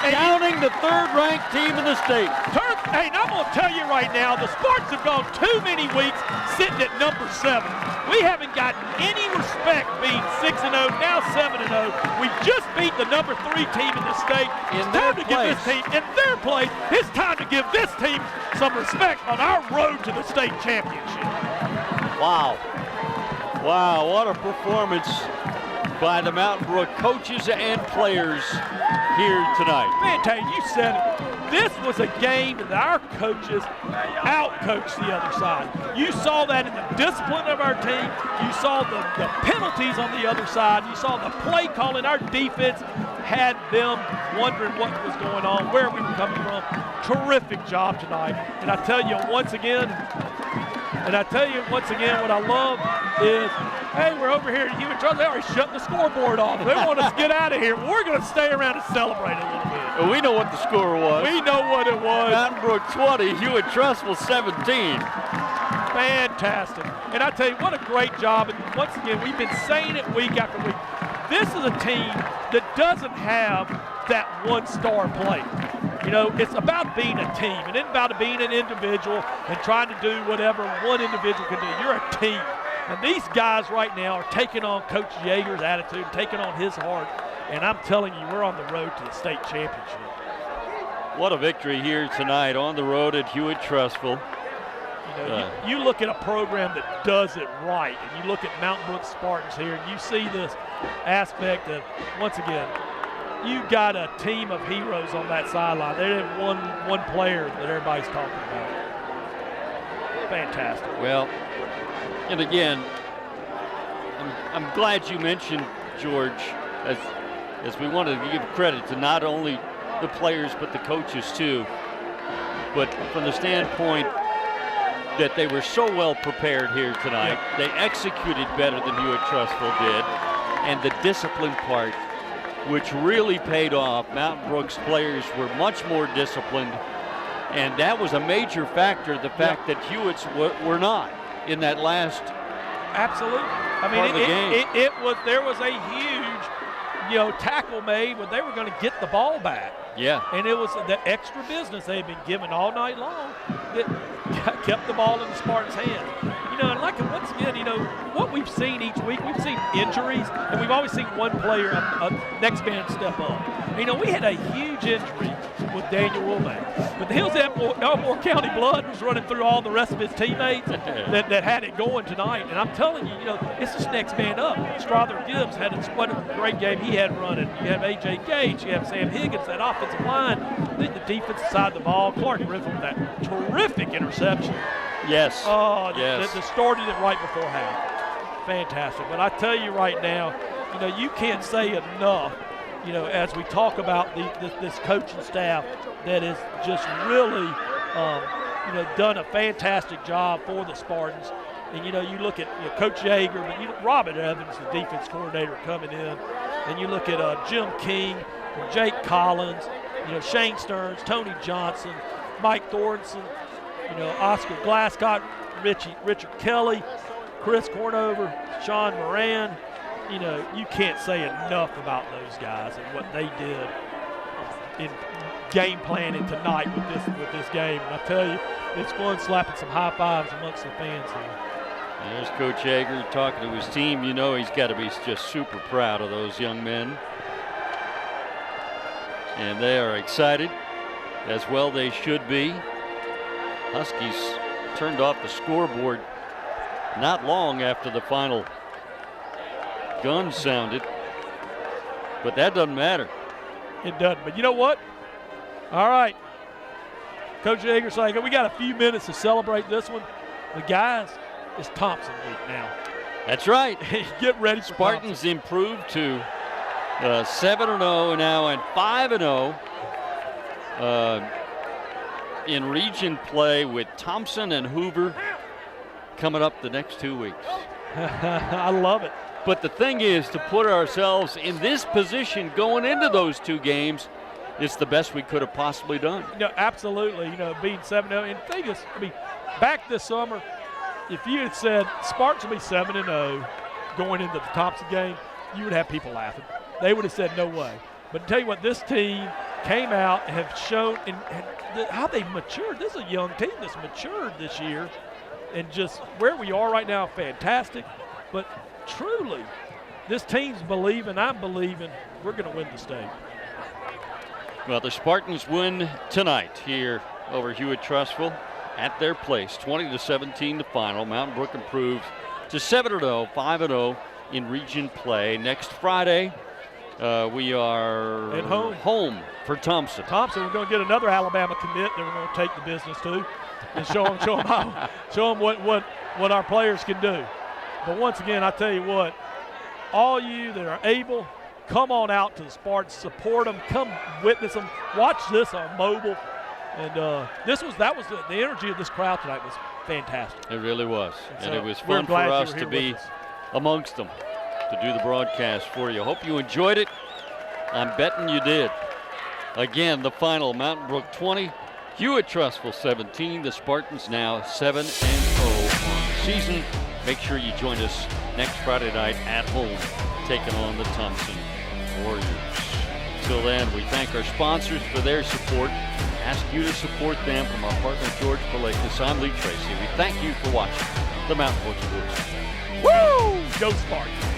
Downing the 3rd-ranked team in the state. Hey, and I'm going to tell you right now, the Spartans have gone too many weeks sitting at number 7. We haven't gotten any respect being 6-0, now 7-0. We just beat the number 3 team in the state. It's time to give this team, in their place, it's time to give this team some respect on our road to the state championship. Wow. Wow, what a performance by the Mountain Brook coaches and players here tonight. Man, Tay, you said it. This was a game that our coaches out-coached the other side. You saw that in the discipline of our team. You saw the penalties on the other side. You saw the play calling. Our defense had them wondering what was going on, where we were coming from. Terrific job tonight. And I tell you once again, what I love is, hey, we're over here at Hewitt. They already shut the scoreboard off. They want us to get out of here. We're going to stay around and celebrate a little bit. Well, we know what the score was. We know what it was. Mountain Brook 20, Hewitt Trussville 17. Fantastic. And I tell you, what a great job. And once again, we've been saying it week after week. This is a team that doesn't have that one-star player. You know, it's about being a team. It isn't about being an individual and trying to do whatever one individual can do. You're a team. And these guys right now are taking on Coach Yeager's attitude, taking on his heart. And I'm telling you, we're on the road to the state championship. What a victory here tonight on the road at Hewitt Trussville. You know, you look at a program that does it right, and you look at Mountain Brook Spartans here, and you see this aspect of, once again, you got a team of heroes on that sideline. They have one player that everybody's talking about. Fantastic. Well, and again, I'm glad you mentioned, George, as we wanted to give credit to not only the players but the coaches too. But from the standpoint that they were so well prepared here tonight, they executed better than Hewitt Trussville did, and the discipline part, which really paid off. Mountain Brook's players were much more disciplined, and that was a major factor, the fact that Hewitt's were not in that last Absolutely. I mean, there was a huge, tackle made when they were going to get the ball back. Yeah. And it was the extra business they had been given all night long that kept the ball in the Spartans' hands. And like once again, what we've seen each week, we've seen injuries, and we've always seen one player, next man step up. We had a huge injury with Daniel Woolman, but the Hills Elmore County blood was running through all the rest of his teammates that had it going tonight. And I'm telling you, it's just next man up. Strother Gibbs had what a great game he had running. You have A.J. Gage, you have Sam Higgins, that offensive line, the defensive side of the ball. Clark Griffin with that terrific interception. Yes. Oh, yes. That started it right before half. Fantastic. But I tell you right now, you can't say enough, as we talk about this coaching staff that has just really, done a fantastic job for the Spartans. And, you look at Coach Yeager, but Robert Evans, the defense coordinator, coming in. And you look at Jim King, Jake Collins, Shane Stearns, Tony Johnson, Mike Thornton, Oscar Glasscock, Richard Kelly, Chris Cornover, Sean Moran. You can't say enough about those guys and what they did in game planning tonight with this game. And I tell you, it's fun slapping some high fives amongst the fans here. There's Coach Yeager talking to his team. He's got to be just super proud of those young men. And they are excited, as well they should be. Huskies turned off the scoreboard not long after the final gun sounded, but that doesn't matter. It doesn't, but you know what? All right. Coach Yeager saying, we got a few minutes to celebrate this one. The guys, it's Thompson week now. That's right. Get ready for Spartans Thompson. improved to 7-0 now and 5-0 in region play with Thompson and Hoover coming up the next 2 weeks. I love it. But the thing is, to put ourselves in this position going into those two games, it's the best we could have possibly done. Absolutely. Being 7-0. And the thing is, back this summer, if you had said Spartans will be 7-0 going into the Thompson game, you would have people laughing. They would have said no way. But to tell you what, this team came out and have shown how they've matured. This is a young team that's matured this year. And just where we are right now, fantastic. But truly, this team's believing, I'm believing, we're going to win the state. Well, the Spartans win tonight here over Hewitt Trussville at their place. 20-17 the final. Mountain Brook improved to 7-0, 5-0 in region play. Next Friday, we are at home for Thompson. We're going to get another Alabama commit that we're going to take the business to and show them what our players can do. But once again, I tell you what, all you that are able, come on out to the Spartans, support them, come witness them, watch this on mobile. And that was the energy of this crowd tonight was fantastic. It really was. And so it was fun for us to be amongst them, to do the broadcast for you. Hope you enjoyed it. I'm betting you did. Again, the final, Mountain Brook 20, Hewitt Trussville 17. The Spartans now 7-0 on the season. Make sure you join us next Friday night at home, taking on the Thompson Warriors. Till then, we thank our sponsors for their support. Ask you to support them. From our partner George Palakas, I'm Lee Tracy. We thank you for watching the Mountain Brook Sports. Woo! Go Spartans!